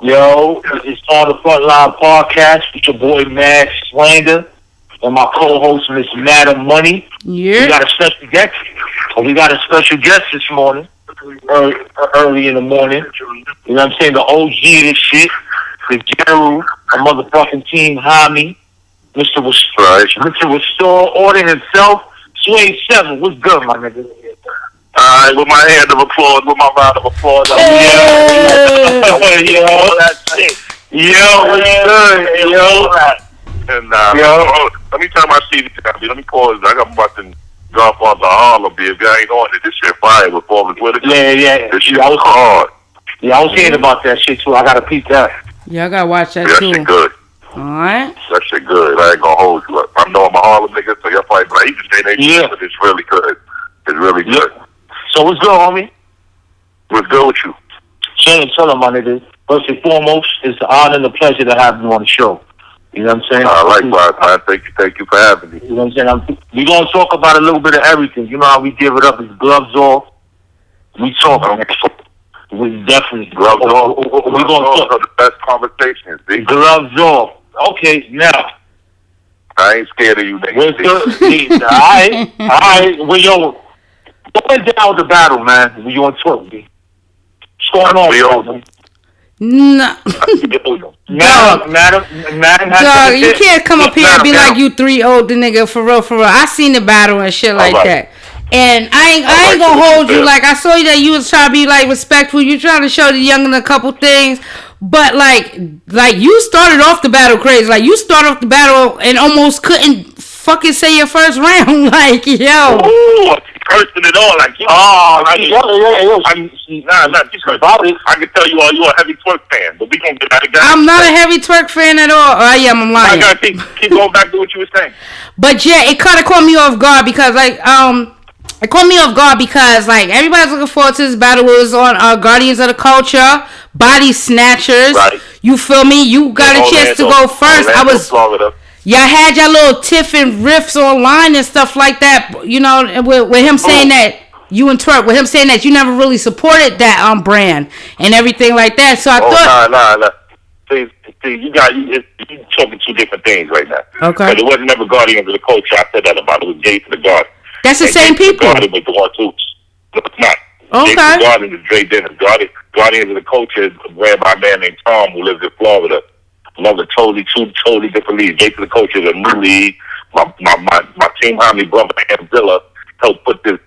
Yo, it's on the Frontline Podcast with your boy Madd Slander and my co-host Miss Madam Money. Yeah. We got a special guest. This morning, early in the morning. You know what I'm saying? The OG of this shit, the general, a motherfucking team homie, Mr. Restore Order himself, Swave Sevah. What's good, my nigga? Alright, with my hand of applause, with my round of applause. Hey! Yo, all that shit. Yo, what's good? Yo. And let me turn my CD down. Let me pause. I got fucking Godfather Harlem. If you ain't on it, this shit fire with Paul and Twitter. Yeah. This shit was hard. Yeah, I was hearing about that shit too. I gotta peep that. Yeah, I gotta watch that too. That shit good. Alright. That shit good. I ain't gonna hold you up. I know I'm a Harlem nigga, so y'all probably like, he just ain't shit, but it's really good. It's really good. So what's good, homie? What's good with you? Tell them, my nigga. First and foremost, it's an honor and a pleasure to have you on the show. You know what I'm saying? Likewise, man. Thank you for having me. You know what I'm saying? We're going to talk about a little bit of everything. You know how we give it up. It's gloves off. We talk. We definitely. Gloves off. We're going to talk. The best conversations, B. Gloves off. Okay, now. I ain't scared of you, nigga. What's good? All right. Well, yo, going down the battle, man. We on Twork, B. What's going on, man? No. Madam, dog, you can't come up here and be like you 3-0 the nigga for real. I seen the battle and shit like that. And I ain't gonna hold you. Like, I saw you that you was trying to be like respectful. You trying to show the youngin' a couple things. But like you started off the battle crazy. Like, you started off the battle and almost couldn't fucking say your first round. Like, yo. Ooh, cursing it all. Like, I can tell you all you a heavy Twork fan, but we gonna get out of that. I'm not a heavy Twork fan at all. I am. I'm lying. I gotta keep going back to what you were saying. But yeah, it kind of caught me off guard because everybody's looking forward to this battle. It was on Guardians of the Culture, Body Snatchers. Right. You feel me? You got a chance to go first. Florida. Y'all had your little tiff and riffs online and stuff like that. You know, with him saying that you and Twork, with him saying that you never really supported that brand and everything like that. So I thought, nah. See, you talking two different things right now. Okay. But it wasn't never Guardians of the Culture. I said that about it. It was Gay to the Guardian. That's the same people. Guardian with the one too. No, it's not. Okay. The Guardian is Dre Dennis. Guardians of the Culture is ran by a man named Tom who lives in Florida. Another two totally different leagues. Gay to the Culture is a new league. My team homie brother Amzilla helped put this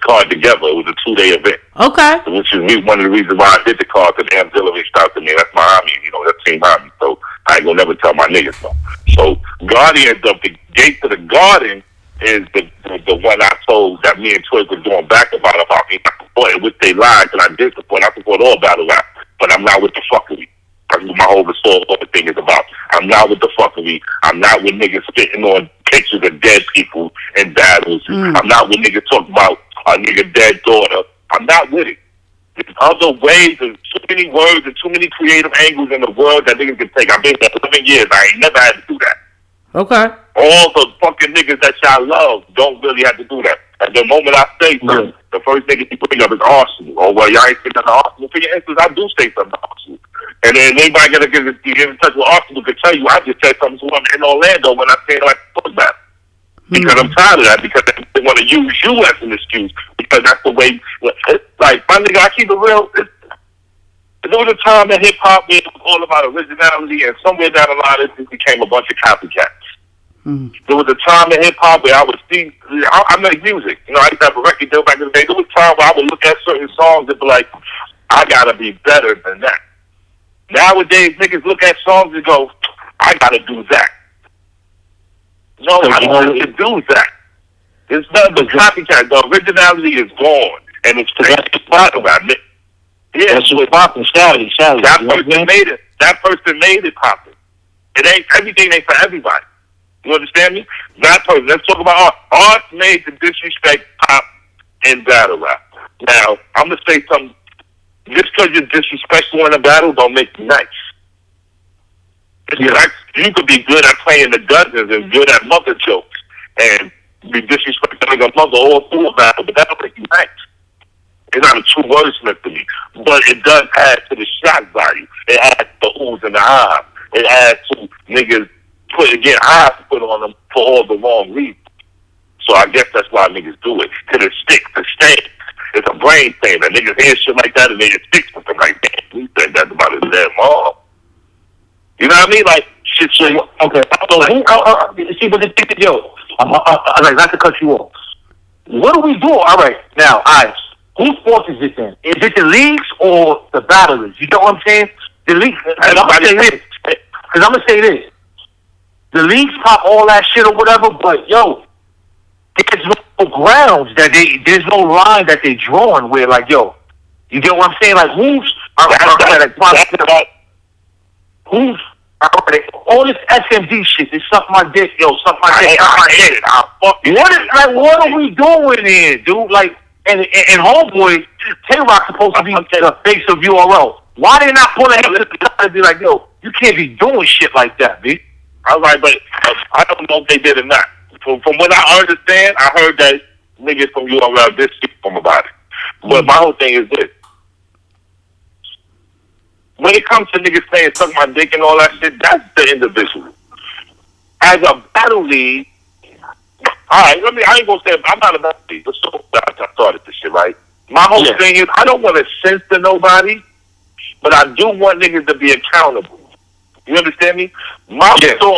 card together. It was a 2-day event. Okay. Which is one of the reasons why I did the card, because Amzilla reached out to me. That's my homie, that's team homie. So I ain't gonna never tell my niggas no. So Guardians of the Gate to the Garden is the one I told that me and Twork was going back about me. I supported, which they lied, and I did support. I support all battle rap, but I'm not with the fuckery. That's what my whole Restore Order thing is about. I'm not with the fuckery. I'm not with niggas spitting on pictures of dead people in battles. I'm not with niggas talking about a nigga dead daughter. I'm not with it. There's other ways. There's too many words and too many creative angles in the world that niggas can take. I've been there 11 years. I ain't never had to do that. Okay. All the fucking niggas that y'all love don't really have to do that. At the moment I say something, the first nigga you bring up is Arsenal. Oh, well, y'all ain't saying nothing to Arsenal. For your instance, I do say something to Arsenal. And then anybody gonna get in touch with Arsenal can tell you I just said something to him in Orlando when I said like fuck that. Because I'm tired of that, because they want to use you as an excuse, because that's the way, like, my nigga, I keep it real. There was a time that hip-hop was all about originality, and somewhere down the line it became a bunch of copycats. There was a time in hip-hop where I would see, I make music. I used to have a record deal back in the day. There was a time where I would look at certain songs and be like, I gotta be better than that. Nowadays, niggas look at songs and go, I gotta do that. No, I don't have to do that. It's nothing but copycat. The originality is gone, and it's battle rap. Yeah, that's what popping. Sally. That person made it. That person made it popping. It ain't everything. Ain't for everybody. You understand me? That person. Let's talk about art. Art's made to disrespect pop and battle rap. Now, I'm gonna say something. Just because you're disrespectful in a battle, don't make you nice. You could be good at playing the dozens and good at mother jokes and be disrespecting a mother all through a battle, but that don't make you nice. It's not a true wordsmith to me, but it does add to the shock value. It adds to oohs and the ahs. It adds to niggas getting eyes put on them for all the wrong reasons. So I guess that's why niggas do it. Cause it sticks to stay. It's a brain thing. That niggas hear shit like that and then it sticks with them like, damn, we think that's about his damn mom. You know what I mean? Like, shit. Okay. So see, but the thing is, yo, like, not to cut you off. What do we do? All right, now, whose fault is it then? Is it the leagues or the battlers? You know what I'm saying? The leagues. And I'm gonna say this, because I'm gonna say this. The leagues pop all that shit or whatever, but yo, there's no grounds there's no line that they're drawing where, like, yo, you get what I'm saying? Like, who's all this SMD shit? They suck my dick, yo, suck my dick. I hate it. What are we doing here, dude? Like, and homeboy, Twork's supposed to be the face of URL. Why they not pulling him to the side and be like, yo, you can't be doing shit like that, B? I was like, but I don't know if they did or not. From what I understand, I heard that niggas from URL did speak from about it. But my whole thing is this. When it comes to niggas saying suck my dick and all that shit, that's the individual. As a battle league, alright, I ain't gonna say I'm not a battle league, but so I started this shit, right? My whole thing is I don't want to censor nobody, but I do want niggas to be accountable. You understand me? My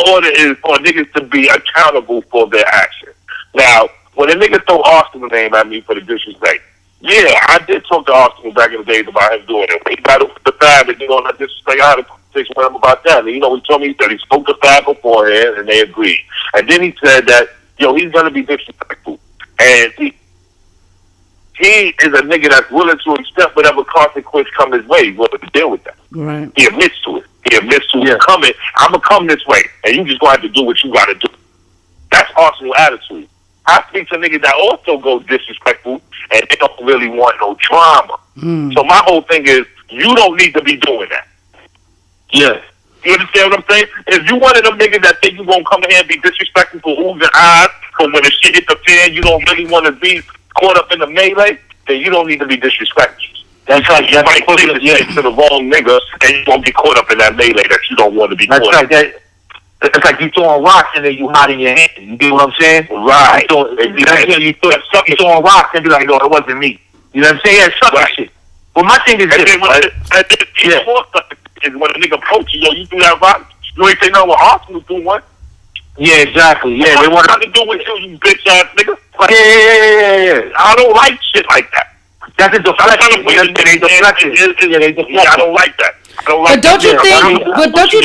order is for niggas to be accountable for their actions. Now, when a nigga throw Arsenal name at me for the disrespect, yeah, I did talk to Arsenal back in the days about him doing it. He battled for the Fab and that disrespect. I had a conversation with him about that. And, he told me that he spoke to Fab beforehand and they agreed. And then he said that, yo, he's going to be disrespectful. And he is a nigga that's willing to accept whatever consequence come his way. He's willing to deal with that. Right. He admits to it. He admits to it coming. I'm going to come this way. And you just going to have to do what you got to do. That's Arsenal attitude. I speak to niggas that also go disrespectful and they don't really want no drama. So my whole thing is, you don't need to be doing that. Yeah. You understand what I'm saying? If you one of them niggas that think you gonna come in here and be disrespectful for oohs and ahs, but when the shit hit the fan, you don't really want to be caught up in the melee, then you don't need to be disrespectful. That's like you might say the shit to the wrong nigga, and you won't be caught up in that melee that you don't want to be caught up. It's like you throwing rocks and then you hiding your hand. You get what I'm saying? Right. You throwing rocks and be like, no, it wasn't me. You know what I'm saying? Yeah, suck that shit. Well, my thing is this. Is when a nigga approach you, yo, you do that rock, you ain't say no, well, Arsenal do one. Yeah, exactly. Yeah, they want nothing to do with you bitch ass nigga. Yeah. I don't like shit like that. That's a deflection. I don't like that. But don't you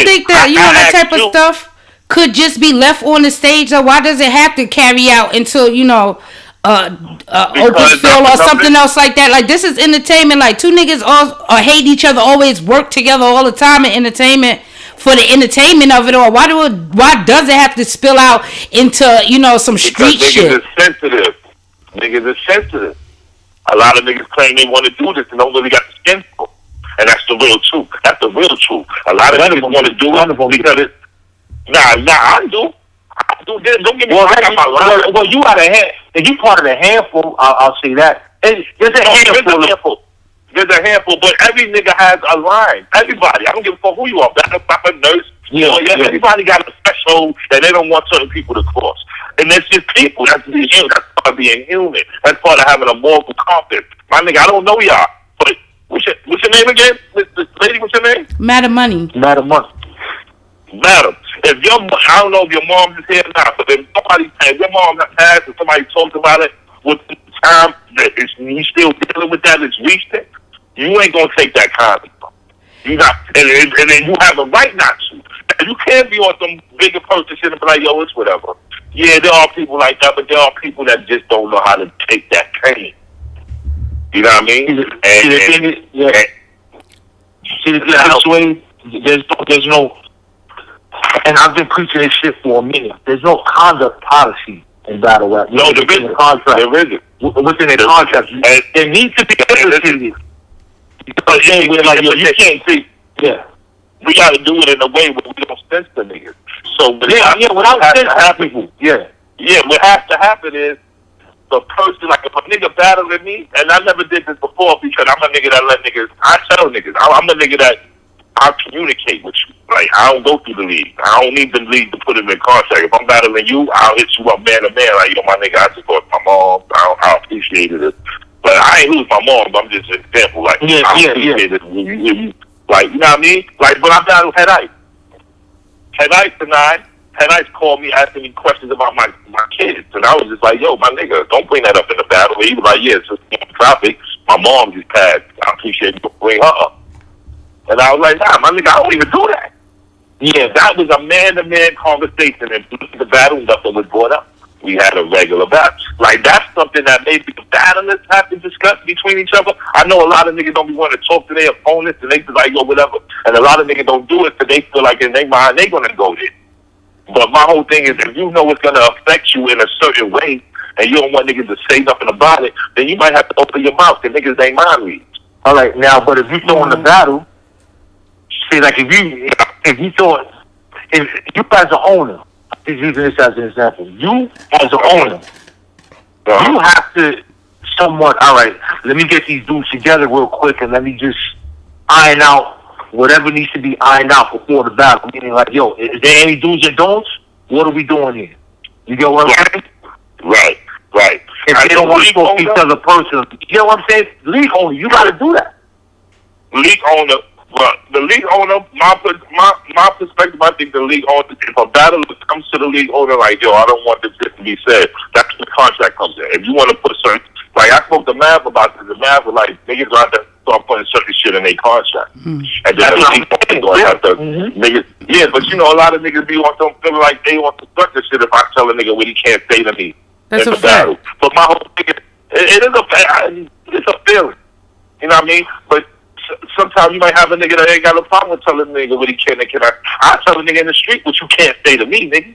think that that type of stuff could just be left on the stage? Or why does it have to carry out until Opus Phil or something else like that? Like, this is entertainment. Like, two niggas all hate each other, always work together all the time in entertainment for the entertainment of it. Or why does it have to spill out into some street shit? Niggas is sensitive. A lot of niggas claim they want to do this and don't really got the skin for it. And that's the real truth. That's the real truth. A lot of niggas want to do it because it's... Nah, I do. Don't get me wrong. Well, you out of hand. If you part of the handful, I'll say that. There's a handful. There's a handful, but every nigga has a line. Everybody. I don't give a fuck who you are. That's a nurse. Everybody got a threshold that they don't want certain people to cross. And that's just people. That's part of being human. That's part of having a moral compass. My nigga, I don't know y'all, but what's your name again? Lady, what's your name? Madam Money. Madam. If I don't know if your mom is here or not, but if your mom got passed and somebody talks about it with the time that you still dealing with that, it's reached it, you ain't gonna take that comment. You not, and then you have a right not to. And you can't be on some bigger person shit and be like, yo, it's whatever. Yeah, there are people like that, but there are people that just don't know how to take that pain. You know what I mean? There's no, and I've been preaching this shit for a minute. There's no conduct policy in battle rap. No, there isn't. There isn't. Within the contract, there needs to be everything. Because we're like, yo, you can't see. Yeah. We got to do it in a way where we don't censor niggas. So without censoring people. Yeah, what has to happen is the person, like if a nigga battling me, and I never did this before because I'm a nigga that let niggas, I tell niggas, I'm a nigga that I communicate with you. Like, I don't go through the league. I don't need the league to put him in contact. If I'm battling you, I'll hit you up man to man. Like, my nigga, I support my mom. I appreciate it. But I ain't lose my mom, but I'm just an example. Like, I appreciate it. Like, you know what I mean? Like, when I battled Head Ice. Head Ice tonight. Head Ice called me asking me questions about my kids. And I was just like, yo, my nigga, don't bring that up in the battle. He was like, yeah, it's just traffic. My mom just passed. I appreciate you bring her up. And I was like, nah, my nigga, I don't even do that. Yeah, that was a man-to-man conversation. And the battle, nothing was brought up. We had a regular battle. Like, that's something that maybe the battlers have to discuss between each other. I know a lot of niggas don't be wanting to talk to their opponents, and they be like, yo, whatever. And a lot of niggas don't do it because they feel like in their mind they gonna go there. But my whole thing is, if you know it's gonna affect you in a certain way, and you don't want niggas to say nothing about it, then you might have to open your mouth because niggas ain't mind reads. All right, now, but if you throw in the battle, say like if you thought, if you as an owner, I'm just using this as an example, you as an owner, you have to somewhat, all right, let me get these dudes together real quick and let me just iron out whatever needs to be ironed out before the battle. Meaning like, yo, is there any do's and don'ts? What are we doing here? You get what I'm saying? Right. If they don't want to talk to each other personally, you know what I'm saying? League owner, you got to do that. League owner. Well, the league owner, my perspective, I think the league owner, if a battle comes to the league owner like, yo, I don't want this to be said, that's when the contract comes in. If you want to put certain, like I spoke to Mav about this, and Mav was like, niggas got to start putting certain shit in their contract. And then the league owner going to have to, niggas, yeah, but you know, a lot of niggas be on some feeling like they want to start this shit if I tell a nigga what he can't say to me that's in a the battle. fact. But my whole thing is, it's a feeling. You know what I mean? But sometimes you might have a nigga that ain't got a problem with telling a nigga what he can and cannot. I tell a nigga in the street what you can't say to me, nigga.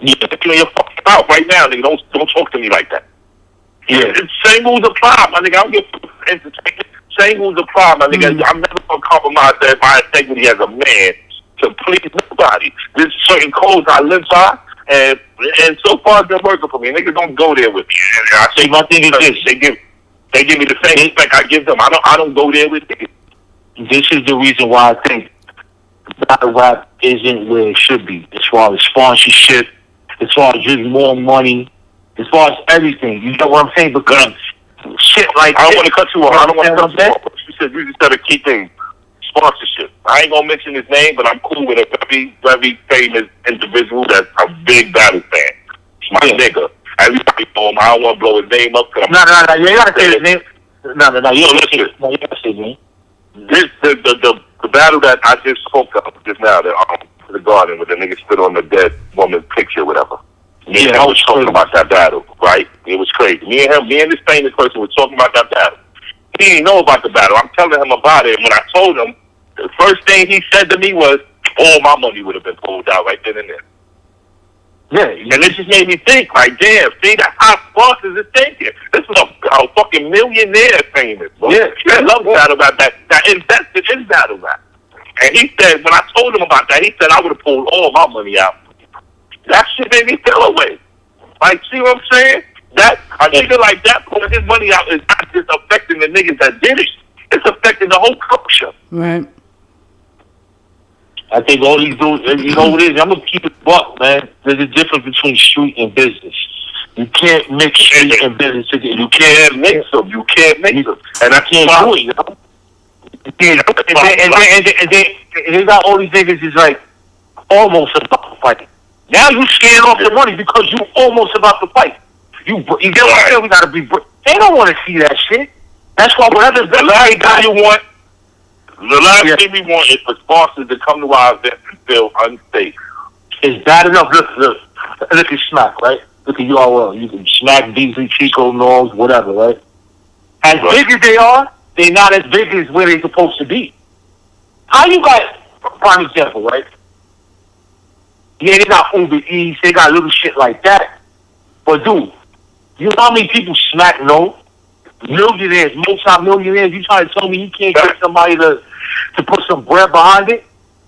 You in your fucking mouth right now, nigga. Don't talk to me like that. Yeah, same rules apply, my nigga. I don't give entertainment. Same rules apply, my nigga. I'm never gonna compromise my integrity as a man to please nobody. There's certain codes I live by, and so far it's been working for me. Niggas don't go there with me. And I say my thing is this: they give me the same respect I give them. I don't go there with it. This is the reason why I think battle rap isn't where it should be. As far as sponsorship, as far as just more money, as far as everything. You know what I'm saying? Because shit like I don't want to cut you off. I don't want to cut you off. You just said a key thing. Sponsorship. I ain't gonna mention his name, but I'm cool with a very, very famous individual that's a big battle fan. It's my nigga. Everybody know him. I don't want to blow his name up. No. You gotta say his name. No. You gotta say his name. This the battle that I just spoke of just now, the garden with the nigga spit on the dead woman's picture, whatever. Me and him was talking about that battle, right? It was crazy. Me and this famous person was talking about that battle. He didn't know about the battle. I'm telling him about it. And when I told him, the first thing he said to me was, all my money would have been pulled out right then and there. Yeah, and it just made me think, like, damn, see, that's how sponsors is thinking. This is a fucking millionaire famous, bro. Yeah, I love battle rap that invested in battle rap. And he said, when I told him about that, he said I would have pulled all my money out. That shit made me feel away. Like, see what I'm saying? That a nigga like that pulling his money out is not just affecting the niggas that did it. It's affecting the whole culture. Right. I think all these dudes, you know what it is? I'm going to keep it buck, man. There's a difference between street and business. You can't mix street and business together. You can't mix them. You can't mix them. And I can't do it, you know? And they got all these niggas is like almost about to fight. Now you scared off the money because you almost about to fight. You get what I'm saying? We got to be... They don't want to see that shit. That's why whatever the last guy you want... The last thing we want is for sponsors to come to our event and feel unsafe. It's bad enough. Look at Smack, right? Look at URL. You can Smack, Beasley, Chico, Norms, whatever, right? As big as they are, they're not as big as where they're supposed to be. How you got, prime example, right? Yeah, they got Uber Eats, they got little shit like that. But dude, you know how many people Smack know? Millionaires, multi-millionaires, you trying to tell me he can't get somebody to put some bread behind it?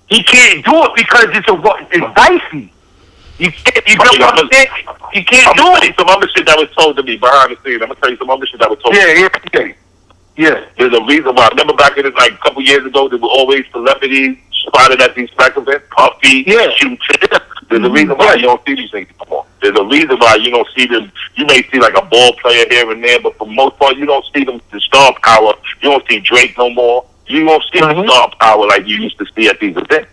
He can't do it because it's dicey. You can't. You don't. You can't do it. Some other shit that was told to me behind the scenes. I'm gonna tell you some other shit that was told. Yeah. There's a reason why. I remember back in like a couple years ago, there were always celebrities spotted at these spec events. Puffy, Q-Tip. There's a reason why you don't see these things anymore. There's a reason why you don't see them. You may see like a ball player here and there, but for the most part, you don't see them. The star power. You don't see Drake no more. You don't see the star power like you used to see at these events.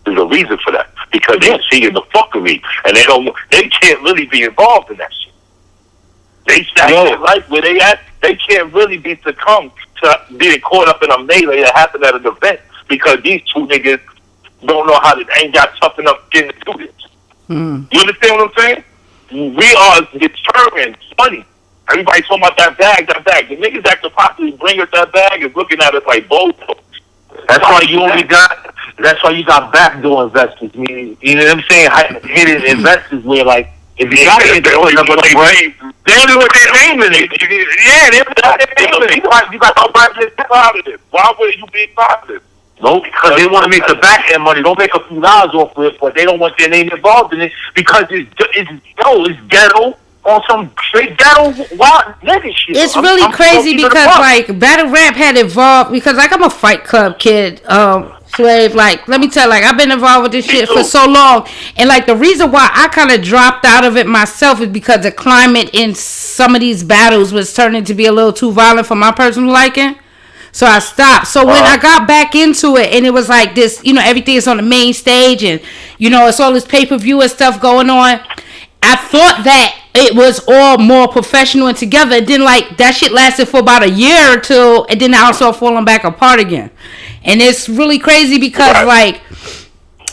There's a reason for that because they're seeing the fuckery and they can't really be involved in that shit. They stagnant life where they at. They can't really be succumbed to being caught up in a melee that happened at an event because these two niggas don't know how they ain't got tough enough skin to do this. You understand what I'm saying? We are determined, money. Everybody talking about that bag. The niggas that could possibly bring us that bag is looking at us like bozos. That's why you got backdoor investors. Meaning, you know what I'm saying? Hidden investors where like if you got it, they only know what they're naming it. Yeah, they're naming it. You got no budget out of this. Why would you be positive? No, because they want to make the back end money. Don't make a few dollars off of it, but they don't want their name involved in it because it's ghetto on some straight ghetto wild nigga shit. It's really crazy because like battle rap had evolved because like I'm a Fight Club kid, Slave. Like let me tell you, like I've been involved with this shit for so long, and like the reason why I kind of dropped out of it myself is because the climate in some of these battles was turning to be a little too violent for my personal liking. So I stopped. So when I got back into it and it was like this, you know, everything is on the main stage and, you know, it's all this pay-per-view and stuff going on. I thought that it was all more professional and together. And then like that shit lasted for about a year or two and then I also falling back apart again. And it's really crazy because like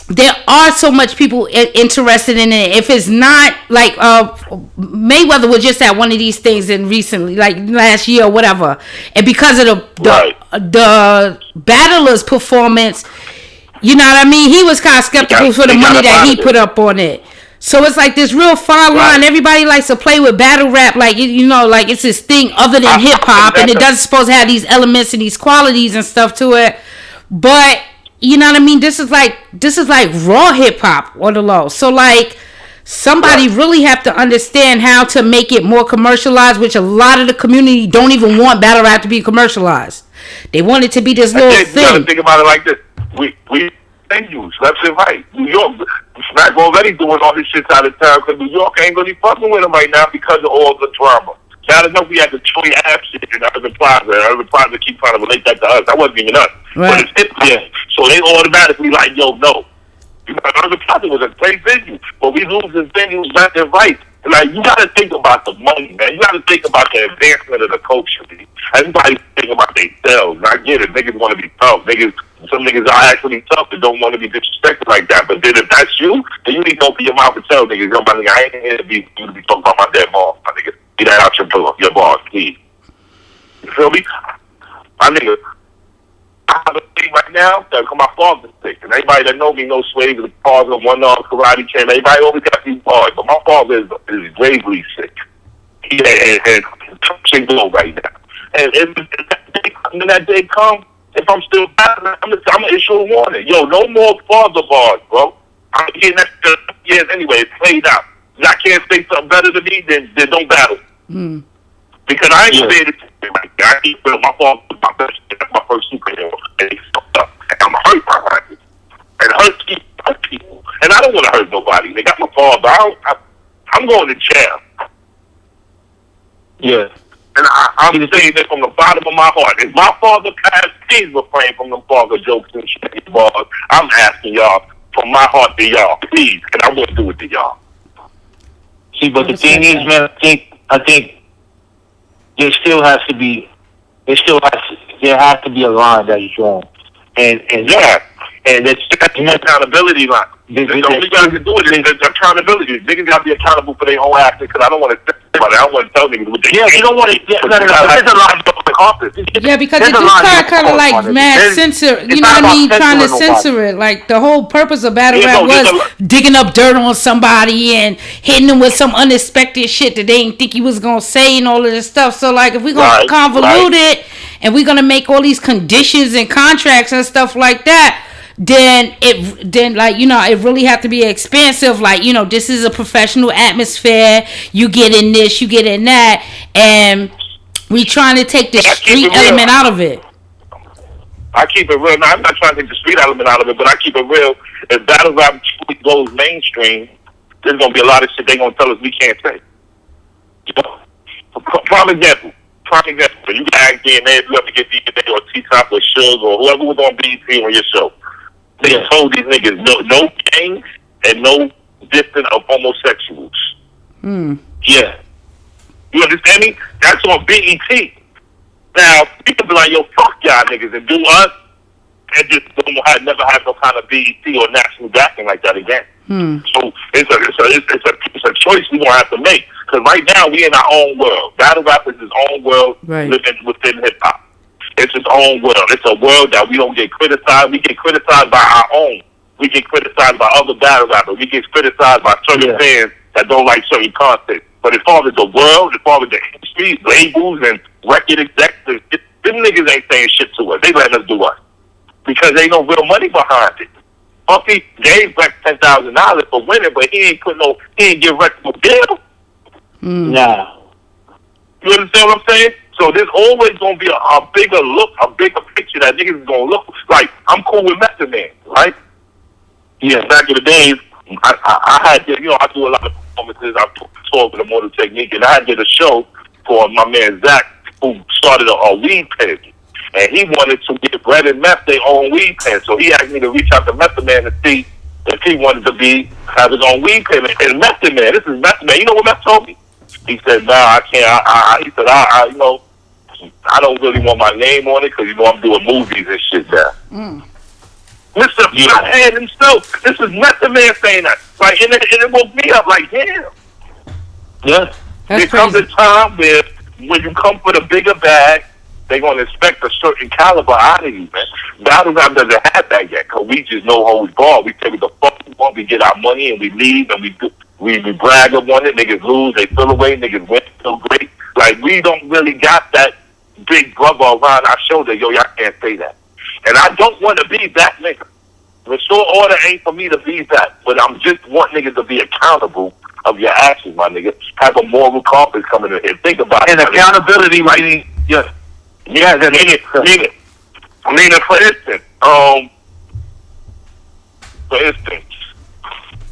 there are so much people interested in it. If it's not like Mayweather was just at one of these things in recently, like last year or whatever, and because of the battlers' performance, you know what I mean, he was kind of skeptical for the money that he put up on it. So it's like this real fine line. Everybody likes to play with battle rap, like you know, like it's this thing other than hip hop, and it doesn't supposed to have these elements and these qualities and stuff to it, but. You know what I mean? This is like raw hip hop on the low. So like somebody really have to understand how to make it more commercialized, which a lot of the community don't even want battle rap to be commercialized. They want it to be this little thing. You gotta think about it like this. We venues, left and right. New York, Smack already doing all this shit out of town because New York ain't gonna be fucking with them right now because of all the drama. Now I know we had the Troy Ave shit in Urban Plaza. Urban Plaza keep trying to relate that to us. That wasn't even us. But it's hip hop. So they automatically like, yo, no. You know, Urban Plaza was a great venue. But we losing venues left and right. And like, you gotta think about the money, man. You gotta think about the advancement of the culture, man. Everybody think about themselves. I get it. Niggas wanna be tough. Some niggas are actually tough and don't want to be disrespected like that. But then if that's you, then you need to open your mouth and tell niggas, yo, my nigga, I ain't here to be talking about my dead mom, my nigga. Get that out your balls, please. You feel me? My nigga, I have a thing right now that my father's sick. And everybody that know me knows Swave is a father, one arm karate champ. Everybody always got these bars. But my father is gravely sick. He and touching blow right now. And when that day comes, if I'm still battling, I'm gonna issue a warning. Yo, no more father bars, bro. I'm getting that years anyway. It's played out. I can't say something better than me, then don't battle. Because I ain't gonna be able to say like that. I keep my father was my best friend. That's my first superhero. And he fucked up. And I'm hurt behind it. And hurt people. And I don't want to hurt nobody. They got my father. I'm going to jail. Yeah. And I'm saying this from the bottom of my heart. If my father passed, please refrain from them father jokes and shit. I'm asking y'all from my heart to y'all, please. And I want to do it to y'all. See, but the thing is, man, I think there has to be a line that is drawn, and it's an accountability line. The only guy can do it is accountability. Niggas got to be accountable for their own actions because I don't want to say about it. I don't want to tell niggas what they you don't want to. There's a line of office. Yeah, because it just kind of like mad censor. You know what I mean? Trying to censor it. Like the whole purpose of battle rap was digging up dirt on somebody and hitting them with some unexpected shit that they didn't think he was gonna say and all of this stuff. So like, if we're gonna convolute it and we're gonna make all these conditions and contracts and stuff like that. then like, you know, it really have to be expensive. Like, you know, this is a professional atmosphere. You get in this, you get in that, and we trying to take the street element out of it. I keep it real. Now, I'm not trying to take the street element out of it, but I keep it real. If battle rap goes mainstream, there's gonna be a lot of shit they gonna tell us we can't say. You know? Prime example. You can ask DNA if you have to get DNA or T-Top or Suge or whoever was on BT on your show. They told these niggas no gangs and no distance of homosexuals. Yeah. You understand me? That's on BET. Now, people be like, yo, fuck y'all niggas and do us and just never have no kind of BET or national backing like that again. So it's a choice we gonna have to make. Because right now we in our own world. Battle rap is his own world, living within hip hop. It's his own world. It's a world that we don't get criticized. We get criticized by our own. We get criticized by other battle rappers. We get criticized by certain fans that don't like certain content. But as far as the world, as far as the industry, labels and record executives, them niggas ain't saying shit to us. They letting us do us. Because ain't no real money behind it. Buffy gave Rex $10,000 for winning, but he ain't give Rex no deal. Nah. You understand what I'm saying? So there's always gonna be a bigger look, a bigger picture that niggas is gonna look like. I'm cool with Method Man, right? Yeah. Back in the days, I had, you know, I do a lot of performances. I talk with the Mortal Technique, and I did a show for my man Zach, who started a weed pen, and he wanted to get Bread and Meth their own weed pen. So he asked me to reach out to Method Man to see if he wanted to have his own weed pen. And Method Man, this is Method Man. You know what Meth told me? He said, "Nah, I can't." He said, you know, I don't really want my name on it because, you know, I'm doing movies and shit now. Mr. Fathead himself, this is Method Man saying that. Like, and it woke me up like, damn. Yeah. There comes a time where when you come for the bigger bag, they're going to expect a certain caliber out of you, man. Battle rap doesn't have that yet because we just know how we ball. We take the fuck we want, we get our money, and we leave, and we brag up on it. Niggas lose, they feel away. Niggas win, feel great. Like, we don't really got that big brother around our shoulder. Yo, y'all can't say that. And I don't want to be that nigga. Restore order ain't for me to be that, but I'm just want niggas to be accountable of your actions, my nigga. Have a moral compass coming in here. Think about it. And accountability, right? Yeah. Yeah, meaning, for instance,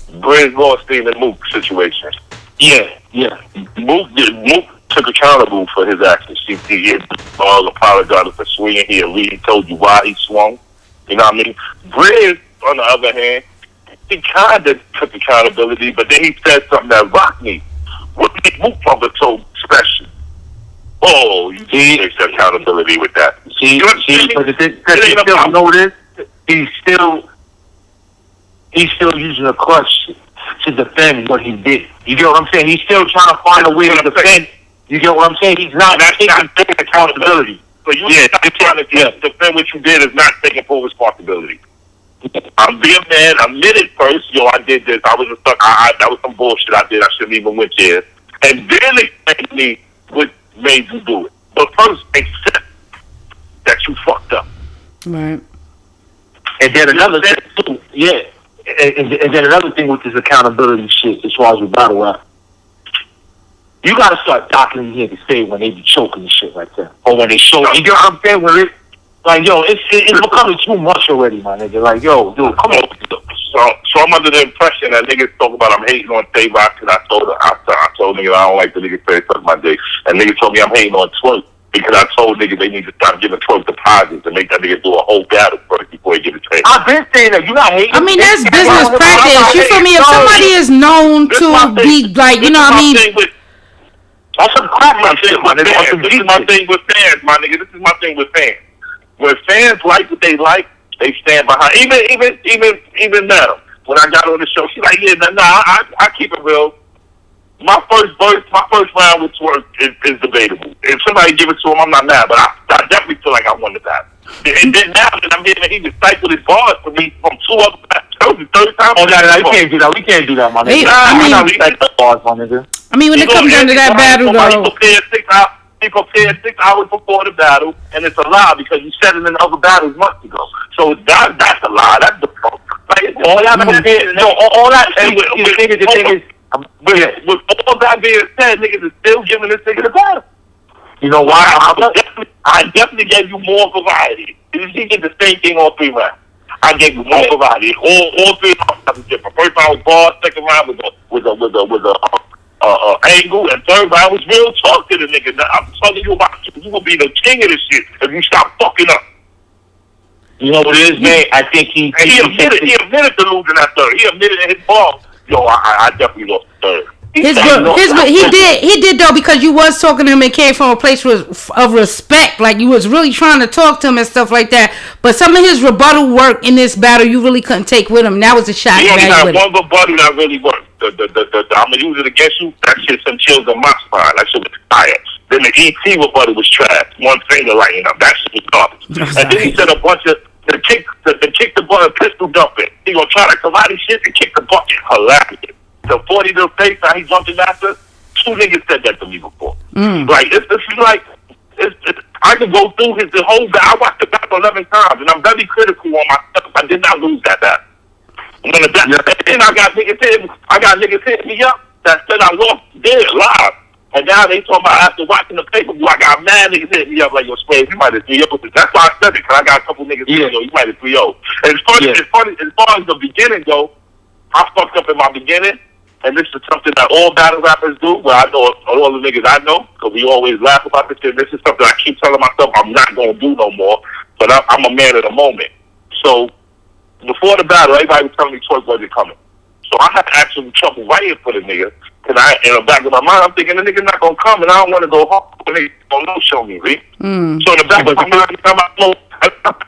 Briz Rothstein and Mook situation. Yeah. Mook took accountable for his actions. He apologized for swinging. He told you why he swung. You know what I mean? Briz, on the other hand, he kind of took accountability, but then he said something that rocked me. What made Mook brother so special? Oh, you take accountability with that. But the thing, you know what it is? He's still using a crutch to defend what he did. You get what I'm saying? He's still trying to find a way to defend. You get what I'm saying? He's not taking accountability. So you trying to defend what you did is not taking full responsibility. I'm being man. I admitted first, yo, I did this. I was a sucker. That was some bullshit I did. I shouldn't even went there. And then explain me what made you do it. But first, accept that you fucked up. Right. And then another thing, too, and then another thing with this accountability shit, as far as with battle rap, you gotta start docking niggas say when they be choking and shit like that, or when they show. You get what I'm saying? When like, yo, it's becoming too much already, my nigga. Like, yo, dude, come on. So I'm under the impression that niggas talk about I'm hating on Sevah because I told niggas I don't like the niggas say suck my dick, and niggas told me I'm hating on Twork because I told niggas they need to stop giving Twork deposits and make that nigga do a whole battle first before he get his pay. I've been saying that. You not hating. I mean, that's business practice. You feel me? If somebody is known to be like, you know what I mean? That's some crap shit, my nigga. This is my thing with fans, my nigga. This is my thing with fans. When fans like what they like, they stand behind. Even now, when I got on the show, she's like, yeah, I keep it real. My first round with Twork is debatable. If somebody give it to him, I'm not mad, but I definitely feel like I won the battle. And then now that I'm hearing he recycled his bars for me from two other battles, the third time. Oh, no, you can't do that. We can't do that, my nigga. I mean, recycle bars, my nigga. I mean, when it comes down to that battle, though. be prepared 6 hours before the battle, and it's a lie because you said it in other battles months ago. So that's a lie. That's the problem. Like, all that being all that with all that being said, niggas is still giving this nigga the battle. You know why? I definitely gave you more variety. You did the same thing on 3 rounds. I gave you more variety. All 3 rounds was different. First round was bars, second round was a angle, and third round was real talk to the nigga. Now, I'm telling you about you will be the king of this shit if you stop fucking up. You know what it is, man? I think he admitted to losing that third. He admitted in his ball, yo, I definitely lost the third. He did though, because you was talking to him and came from a place of respect, like you was really trying to talk to him and stuff like that. But some of his rebuttal work in this battle, you really couldn't take with him. That was a shot. He only had one rebuttal that really worked. I'm gonna use it against you. That shit sent chills on my spine. That shit was fire. Then the ET rebuttal was trash. One finger lighting up. That shit was garbage. And then he said a bunch of the kick the bucket, pistol dumping. He gonna try to karate shit and kick the bucket. Hilarious. The 40 to face, how he jumped in after. 2 niggas said that to me before. Like, it's like, I can go through the whole battle. I watched the battle 11 times, and I'm very critical on myself. I did not lose that battle. And then I got niggas hitting me up that said I lost dead live. And now they talking about after watching the pay-per-view, I got mad niggas hitting me up like, yo, Swave, you might have 3-0. That's why I said it, because I got a couple niggas saying, yo, you might have 3-0. And it's funny, as far as the beginning, though, I fucked up in my beginning. And this is something that all battle rappers do, where I know all the niggas I know, because we always laugh about this shit. This is something I keep telling myself I'm not going to do no more, but I'm a man of the moment. So, before the battle, everybody was telling me Twork wasn't coming. So I had actually trouble writing for the nigga, because in the back of my mind, I'm thinking the nigga's not going to come, and I don't want to go home when they don't show me, right? So in the back of my mind, I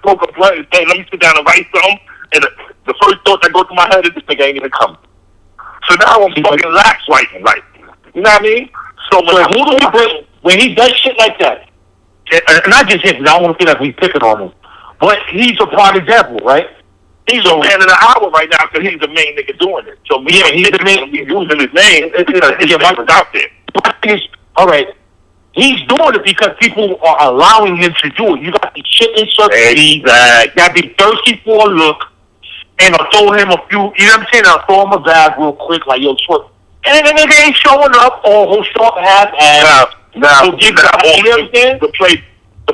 smoke a blunt and say, let me sit down and write something, and the first thought that goes through my head is this nigga ain't going to come. So now I'm fucking lax writing, like, you know what I mean? So when he does shit like that, and not just him, because I don't want to feel like we picking on him, but he's a prime example, right? He's a man of the hour right now because he's the main nigga doing it. So he's the main. He's using his name. His name is out there. All right, he's doing it because people are allowing him to do it. You got to shit in such exactly. Got to be thirsty for a look. And I'll throw him a few, you know what I'm saying? I'll throw him a bag real quick, like, yo, Twork. And then they ain't showing up, or he'll show up half-ass. Now, to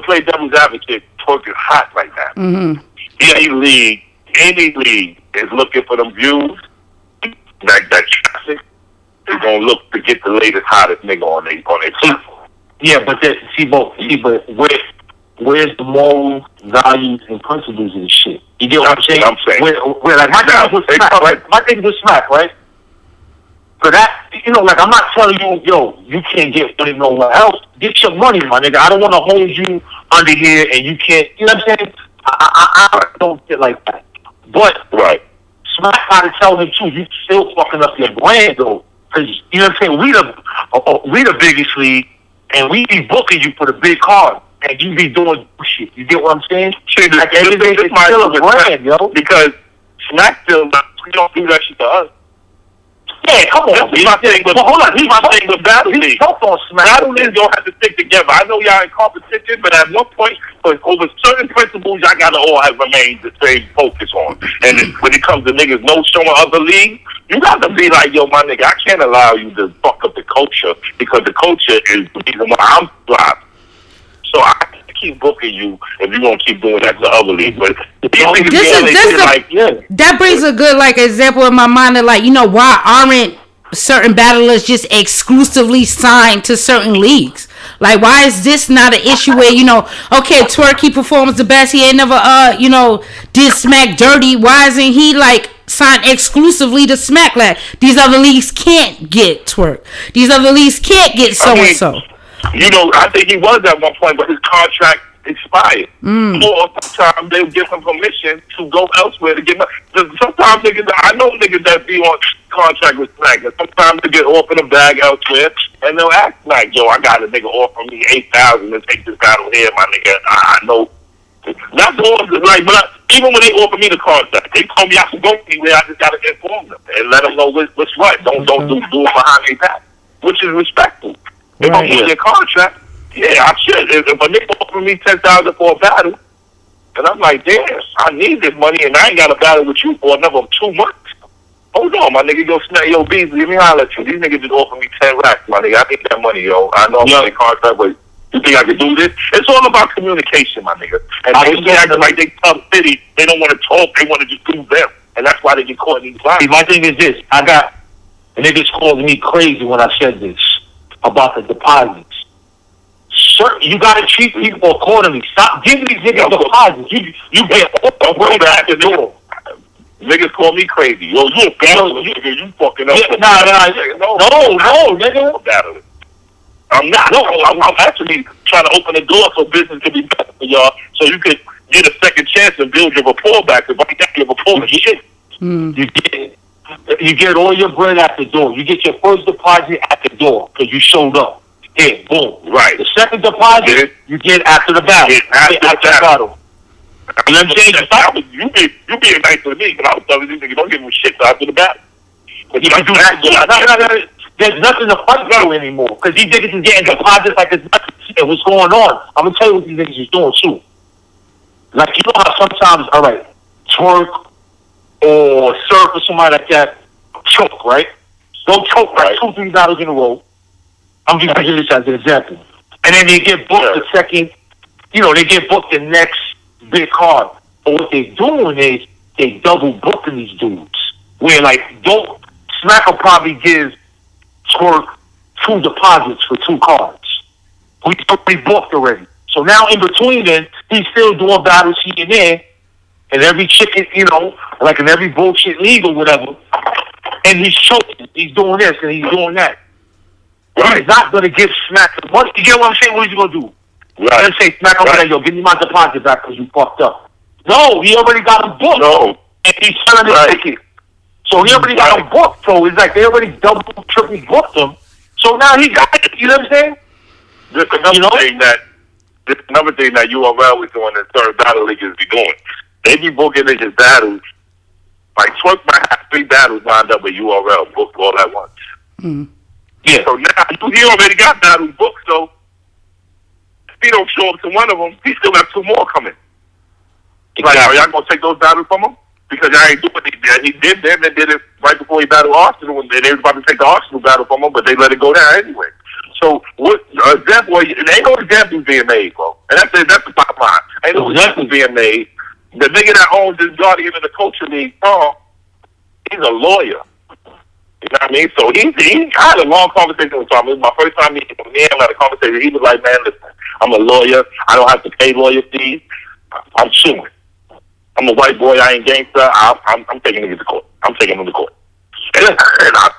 play devil's advocate, Twork is hot right now. Any league is looking for them views. That traffic is going to look to get the latest, hottest nigga on their platform. Yeah, but where's the moral values and principles of this shit? You get what I'm saying? Where like my thing was smack, right? My thing was smack, right? So that, you know, like I'm not telling you, yo, you can't get money nowhere else. Get your money, my nigga. I don't want to hold you under here and you can't, you know what I'm saying? I don't get like that. But smack got to tell him too, you still fucking up your brand though. Cause you know what I'm saying? We the biggest league and we be booking you for the big card. And you be doing shit. You get what I'm saying? Shit, like everything is still a brand, yo. Because Smack still we don't do that shit to us. Yeah, come on. He's my thing, but hold on. He's my thing with Battle League. On Smack. Battle League don't have to stick together. I know y'all in competition, but at one point, over certain principles, y'all gotta all have remained the same focus on. And when it comes to niggas no showing other leagues, you got to be like, yo, my nigga, I can't allow you to fuck up the culture because the culture is the reason why I'm thriving. So I keep booking you if you gonna keep doing that to other leagues. But that brings a good example in my mind of why aren't certain battlers just exclusively signed to certain leagues? Like, why is this not an issue where okay, Twork, he performs the best, he ain't never did Smack dirty. Why isn't he signed exclusively to Smack? Like, these other leagues can't get Twork. These other leagues can't get so and so. I think he was at one point, but his contract expired. Or sometimes they'll give him permission to go elsewhere to get money. Sometimes I know niggas that be on contract with Smack, and sometimes they get offered a bag elsewhere, and they'll ask Smack, yo, I got a nigga offer me $8,000 to take this battle here, my nigga. I know. That's all. But even when they offer me the contract, they told me I can go anywhere. I just gotta inform them and let them know what's what. Don't do it behind their back, which is respectful. If I'm in your contract, Yeah, I should. If a nigga offer me $10,000 for a battle, and I'm like, damn, I need this money, and I ain't got a battle with you for another 2 months. Hold on, my nigga, yo, Beasley, let me holler at you. These niggas just offer me 10 racks, my nigga. I need that money, yo. I know I'm in contract, but you think I can do this? It's all about communication, my nigga. And they act like they tough city. They don't want to talk. They want to just do them. And that's why they get caught in these lines. See, my thing is this. I got, and niggas calling me crazy when I said this about the deposits. Sir, you got to treat people accordingly. Stop giving these niggas deposits. You get don't go back to the door. Niggas call me crazy. Yo, you a battler, nigga. You fucking up. Yeah, no, nigga. Battling. I'm not. No, I'm actually trying to open the door so business can be better for y'all, so you could get a second chance and build your rapport back. Because right now your rapport is shit. You get all your bread at the door. You get your first deposit at the door because you showed up. Here, boom. Right. The second deposit you get after the battle. After the battle. You know what I'm saying? You being nice to me, but I was telling these niggas, don't give them shit after the battle. But you do that. There's nothing to fight for anymore because these niggas is getting deposits like it's nothing. And what's going on? I'm gonna tell you what these niggas is doing too. Like, you know how sometimes, all right, Twork or Surf or somebody like that choke, right? Don't choke like 2-3 battles in a row. I'm just using this as an example. And then they get booked the second, they get booked the next big card. But what they're doing is they double booking these dudes. Where, like, Smack will probably give Twork 2 deposits for 2 cards. We booked already. So now in between then, he's still doing battles here and there. And every chicken, like in every bullshit league or whatever. And he's choking. He's doing this and he's doing that. Right. He's not going to give Smack the money. You get what I'm saying? What is he going to do? Right. Let's say Smack over there, yo, give me my deposit back because you fucked up. No, he already got him booked. No. And he's selling his ticket. So he already got him booked. So it's like they already double, triple booked him. So now he got it. You know what I'm saying? There's another thing that URL is doing and certain battle leaguers be doing. They be booking niggas battles. Like Twork might have 3 battles lined up with URL booked all at once. Yeah. So now he already got battles booked, so if he don't show up to one of them, he still have 2 more coming. Like, are y'all gonna take those battles from him? Because y'all ain't doing it. He did them and did it right before he battled Arsenal, and they was about to take the Arsenal battle from him, but they let it go down anyway. So what example? Ain't no examples being made, bro. And that's the bottom line. Ain't no examples being made. The nigga that owns this Guardian of the Culture League, he's a lawyer. You know what I mean? So he had a long conversation with him. It was my first time meeting him. Me and him had a conversation. He was like, man, listen, I'm a lawyer. I don't have to pay lawyer fees. I'm suing. I'm a white boy. I ain't gangster. I'm taking niggas to court. I'm taking them to court. And I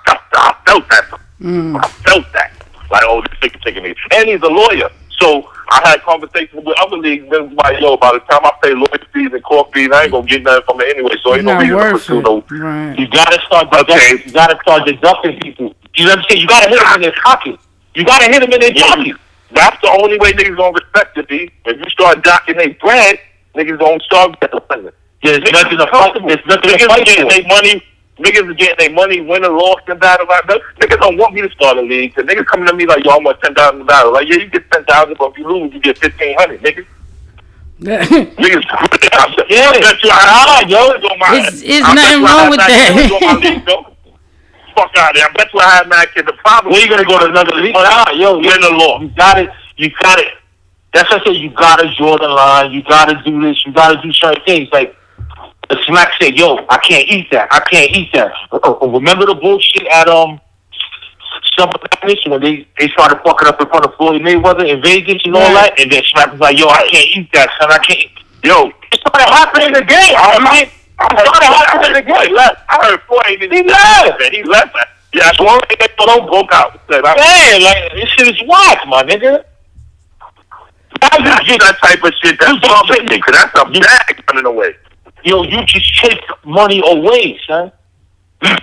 felt that. I felt that. Like, oh, this nigga taking me. And he's a lawyer. So I had conversations with other leagues. They was like, yo, by the time I pay lawyer fees and court fees, I ain't gonna get nothing from it anyway. So ain't no reason to pursue no. Right. You gotta start deducting. You gotta start deducting people. You know what I'm saying? You gotta hit them in their pocket. You gotta hit them in their pocket. That's the only way niggas gonna respect it, B. If you start docking their bread, niggas gonna start getting offended. Yeah, there's nothing to fight. There's nothing to fight for. Niggas are getting their money, win or loss in battle. Like that. Niggas don't want me to start a league. Cause niggas coming to me like, yo, I want 10,000 in battle. Like, yeah, you get 10,000, but if you lose, you get 1,500, niggas. Niggas, yeah, that's yo. It's nothing wrong with that. Fuck out of there. I bet you I had mad kids. The problem. Where you gonna go to another league? Yo, win the law. You got it. That's what I say. You gotta draw the line. You gotta do this. You gotta do certain things. Like, the Smack said, yo, I can't eat that. I can't eat that. Remember the bullshit at Summer Madness when they started fucking up in front of Floyd Mayweather in Vegas and all that? And then Smack was like, yo, I can't eat that, son. I can't. Yo, it started happening again. I heard Floyd. He left. He left. Yeah, that's one thing that don't broke out. Man, like, this shit is whack, my nigga. That type of shit. That's what I'm saying, because that's a bag running away. Yo, you just chase money away, son. That's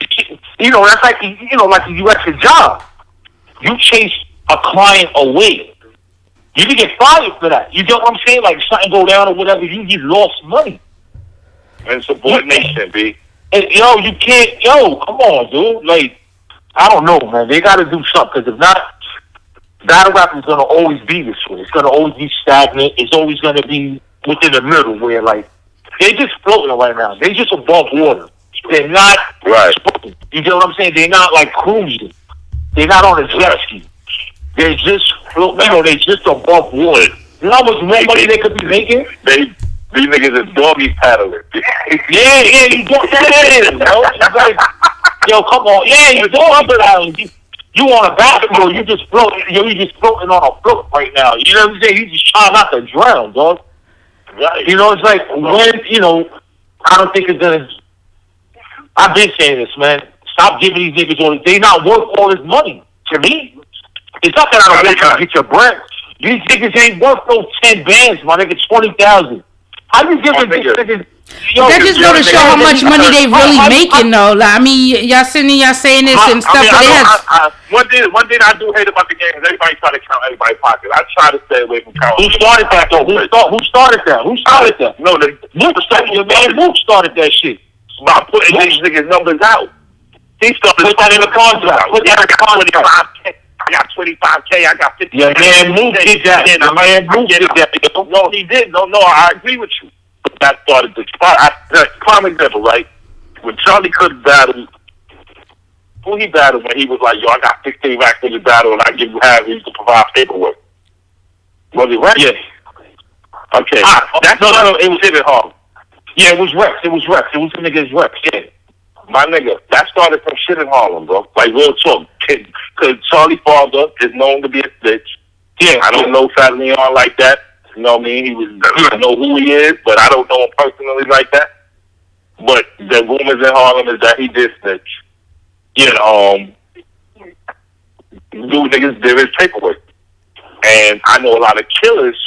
like, like you at your job. You chase a client away. You can get fired for that. You get what I'm saying? Like, something go down or whatever, you just lost money. And subordination, B. And, you can't, come on, dude. Like, I don't know, man. They got to do something, because if not, battle rap is gonna always be this way. It's gonna always be stagnant. It's always gonna be within the middle where like they're just floating right now. They're just above water. They're not right. You get what I'm saying? They're not like cruising. They're not on a jet ski. They're just floating. You know, they're just above water. You know how much more money they could be making? These niggas is doggy paddling. Yeah, you don't that is, bro. It's like, yo, come on. Yeah, you doggy paddling. You on a basketball, you just floating. You just floating on a float right now. You know what I'm saying? You just trying not to drown, dog. Right. You know, it's like when I don't think it's gonna. I've been saying this, man. Stop giving these niggas all. They not worth all this money. To me, it's not that I don't want you to get your bread. These niggas ain't worth those 10 bands, my nigga. 20,000. How you giving these niggas? That just go to show how much money they really making, though. Like, I mean, y'all sitting here, y'all saying this and stuff, but they have. One thing I do hate about the game is everybody try to count everybody's pocket. I try to stay away from counting. Who started that, though? Who started that? No, your man Luke started that shit. By putting these niggas numbers out. He started put that in the contract. Put that in the contract. I got 25K. I got 50K. Yeah, man, Luke did that. No, he did. No, I agree with you. That started the prime example, right? When Charlie Cook battled, who he battled when he was like, yo, I got 16 racks in the battle and I give you half, you can provide paperwork. Was it Rex? Yeah. Okay. No, it was Hidden Harlem. Yeah, it was Rex. It was the nigga's Rex, yeah. My nigga, that started from shit in Harlem, bro. Like, real talk. Because Charlie father is known to be a bitch. Yeah. I don't know Fat Leon like that. You know what I mean? I know who he is, but I don't know him personally like that. But the rumors in Harlem is that he did snitch. Dude niggas did his paperwork. And I know a lot of killers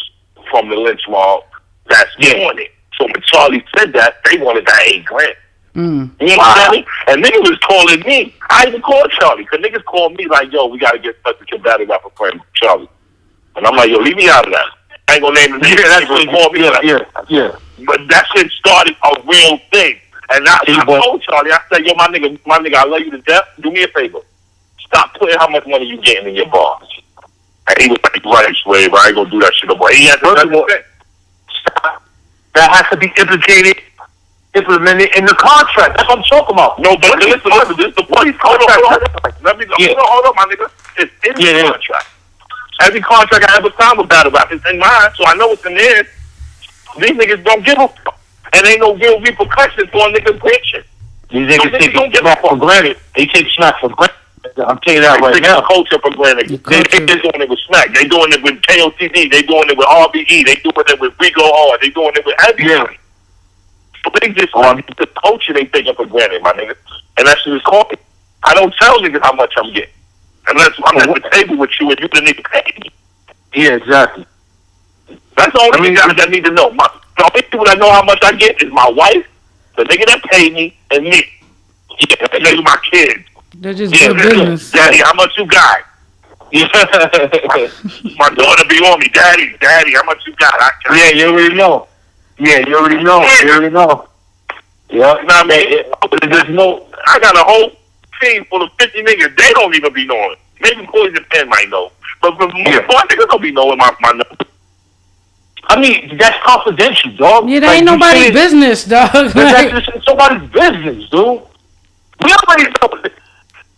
from the lynch mob that's doing it. So when Charlie said that, they wanted that $8 grand. You know what I'm saying? And niggas was calling me. I even called Charlie, because niggas called me like, yo, we got to get in touch with your battle rapper friend, Charlie. And I'm like, yo, leave me out of that. I ain't gonna name the nigga. Yeah, that's what called me. Yeah. But that shit started a real thing. And I told Charlie, I said, yo, my nigga, I love you to death. Do me a favor. Stop putting how much money you getting in your bars. And he was like, right, Swave, I ain't gonna do that shit no more. He had to that has to be implemented in the contract. That's what I'm talking about. No, but listen, this is the police contract. Let me go. Hold on, my nigga. It's in the contract. Every contract I ever signed with battle rap is in mine, so I know what's in there. These niggas don't give a fuck. And ain't no real repercussions for a nigga's bitch. These niggas take smack for granted. They take smack for granted. I'm telling you that right now. Culture for granted. They doing it with Smack. They doing it with KOTD. They doing it with RBE. They doing it with Rigo R. They doing it with everybody. But they just the culture they taking for granted, my nigga. And that's just called. I don't tell niggas how much I'm getting. Unless I'm at the table with you and you the nigga pay me. Yeah, exactly. That's the only thing I need to know. The only people that know how much I get is my wife, the nigga that paid me, and me. Yeah, and those are my kids. They're just good business. Daddy, how much you got? Yeah. My daughter be on me. Daddy, how much you got? You already know. Yeah, you already know. Yeah. You know what I mean? There's no. I got a whole team full of 50 niggas. They don't even be knowing. Maybe Poison Pen might know. But for most niggas don't be knowing my number. I mean, that's confidential, dog. Yeah, that ain't nobody's business, dog. That's just somebody's business, dude. We already know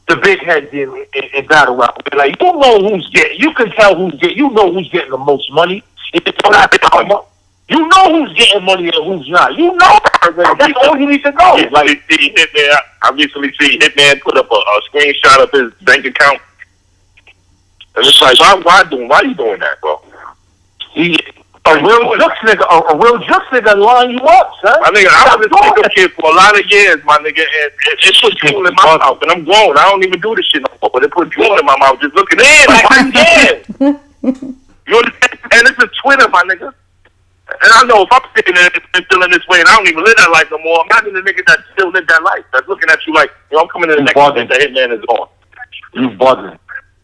the big heads in battle rap. Like, you know who's getting. You can tell who's getting. You know who's getting the most money. If it's not, you know who's getting money and who's not. You know that. That's all you need to know. Yeah, like, Hitman, I recently see Hitman put up a screenshot of his bank account. And it's like, why you doing that, bro? A real jux nigga line you up, son. My nigga, I was a nigga kid for a lot of years, my nigga, and it put drool in my mouth, and I'm grown. I don't even do this shit no more, but it put drool in my mouth just looking in, like, I'm dead. You understand? And it's a Twitter, my nigga. And I know if I'm sitting there and feeling this way and I don't even live that life no more, imagine the nigga that still live that life, that's looking at you like, yo, I'm coming in the next minute, the Hitman is on. You buzzing.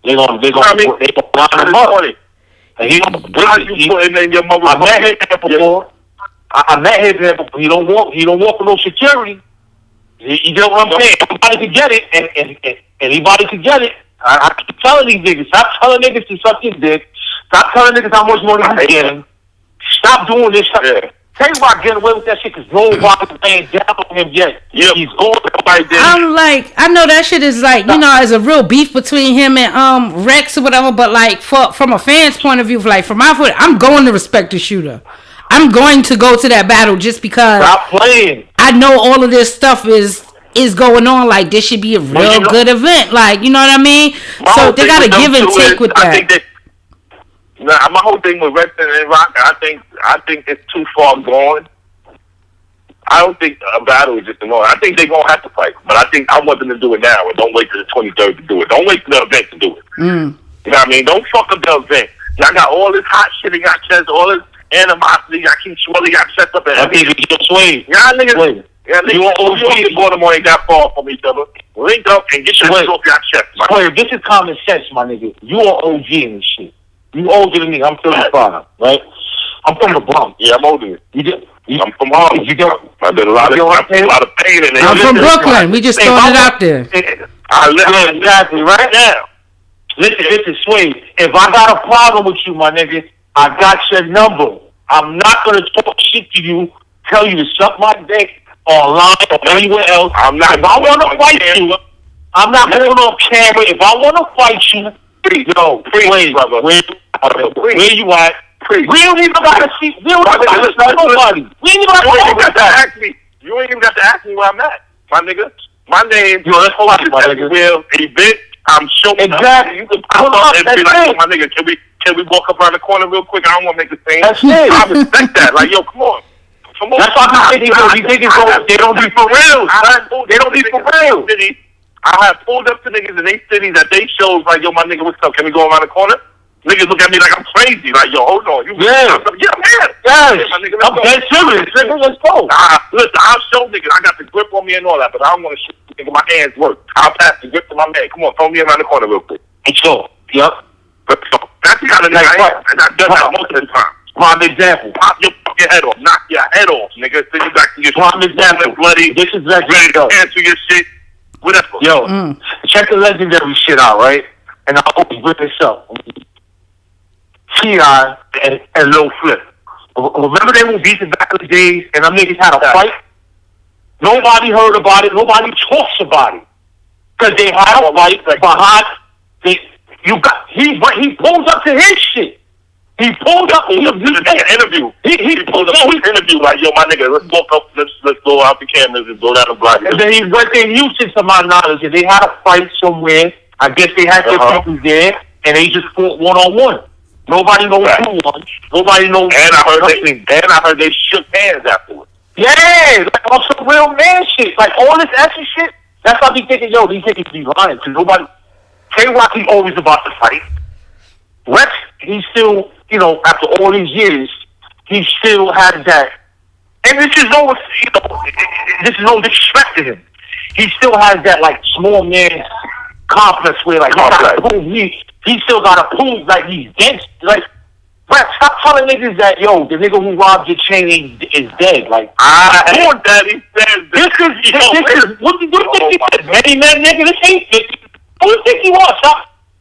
They gonna line him up. And he putting in your mother. I met him before. I met him there before. He don't walk with no security. You get what I'm saying? Anybody could get it, and anybody could get it. I keep telling these niggas, stop telling niggas to suck your dick. Stop telling niggas how much money you getting. Stop doing this shit. Yeah. Tell you why I get away with that shit, because nobody's laying down on him yet. Yep. He's going right there. I'm like, I know that shit is like, you know, as a real beef between him and Rex or whatever, but like from a fan's point of view, like from my point, I'm going to respect the shooter. I'm going to go to that battle just because stop playing. I know all of this stuff is going on. Like, this should be a real good event. Like, you know what I mean? So they got to give and take with that. My whole thing with Rex and Rock, I think it's too far gone. I don't think a battle is just enough. I think they're going to have to fight. But I want them to do it now, and don't wait till the 23rd to do it. Don't wait till the event to do it. You know what I mean? Don't fuck up the event. Y'all got all this hot shit in y'all chest, all this animosity. Y'all keep swelling y'all chest up. I think it's just Swave. Y'all niggas. Yeah, you want OG Baltimore ain't that far from each other. Link up and get your shit off your chest, my nigga. This is common sense, my nigga. You are OG in this shit. You older than me. I'm 35, right? I'm from the Bronx. Yeah, I'm older. I'm from Harlem. I did a lot of pain in it. I'm from Brooklyn. We just throwing it out there. Exactly, right now. Listen, Swave. If I got a problem with you, my nigga, I got your number. I'm not going to talk shit to you, tell you to suck my dick online or anywhere else. I'm not. If I want to fight you, I'm not going on camera. If I want to fight you, yo, please, brother. Where you at? We don't even got to see. We don't even got to listen to nobody. We ain't even got to ask me. You ain't even got to ask me where I'm at, my nigga. My name let's hold on, my nigga. Will event. I'm showing exactly. You can pull up and be like, my nigga, can we walk up around the corner real quick? I don't want to make the same. That's it. I respect that. Like, yo, come on. That's why they don't be for real. They don't be for real. I have pulled up to niggas in they cities that they shows like, yo, my nigga, what's up? Can we go around the corner? Niggas look at me like I'm crazy. Like, yo, hold on. Yeah, man. Yeah, my nigga, I'm dead serious. Let's go. Listen, I'll show niggas. I got the grip on me and all that, but I don't want to shoot nigga. My hands work. I'll pass the grip to my man. Come on, throw me around the corner real quick. Sure. Yep. But so, that's the kind of nigga I am. And I've done that most of the time. Prime example. Pop your fucking head off. Knock your head off, nigga. Send you back to your prime example. Bloody. This is ready to cancel your shit. Whatever. Yo, check the legendary shit out, right? And I hope you rip this up. T.I. and Lil Flip. Remember they were beefing back in the days, and them niggas had a fight? Nobody heard about it. Nobody talks about it. Because they had a fight behind. He pulls up to his shit. He pulled up. He interview. He pulled up to his interview like, yo, my nigga, let's walk up. Let's go out the cameras and go down the block. And then he went in Houston, to my knowledge, and they had a fight somewhere. I guess they had their people there, and they just fought one-on-one. Nobody knows who won. Nobody knows. And I heard they shook hands afterwards. Yeah, like on some real man shit. Like all this extra shit. That's why I be thinking, yo, these niggas be lying. Cause nobody. K-Rock, he's always about to fight. Rex, he still, after all these years, he still has that. And this is this is no disrespect to him. He still has that like small man complex where like he still gotta prove like he's dead. Like, Rex, stop telling niggas that the nigga who robbed your chain is dead. Like, I want that. He says this is what you think he said? Many men, nigga. This ain't 50. What do you think he wants?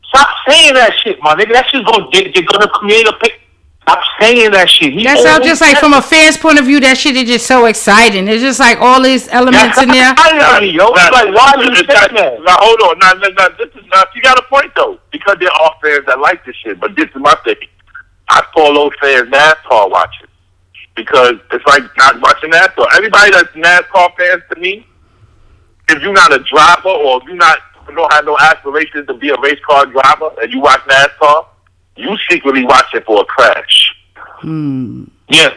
Stop saying that shit, my nigga. That shit's they're gonna create a pic. Stop saying that shit. That's how just like from a fan's point of view, that shit is just so exciting. It's just like all these elements in there. Like, why are you saying that? Now, hold on. Now, this is not. You got a point though, because there are fans that like this shit. But this is my thing. I call those fans NASCAR watchers because it's like not watching NASCAR. Everybody that's NASCAR fans to me, if you're not a driver or if you don't have no aspirations to be a race car driver and you watch NASCAR, you secretly watch it for a crash. Yeah.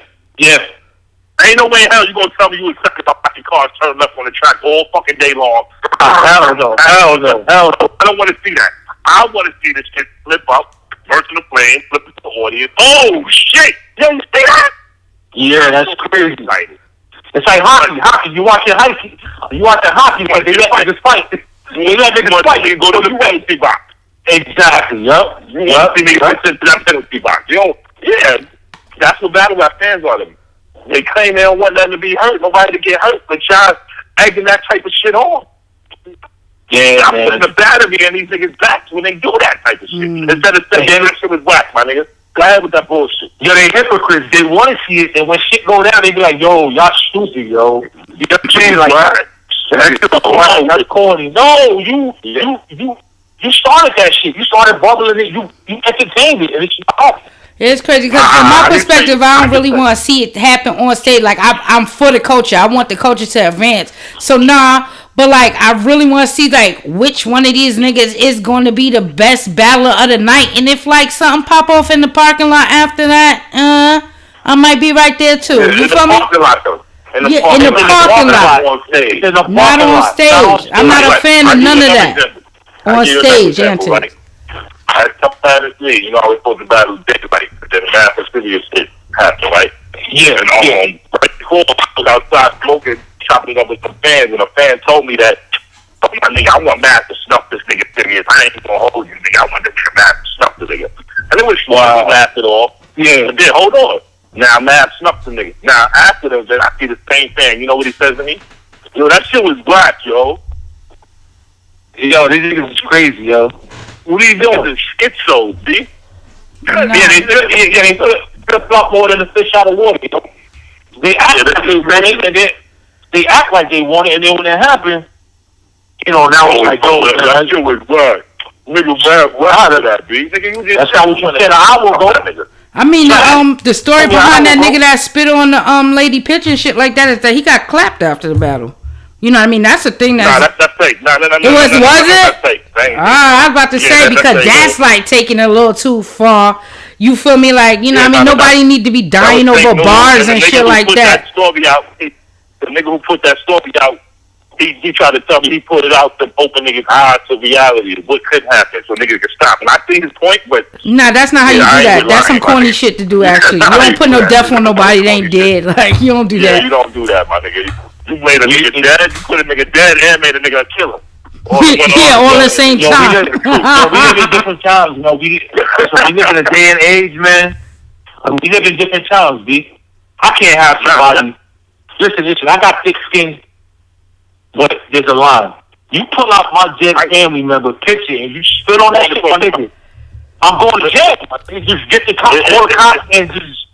Ain't no way in hell you gonna tell me you expect to watch your cars turn left on the track all fucking day long. Hell no. I don't want to see that. I want to see this shit flip up, burst in the flame, flip into the audience. Oh shit! You see that? Yeah, that's crazy. It's like hockey. You watching hockey. But they let niggas fight. They let niggas fight. You go to the penalty box. Exactly. Yup. You want to see me sit to that penalty box? Yeah. That's what battle rap fans are. Them. They claim they don't want nothing to be hurt, nobody to get hurt, but y'all egging that type of shit on. Yeah, I'm putting the battery in these niggas' backs when they do that type of shit. Instead of saying that shit was whack, my nigga. Go ahead with that bullshit. Yo, they hypocrites. They want to see it, and when shit go down, they be like, yo, y'all stupid, yo. You know what I'm saying? Like, that's corny. No, you started that shit. You started bubbling it. You entertained it, and it's off. It's crazy because from my perspective, I don't really want to see it happen on stage. Like, I'm for the culture. I want the culture to advance. So, nah. But, like, I really want to see, like, which one of these niggas is going to be the best battler of the night. And if, like, something pop off in the parking lot after that, I might be right there, too. You feel me? In the parking lot. Not on stage. I'm not a fan of none of that. On stage, Anthony. I sometimes you know, I was supposed to battle Dick, like, the mass fastidious shit happened, right? Yeah. Right before I was outside smoking, chopping up with some fans, and a fan told me that, my nigga, I want Madd to snuff this nigga serious. I ain't gonna hold you, nigga. I want this nigga Madd to snuff the nigga. And it was laughed it off. Yeah. But then, hold on. Now, Madd snuffed the nigga. Now, after that, I see the same fan. You know what he says to me? Yo, that shit was black, yo. Yo, these niggas is crazy, yo. What are you doing? It's schizo, B. Yeah, they flip flop more than a fish out of water, you know. They act like they want it, and they act like they want it, and then when it happens, you know, now it's like, oh, that shit was black. Nigga, Madd, what out of that, B? Nigga, you just that's how we said an hour ago. I mean, the story behind that nigga that spit on the lady pitch and shit like that is that he got clapped after the battle. You know what I mean? That's the thing that's... Nah, that's fake. No. Was it? That's fake. I was about to say, because that's like taking it a little too far. You feel me? Like, you know what I mean? Nobody need to be dying over bars and shit like that. The nigga who put that story out, he tried to tell me he put it out to open niggas' eyes to reality, what could happen, so niggas could stop. And I see his point, but... Nah, that's not how you do that. That's some corny shit to do, actually. You don't put no death on nobody that ain't dead. Like, you don't do that. Yeah, you don't do that, my nigga. You made a nigga dead, you put a nigga dead, and made a nigga a killer. All at the same time. We live in different times, you know. We live in a day and age, man. We live in different times, B. I can't have somebody... Listen, I got thick skin, but there's a line. You pull out my dead family member picture and you spit on that shit, my nigga. I'm going to jail. Just get the cops and just...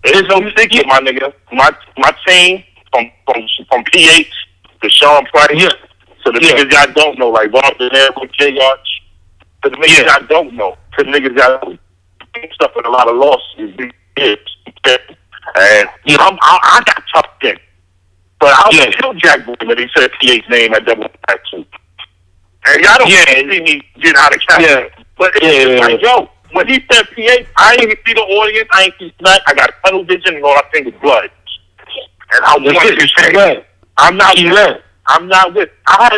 There's no thinking, my nigga. My team from PH to Sean Price, to the niggas y'all don't know, like Bob Denaire, J Arch, to the niggas y'all don't know, to the niggas y'all stuff with a lot of losses. And you know, I got tough dick, but I would kill Jack Boy when he said PH's name at double action. And y'all don't see me get out of character. But it's like, yo, when he said PH, I ain't even see the audience, I ain't see Snack, I got tunnel vision and all I think is blood. And I want to say, I'm not with. I had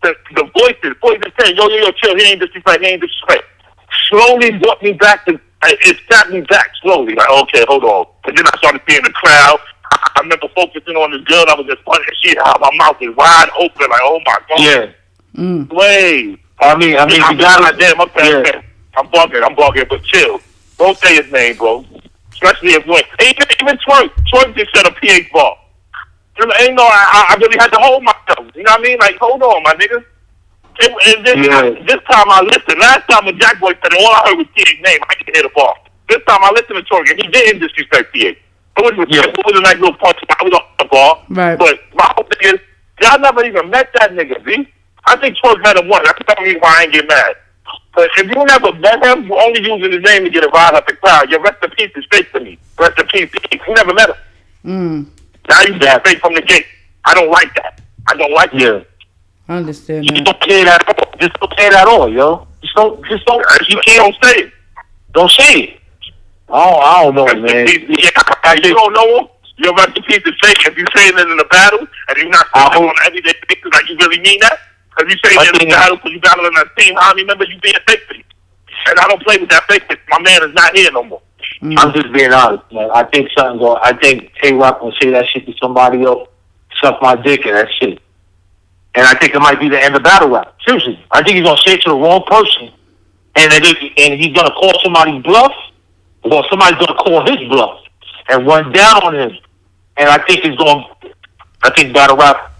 the voices saying, yo, chill, he ain't disrespect. Slowly brought me back to, it snapped me back slowly. Like, okay, hold on. And then I started seeing the crowd. I remember focusing on this girl. I was just funny as shit. How my mouth is wide open. Like, oh my God. Yeah. Wait. I mean, you got like, damn, I'm bugging, but chill. Don't say his name, bro. Especially if you even Twork just said a PH ball. Ain't no, I really had to hold myself. You know what I mean? Like, hold on, my nigga. And this time I listened. Last time when Jack Boy said it, all I heard was PH's name. I didn't hear the ball. This time I listened to Twork, and he didn't disrespect PH. It was a nice little punch. I was off the ball. Right. But my whole thing is, y'all never even met that nigga, B. I think Twork had him once. That's the reason why I ain't get mad. But if you never met him, you're only using his name to get a ride up the crowd. Your rest in peace is fake to me. Rest in peace, you never met him. Now you get fake from the gate. I don't like that. I don't like that. I understand that. You don't say that at all. Just don't say it at all, yo. Just don't. You can't say it. Don't say it. I don't know, man. You don't know him? Your rest in peace is fake. If you saying it in a battle, and you're not saying it on everyday basis, like you really mean that? If you saying it in a battle because you battling a team, how many members you being fake to? And I don't play with that fake. My man is not here no more. I'm just being honest, man. I think Tay-Rock gonna say that shit to somebody else, suck my dick and that shit. And I think it might be the end of battle rap. Seriously. I think he's gonna say it to the wrong person. And he's gonna call somebody's bluff, or somebody's gonna call his bluff and run down on him. And I think battle rap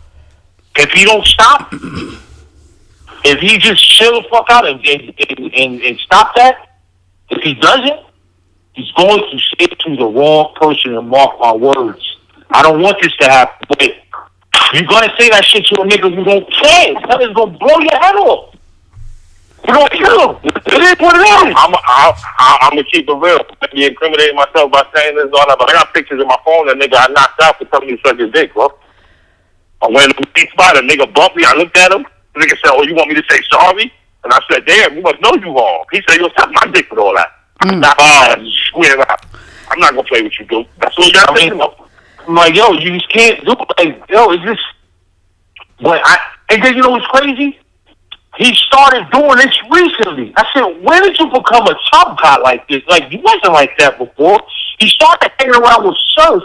if he don't stop, if he just chill the fuck out and stop that, if he doesn't, he's going to say it to the wrong person, and mark my words. I don't want this to happen, but you're gonna say that shit to a nigga who don't care. That is gonna blow your head off. You don't kill him. It is what it is. I'm gonna keep it real. Maybe incriminating myself by saying this all that, but I got pictures in my phone that nigga I knocked out for telling me to suck his dick, bro. I went to the beat spot, a nigga bumped me, I looked at him, the nigga said, oh, you want me to say sorry? And I said, damn, you must know you wrong. He said, yo, suck my dick with all that. I'm not swear out. I'm not gonna play with you, dude. That's what you gotta think about. I'm like, yo, you just can't do it. Like, yo, it's just, and then you know what's crazy? He started doing this recently. I said, when did you become a tough guy like this? Like, you wasn't like that before. He started hanging around with Surf,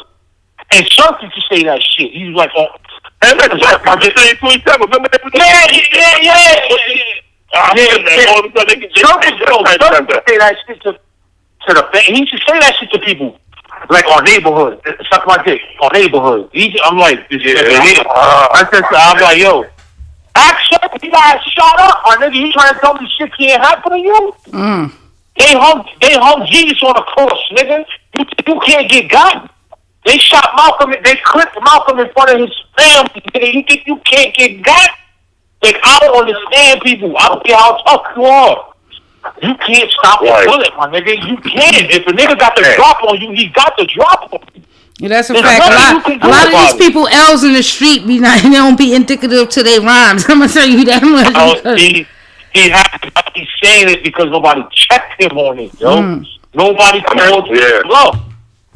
and Surf used to say that shit. He was like, oh, hey, man, I'm just saying 27. Remember that? Yeah. Surf used to say that shit to the family. He used to say that shit to people. Like, our neighborhood. Suck my dick. Our neighborhood. I'm like, I'm like, yo. Actually, you guys shut up, my nigga. You trying to tell me shit can't happen to you? They hung Jesus on a cross, nigga. You can't get got. They shot Malcolm. They clipped Malcolm in front of his family, nigga. You think you can't get got? Like, I don't understand people. I don't care how tough you are. You can't stop the bullet, my nigga. You can't. If a nigga got the drop on you, he got the drop on you. Yeah, that's a fact. A lot of these people L's in the street they don't be indicative to their rhymes. I'm gonna tell you that much. He's saying it because nobody checked him on it, yo. Nobody called him. Look,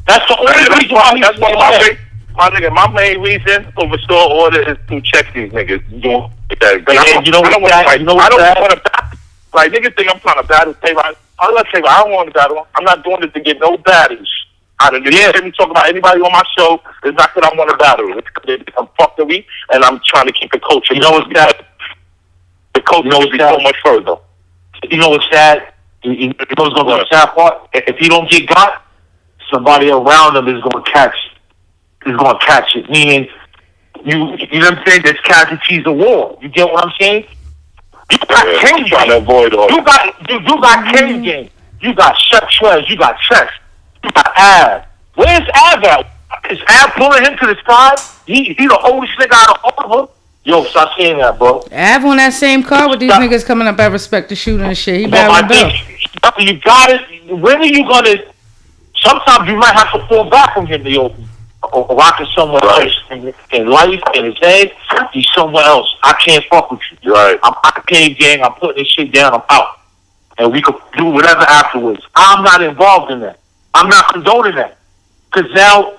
that's the only reason why he's saying that. My nigga, my main reason for restore order is to check these niggas. You know what I want to like niggas think I'm trying to battle Savah. I don't want to battle him. I'm not doing this to get no battles. I don't hear me talk about anybody on my show. It's not that I want to battle. It's because I'm fuckery and I'm trying to keep the culture. You know what's sad? The culture will be so much further. You know what's sad? You know what's going to be the sad part? If he don't get got, somebody around him is going to catch. Is going to catch it. Meaning, you know what I'm saying? There's casualties of war. You get what I'm saying? You got Kane game. You got Kane game. You got Chef Trez. You got Chess. You got Av. Where's Av at? Is Av pulling him to the side? He the oldest nigga out of all of them. Yo, stop saying that, bro. Av on that same car with these niggas coming up at Respect the Shooter and shit. He battling Bill. You got it. When are you gonna? Sometimes you might have to fall back from him, or rocking somewhere else in life, in his head. He's somewhere else. I can't fuck with you. Right. I'm out of Kane gang. I'm putting this shit down. I'm out, and we could do whatever afterwards. I'm not involved in that. I'm not condoning that. Because now,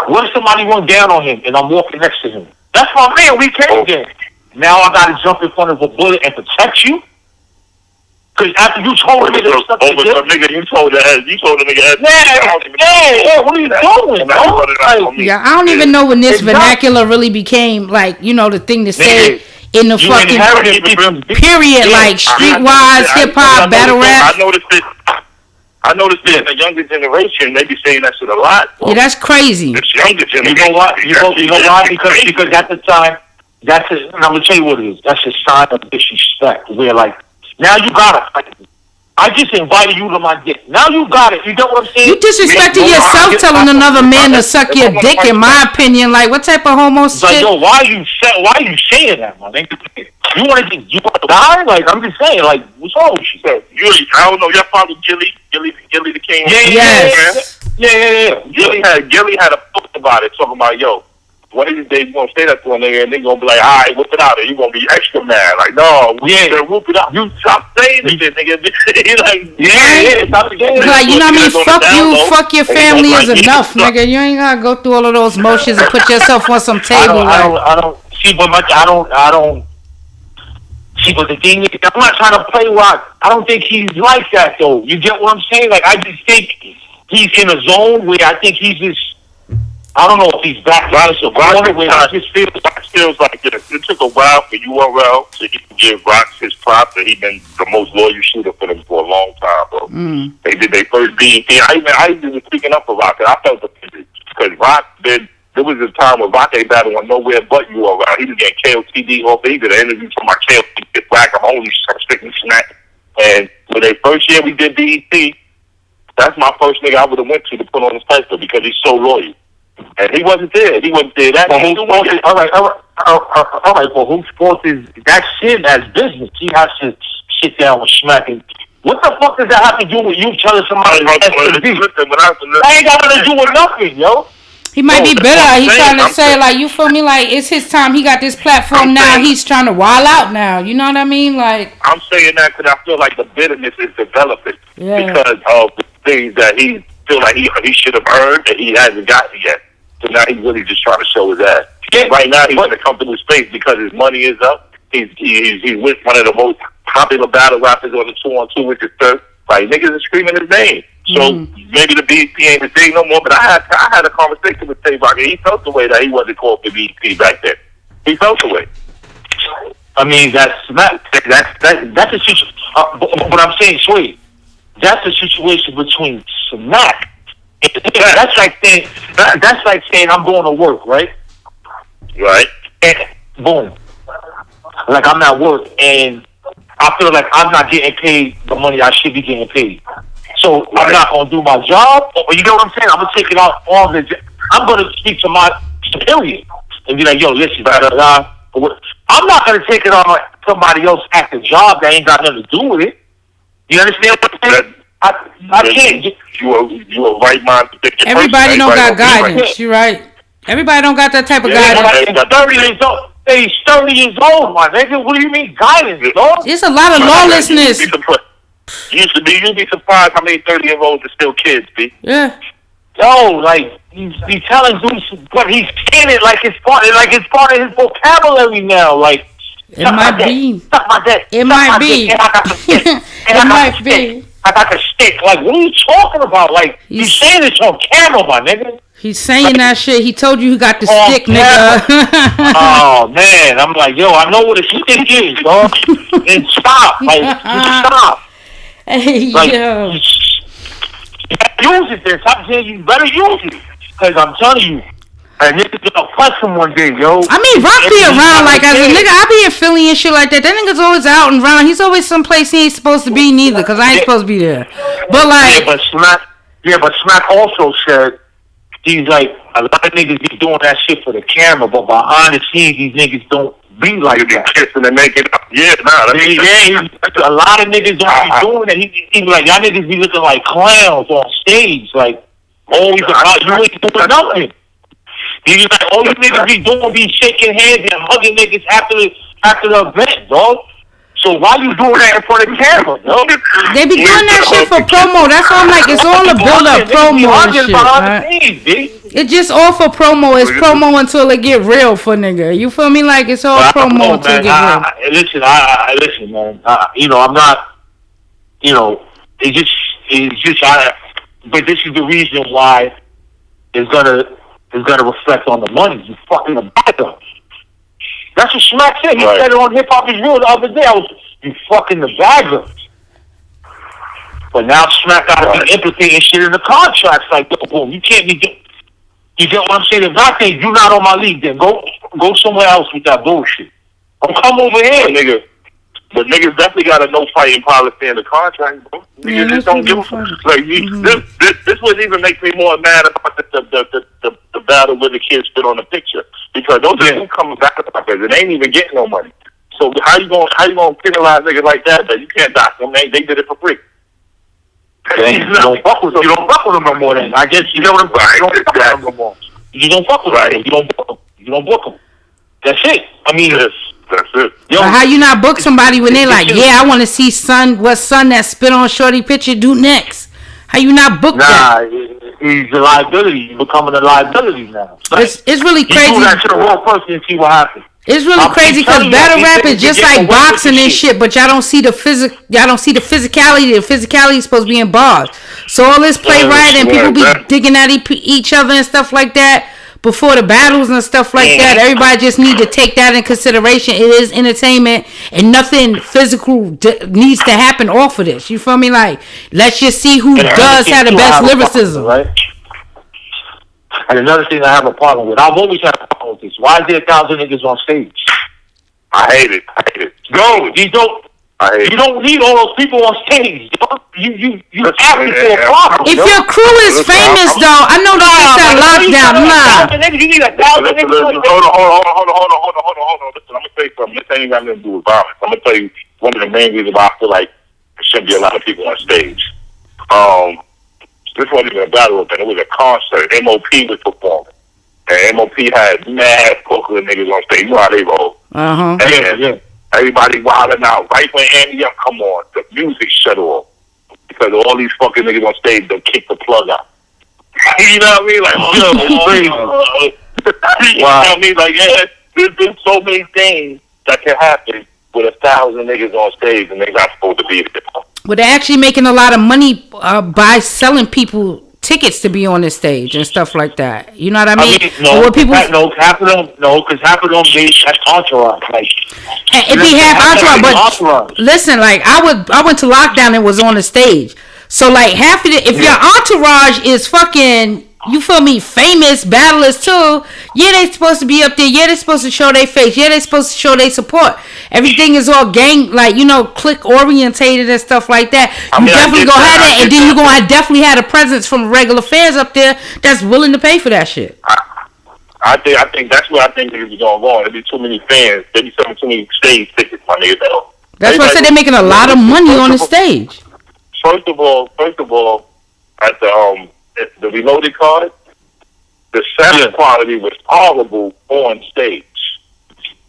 what if somebody run down on him and I'm walking next to him? That's my man. We Kane gang. Now I got to jump in front of a bullet and protect you? Because after you told me to stuff over some nigga, you told the nigga. Yeah, what are you doing, bro? Yeah, I don't even know when this vernacular really became, like, you know, the thing to say in the fucking period, like streetwise, hip-hop, battle rap. I noticed that in the younger generation, they be saying that shit a lot. Bro. Yeah, that's crazy. This younger generation. You know what? You know why? Because at the time, and I'm going to tell you what it is. That's a sign of disrespect. Where, like, now you got it. I just invited you to my dick. Now you got it. You know what I'm saying? You disrespecting yourself telling another man to suck your dick, in my opinion. Like, what type of homo shit? Like, yo, why are you saying that, man? You want to die? Like, I'm just saying, like, what's wrong with you? I don't know. Y'all follow Gilly the King? Yeah. Gilly had a post about it, talking about, yo, one of these days you gonna say that to a nigga and they gonna be like, all right, whoop it out, and you gonna be extra mad. Like, no, whoop it out. You stop saying this shit, nigga. Stop saying this. Like, you know what I mean? Fuck you, fuck your family is enough, nigga. You ain't gotta go through all of those motions and put yourself on some table. I don't see, but see, but the thing is, I'm not trying to play rock. I don't think he's like that, though. You get what I'm saying? Like, I just think he's in a zone where I think he's just, I don't know if he's back to us or Rock just feels like this. It took a while for URL to give Rock his props, and he's been the most loyal shooter for them for a long time, bro. They did their first beat. I even was speaking up for Rock, and I felt the because Rock did there was a time when Vate battle on Nowhere But You around. He was getting KOTD off. He did an interview from my KOTD get black. I'm only strictly snack. And when they first year we did BET, that's my first nigga I would have went to put on his poster because he's so loyal. And he wasn't there. He wasn't there. That all right. Well, whose fault is that? Shit as business. He has to sit down with Smack. And what the fuck does that have to do with you telling somebody? That ain't got nothing to do with nothing, yo. He might be bitter. He's trying to say, like, you feel me? Like, it's his time. He got this platform now. He's trying to wild out now. You know what I mean? Like, I'm saying that because I feel like the bitterness is developing because of the things that he feel like he should have earned and he hasn't gotten yet. So now he's really just trying to show his ass. Right now he's in a comfortable space because his money is up. He's with one of the most popular battle rappers on the 2-on-2 with his third. Like, niggas are screaming his name. So maybe the BET ain't the thing no more. But I had a conversation with Sevah, and he felt the way that he wasn't called for BET back then. He felt the way. I mean, that's a situation. But I'm saying, Swave, that's a situation between Smack. That's like saying I'm going to work, right? Right. And boom, like I'm at work, and I feel like I'm not getting paid the money I should be getting paid. So I'm not gonna do my job. Or you know what I'm saying? I'm gonna take it out on the. I'm gonna speak to my superior and be like, "Yo, listen, I'm not gonna take it on somebody else at the job that ain't got nothing to do with it." You understand what I'm saying? I can't. You a right mind to think. Everybody don't got guidance. You right. Everybody don't got that type of guidance. He's 30 years old, my nigga. What do you mean guidance, dog? It's a lot of lawlessness. You'd be surprised how many 30-year-olds are still kids, B. Yeah. Yo, like he's telling dudes, but he's saying it like it's part of his vocabulary now. Like it might be. It might be. It might be. I got the stick. Like, what are you talking about? Like, he's saying this on camera, my nigga. He's saying that shit. He told you he got the stick, nigga. Oh, man. I'm like, yo, I know what a stick is, dog. And stop. Like, stop. Hey, like, yo. You better use it then. Stop saying you better use it. Because I'm telling you, a nigga's gonna press him one day, yo. I mean, Rock be around. Like, as a nigga, I be in Philly and shit like that. That nigga's always out and around. He's always someplace he ain't supposed to be neither, because I ain't supposed to be there. But, like... but Smack also said, he's like, a lot of niggas be doing that shit for the camera, but behind the scenes, these niggas don't be like that. Kissing and making up. Yeah, a lot of niggas don't be doing that. He be like, y'all niggas be looking like clowns on stage, like, always about, you ain't doing nothing. He's like, all you niggas be doing be shaking hands and hugging niggas after the event, dog. So why you doing that in front of the camera, dog? They be doing that shit for promo. That's why I'm like, it's all a build-up promo and shit, right? It's just all for promo. It's promo until it get real for nigga. You feel me? Like, it's all promo until it get real. Listen, man. You know, I'm not, you know, it's just, but this is the reason why it's gonna reflect on the money. You fucking a backup. That's what Smack said. He said it on Hip Hop Is Real the other day. You fucking the bagger. But now Smack got to be implicating shit in the contracts. Like, boom, you can't be. You get what I'm saying? If I think you're not on my league, then go somewhere else with that bullshit. Don't come over here, nigga. But niggas definitely got a no fighting policy in the contract, bro. Niggas just don't give a fuck. Like, this would even make me more mad about the battle where the kids spit on the picture, because those are coming back to my face. They ain't even getting no money. So how you gonna penalize niggas like that? But you can't dock them. They did it for free. You don't fuck with them. You don't fuck with them no more. Then I guess you know what I'm saying. You don't fuck with them no more. You don't fuck with them. You don't book them. You don't book them. That's it. I mean, that's it. Yo, but how you not book somebody when they like, yeah, I want to see what son that spit on shorty picture do next? How you not book that? He's a liability. He's becoming a liability now. It's really crazy. You do that to the wrong person and see what happens. It's really crazy because battle rap is just like boxing and shit, but y'all don't see the y'all don't see the physicality. The physicality is supposed to be in bars. So all this play right and people be digging at each other and stuff like that before the battles and stuff like that. Everybody just need to take that in consideration. It is entertainment and nothing physical needs to happen off of this. You feel me? Like, let's just see who does have the best lyricism. Right? And another thing I have a problem with, I've always had a problem with this. Why is there 1,000 niggas on stage? I hate it. No, you don't. You don't need all those people on stage. You asking for a problem. If your crew is famous, though, I know that it's that lockdown. You need 1,000 niggas. Hold on. Listen, I'm gonna tell you something. This ain't got nothing to do with violence. I'm gonna tell you one of the main reasons why I feel like there shouldn't be a lot of people on stage. This wasn't even a battle event. It was a concert. MOP was performing. And MOP had mad Brooklyn niggas on stage. You know how they roll. And everybody wilding out. Right when Andy Young come on, the music shut off. Because all these fucking niggas on stage, they'll kick the plug out. You know what I mean? Like, you know what I mean? Like, yeah, there's so many things that can happen with 1,000 niggas on stage and they're not supposed to be there. Well, they're actually making a lot of money by selling people tickets to be on the stage and stuff like that. You know what I mean? Because half of them, they have entourage. Like, if they have entourage, but listen, like I went to lockdown and was on the stage. So like half of it, if your entourage is fucking, you feel me, famous battlers too, yeah, they supposed to be up there. Yeah, they supposed to show their face. Yeah, they supposed to show their support. Everything is all gang, like, you know, click orientated and stuff like that. You definitely gonna have that, and then you gonna definitely have a presence from regular fans up there that's willing to pay for that shit. I think that's where I think niggas is going wrong. There'd be too many fans. There'd be too many stage tickets, my nigga. That's why I said they're making a lot of money on the stage. First of all, at the Reloaded card, the sound quality was horrible on stage.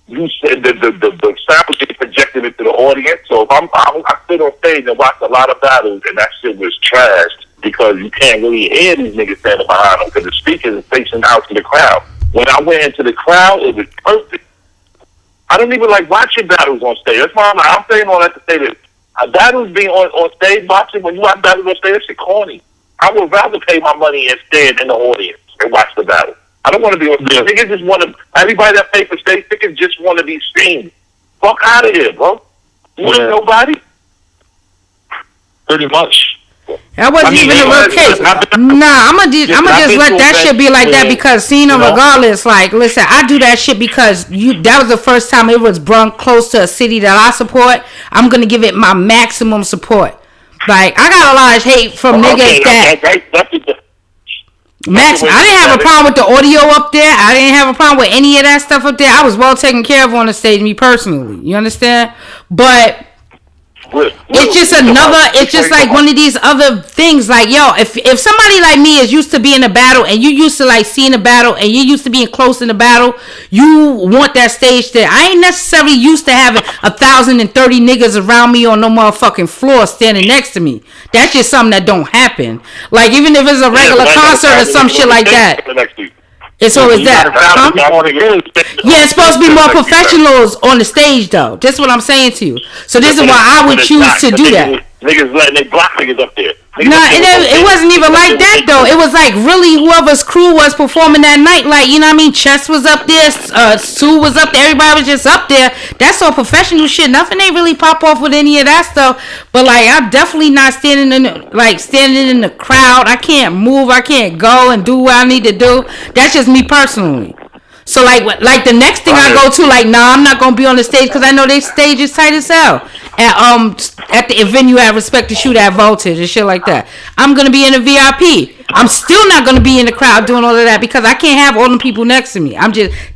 You said the sound was getting projected into the audience. So if I sit on stage and watch a lot of battles, and that shit was trashed because you can't really hear these niggas standing behind them because the speakers are facing out to the crowd. When I went into the crowd, it was perfect. I don't even like watching battles on stage. That's why I'm saying all that to say that battles being on stage watching, when you watch battles on stage, that shit corny. I would rather pay my money and stand in the audience and watch the battle. I don't want to be on stage. Niggas just want to, everybody that pays for stage tickets just want to be seen. Fuck out of here, bro. You ain't nobody. Pretty much. That wasn't even a real case. Nah, I'm gonna just let that shit be like that because Cena, regardless, like, listen, I do that shit because that was the first time it was brought close to a city that I support. I'm gonna give it my maximum support. Like, I got a lot of hate from niggas that. Max, I didn't have a problem with the audio up there. I didn't have a problem with any of that stuff up there. I was well taken care of on the stage, me personally. You understand? But it's just it's just like one of these other things. Like, yo, if somebody like me is used to being in a battle and you used to like seeing a battle and you used to being close in the battle, you want that stage there. I ain't necessarily used to having 1,030 niggas around me on no motherfucking floor standing next to me. That's just something that don't happen. Like, even if it's a regular concert or some shit like that. It's always that. Huh? Yeah, it's supposed to be more professionals on the stage, though. That's what I'm saying to you. So this is why I would choose to do that. Niggas letting they block niggas up there. Nah, it wasn't even like that, though. It was like really whoever's crew was performing that night. Like, you know what I mean? Chess was up there. Sue was up there. Everybody was just up there. That's all professional shit. Nothing ain't really pop off with any of that stuff. But, like, I'm definitely not standing in the crowd. I can't move. I can't go and do what I need to do. That's just me personally. So, like the next thing I go to, like, nah, I'm not going to be on the stage because I know they stage is tight as hell. At the venue at Respect to Shoot at Voltage and shit like that. I'm going to be in a VIP. I'm still not going to be in the crowd doing all of that because I can't have all the people next to me.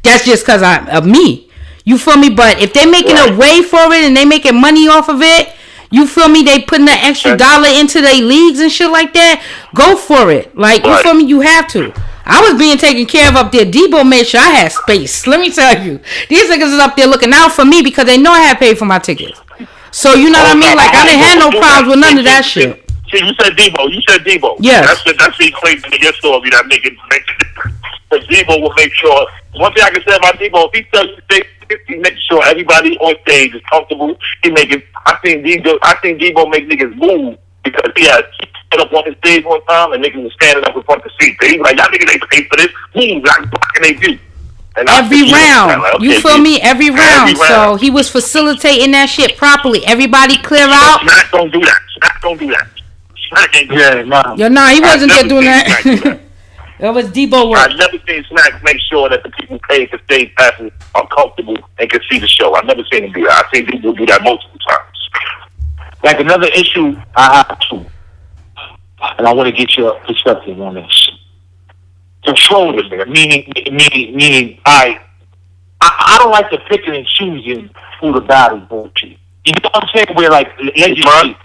That's just because of me. You feel me? But if they're making a way for it and they making money off of it, you feel me? They putting that extra dollar into their leagues and shit like that. Go for it. Like, you feel me? You have to. I was being taken care of up there. Debo made sure I had space. Let me tell you. These niggas is up there looking out for me because they know I had paid for my tickets. So, you know what I mean? Like, I didn't have no problems with none of that shit. See, you said Debo. Yes. That's the equation to your story that nigga makes it. Because Debo will make sure. One thing I can say about Debo, if he tells you he makes sure everybody on stage is comfortable. I think Debo make niggas move because he had set up on his stage one time and niggas was standing up in front of the seat. He's like, y'all niggas ain't paid for this. Move, like, blocking they view. Every round. Like, okay, you feel me? Every round. So he was facilitating that shit properly. Everybody clear out. Smack don't do that. Smack ain't do that. Yo, nah, he wasn't there doing that. It was Debo work. I've never seen Snacks make sure that the people paying for stage passes are comfortable and can see the show. I've never seen him do that. I've seen people do that multiple times. Like another issue I have too, and I want to get your perspective on this. Control it, man. Meaning, I don't like the picking and choosing who the battle bullshit. You know what I'm saying? Where like let's just say,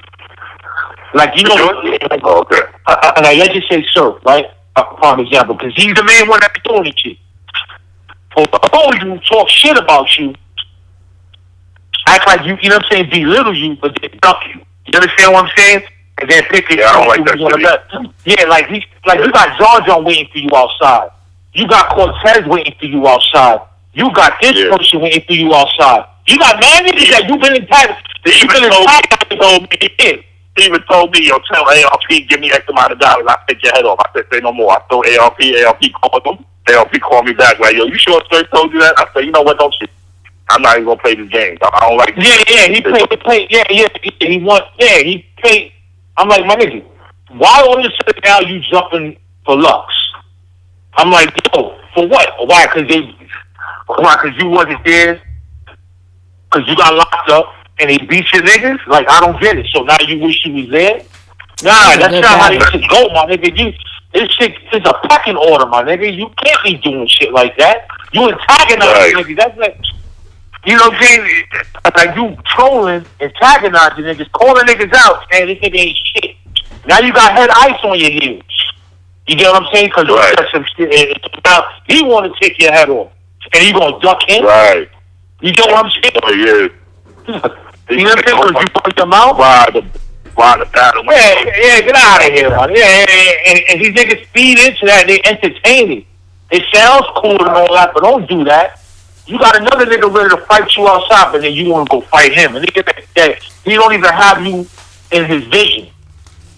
like you know, like let's just say Sir, right? For example, because he's the main one that's doing the shit. Or you talk shit about you, act like you know what I'm saying, belittle you, but then duck you. You understand what I'm saying? And then pick it. Yeah, I don't like that shit. Yeah, like you got John waiting for you outside. You got Cortez waiting for you outside. You got this person waiting for you outside. You got mad niggas that you've been in time. He even told me, yo, tell ARP, give me X amount of dollars. I take your head off. I said, say no more. I told ARP called him. ARP called me back like, yo, you sure Sir told you that? I said, you know what, don't shit. I'm not even gonna play this game. I don't like this. He paid. I'm like, my nigga, why all of a sudden now you jumping for Lux? I'm like, yo, for what? Why? Because you wasn't there? Because you got locked up and they beat your niggas? Like, I don't get it. So now you wish you was there? Nah, that's not how this shit go, my nigga. This shit is a pecking order, my nigga. You can't be doing shit like that. You antagonizing niggas. That's like, you know what I'm saying? Like, you trolling, antagonizing niggas, calling niggas out, saying this nigga ain't shit. Now you got head ice on your heels. You get what I'm saying? Because you said some shit. He want to take your head off. And you going to duck him? Right. You get what I'm saying? Oh, yeah. You know what I'm saying? Because you put them out? Why the battle? Yeah, get out of here, man. Yeah, and these niggas feed into that. They entertain it. It sounds cool and all that, but don't do that. You got another nigga ready to fight you outside, but then you want to go fight him. And nigga that he don't even have you in his vision.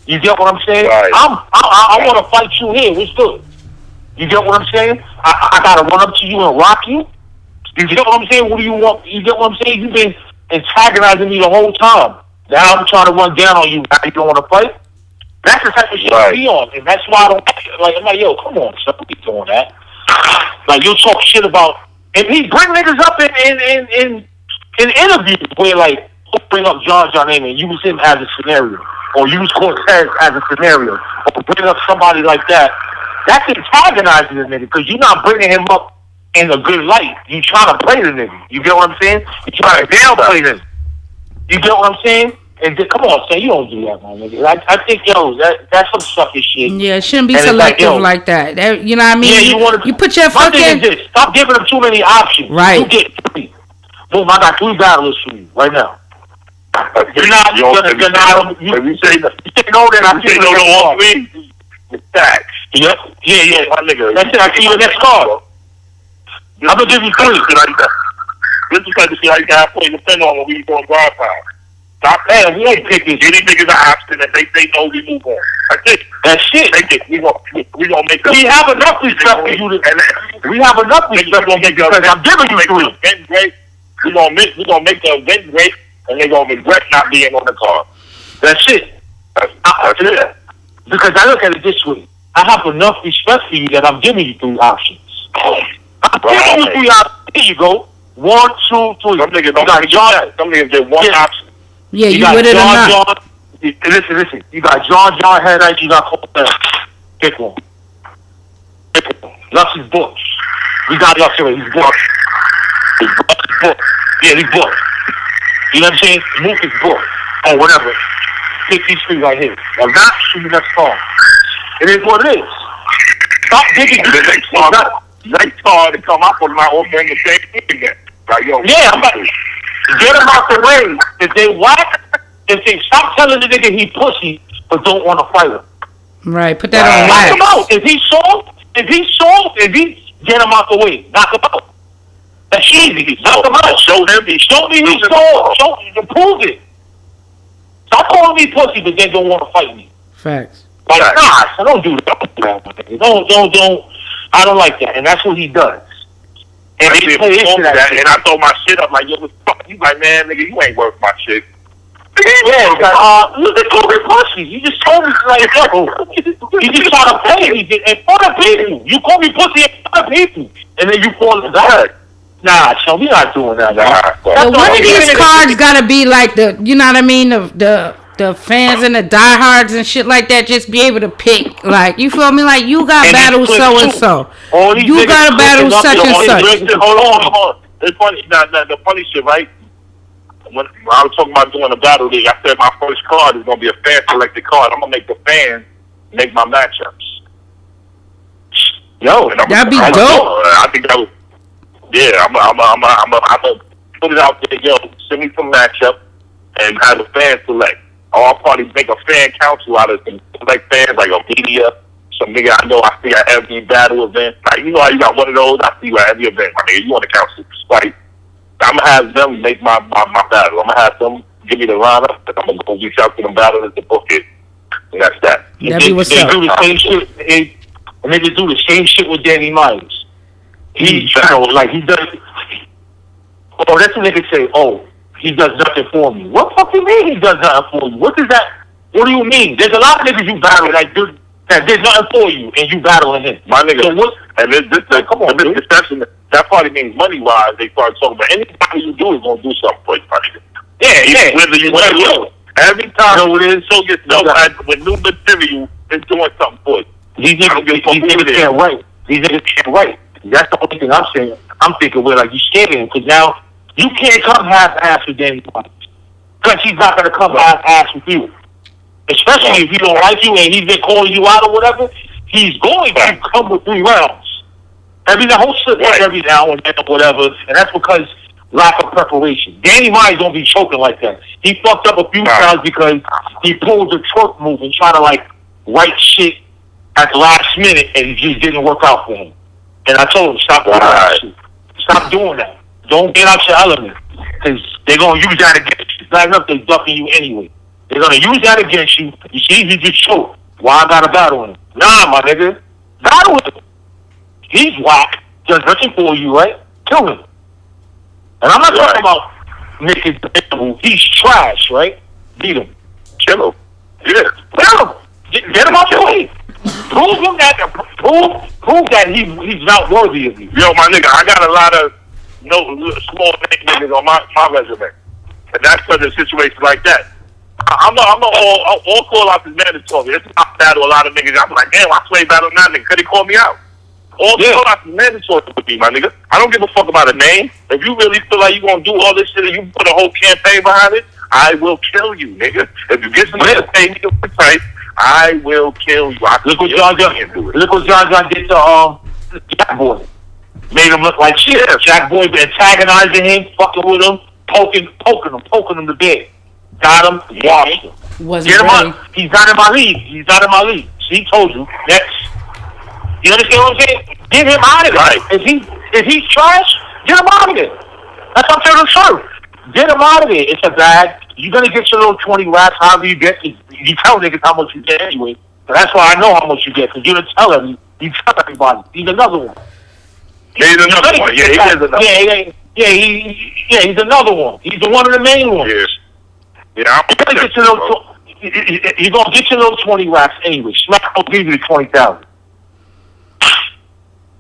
You get what I'm saying? Right. I want to fight you here. What's good? You get what I'm saying? I got to run up to you and rock you. You get what I'm saying? What do you want? You get what I'm saying? You've been antagonizing me the whole time. Now I'm trying to run down on you. Now you don't want to fight? That's the type of shit I be on. And that's why I don't like. I'm like, yo, come on, son. Don't be doing that. Like, you'll talk shit about. And he bring niggas up in interviews where, like, he'll bring up John name and use him as a scenario. Or use Cortez as a scenario. Or bring up somebody like that. That's antagonizing the nigga because you're not bringing him up in a good light. You trying to play the nigga. You get what I'm saying? You trying to downplay him. You get what I'm saying? And come on, say you don't do that, my nigga. I think, yo, that's some sucky shit. Yeah, it shouldn't be selective like that. You know what I mean? Yeah, you put your fucking. My thing is this: stop giving them too many options. Right. You get 3. Boom! I got 3 battlers for you right now. You're not gonna deny them. You say no, then I say no to all 3. Facts. Yep. Yeah. My nigga. That's it. I see you the next card. I'm gonna give you 3. This is like to see how you guys play depend on when we going guard power. Stop playing. We ain't picking. Any niggas an option that they know we move on. That's it. That's it. We gonna make. We have enough respect for you. We have enough respect for you because I'm giving you 3. Event great. We gonna make the event great, and they gonna regret not being on the card. That's it. That's it. Because I look at it this way. I have enough respect for you that I'm giving you 3 options. I'm giving you 3 options. Here you go. 1, 2, 3. Some niggas don't get John. Some niggas get 1 option. Yeah, you with it or not? Listen. You got John head ice. You got Cortez. Pick one. Lux is booked. We got Lux already. He's booked. Yeah, he's booked. You know what I'm saying? Mook is booked. Or whatever. Pick these 3 right here. Now that's who you next call. It is what it is. Stop digging. Next call to come up with my own thing the same thing again. Like, yo, yeah, I'm about to get him out the way. If they stop telling the nigga he pussy, but don't want to fight him. Right, put that on wax. Knock him out. If he soft, get him out the way. Knock him out. That's easy. Knock him out. Show me he's soft. Show me, prove it. Stop calling me pussy, but then don't want to fight me. Facts. Like, nah, so don't do that. Don't. I don't like that, and that's what he does. And they play into that, and I throw my shit up like, yo, what the fuck? You like, man, nigga, you ain't worth my shit. Yeah, look at Twork pussy. You just told me like, yo, you just try to pay me in front of people. You call me pussy in front of people, and then you fall in that. Nah, so we not doing that. So one of these cards gotta be like the, you know what I mean, the fans and the diehards and shit like that. Just be able to pick, like, you feel me? Like, you got battle so and so. You got to battle such and such. Hold on. It's funny. The funny shit, right? When I was talking about doing a battle league, I said my first card is gonna be a fan selected card. I'm gonna make the fans make my matchups. Yo, that'd be dope. I think that was. Yeah, I'm gonna put it out there. Yo, send me some matchup and have the fans select. I'll probably make a fan council out of some select fans, like a media. Some nigga I know I see at every battle event. Like, you know how you got one of those? I see you at every event. My nigga, you want the council? Like, I'm gonna have them make my battle. I'm gonna have them give me the lineup, and I'm gonna go reach out to them battlers to book it. And that's that. That'd be what's up. Do the same shit. And they just do the same shit with Danny Myers. He, like, he does. Oh, that's what niggas say. Oh, he does nothing for me. What the fuck you mean he does nothing for you? What is that? What do you mean? There's a lot of niggas you battle that did nothing for you, and you battling him. My nigga. So what? And this misconception, that probably means money-wise. They start talking about anything you do is gonna do something for you, my nigga. Yeah. Whether you want to. Every time the show gets done with new material, it's doing something for you. These niggas can't write. These niggas can't write. That's the only thing I'm saying. I'm thinking we're like, you scared him, because now you can't come half-ass with Danny Myers. Because he's not going to come half-ass with you. Especially if he don't like you and he's been calling you out or whatever, he's going to come with 3 rounds. The whole shit every now and then or whatever, and that's because lack of preparation. Danny Myers don't be choking like that. He fucked up a few times because he pulled the Twork move and tried to, like, write shit at the last minute, and it just didn't work out for him. And I told him, stop doing that shit. Stop doing that. Don't get out your element. Because they're going to use that against you. It's not enough they're ducking you anyway. They're going to use that against you. You see, he just choked. Why I got to battle him? Nah, my nigga. Battle him. He's whack. Just looking for you, right? Kill him. And I'm not talking about Nick is he's trash, right? Beat him. Kill him. Yeah. Kill him. Get him out your way. Prove him that he's not worthy of you. Yo, my nigga, I got a lot of small niggas on my resume, and that's because of situations like that. I'm all call out this mandatory. It's not battle a lot of niggas. I'm like, damn, I play battle now, nigga. Could he call me out? All call out is mandatory with me, my nigga. I don't give a fuck about a name. If you really feel like you gonna do all this shit and you put a whole campaign behind it, I will kill you, nigga. If you get somebody to pay me a price, I will kill you. Look what John John did to Jack Boy. Made him look like shit. Jack Boy been antagonizing him, fucking with him, poking him to bed. Got him, washed him. Get him up. He's not in my league. See, told you. Next. You understand what I'm saying? Get him out of there. Right. If he's trash, get him out of there. That's what I'm telling the truth. Get him out of there. It's a bag. You're gonna get your little 20 racks, however you get. You tell niggas how much you get anyway. But that's why I know how much you get, because you don't tell everybody. You tell everybody. He's another one. He's another one. Yeah, he is another one. He's another one. He's one of the main ones. Yes. Yeah, he's gonna get your little 20 racks anyway. Smack will give you the 20,000.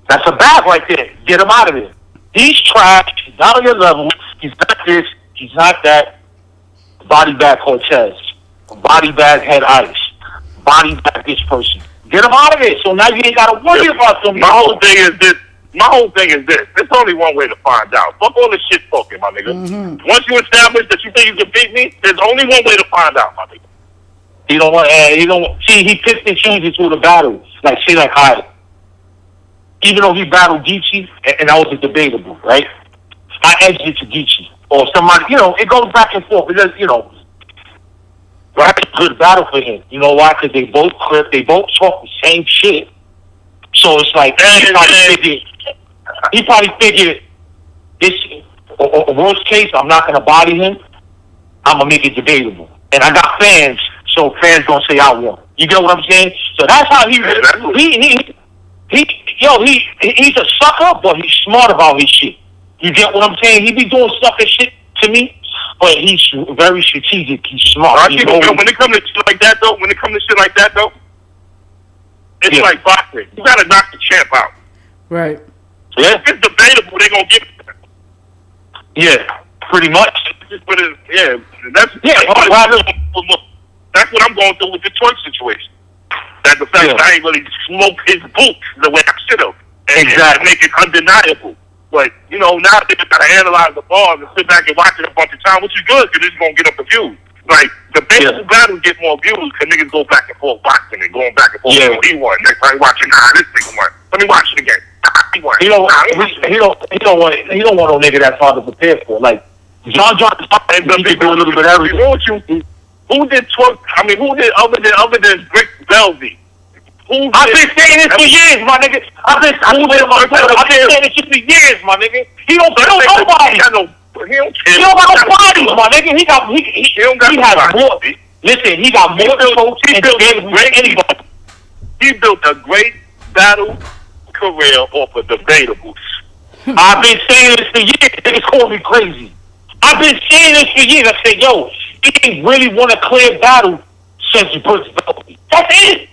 That's a bag right there. Get him out of there. He's trash. He's not on your level. He's not this. He's not that. Body bag Cortez. Body bag Head Ice. Body bag this person. Get him out of there. So now you ain't got to worry about them. My whole thing is this. There's only one way to find out. Fuck all this shit talking, my nigga. Mm-hmm. Once you establish that you think you can beat me, there's only one way to find out, my nigga. He don't want. See, he picks and chooses for the battle. Like shit, like high. Even though he battled Geechee, and that was debatable, right? I edged it to Geechee or somebody. It goes back and forth. Because that's a good battle for him. You know why? Because they both clip. They both talk the same shit. So it's like he probably figured this. Or worst case, I'm not gonna body him. I'm gonna make it debatable, and I got fans, so fans gonna say I won. You get what I'm saying? So that's how he's a sucker, but he's smart about his shit. You get what I'm saying? He be doing sucker shit to me, but he's very strategic. He's smart. When it comes to shit like that, though, it's like boxing. You gotta knock the champ out. Right. Yeah. If it's debatable, they gonna give it to him. Yeah, pretty much. That's what I'm going through with the Twork situation. That the fact that I ain't really smoke his boots the way I should have. And make it undeniable. But, now they just gotta analyze the ball and sit back and watch it a bunch of times, which is good, because it's gonna get up the views. Like, the baseball battles get more views, because niggas go back and forth boxing and going back and forth. Yeah. He won. Next time watching, this nigga won. Let me watch it again. He won. He don't want no nigga that's hard to prepare for. Like, John and he can do a little bit of everything. Who did Twork? Who did other than Rick Belvey? I've been saying this for years, my nigga. I've been saying this shit for years, my nigga. He don't kill nobody. He don't got no bodies, my nigga. He has more. Listen, he got more coach than anybody. He built a great battle career off of debatables. I've been saying this for years. Niggas call me crazy. I've been saying this for years. I said, yo, he didn't really want a clear battle since Bruce Belvey. That's it.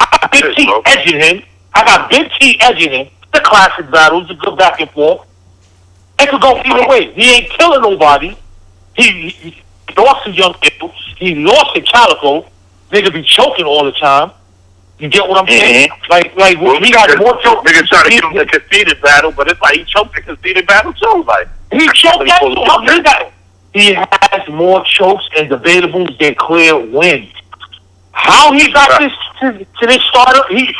I got Big T edging him. The classic battles, the good back and forth. It could go either way. He ain't killing nobody. He lost to Young Bill. He lost to Calico. Nigga be choking all the time. You get what I'm saying? Like he got more chokes. Nigga trying to get him the conceded battle, but it's like he choked the conceded battle too. Like he choked that. He has more chokes and debatables than clear wins. How he got this to this starter? You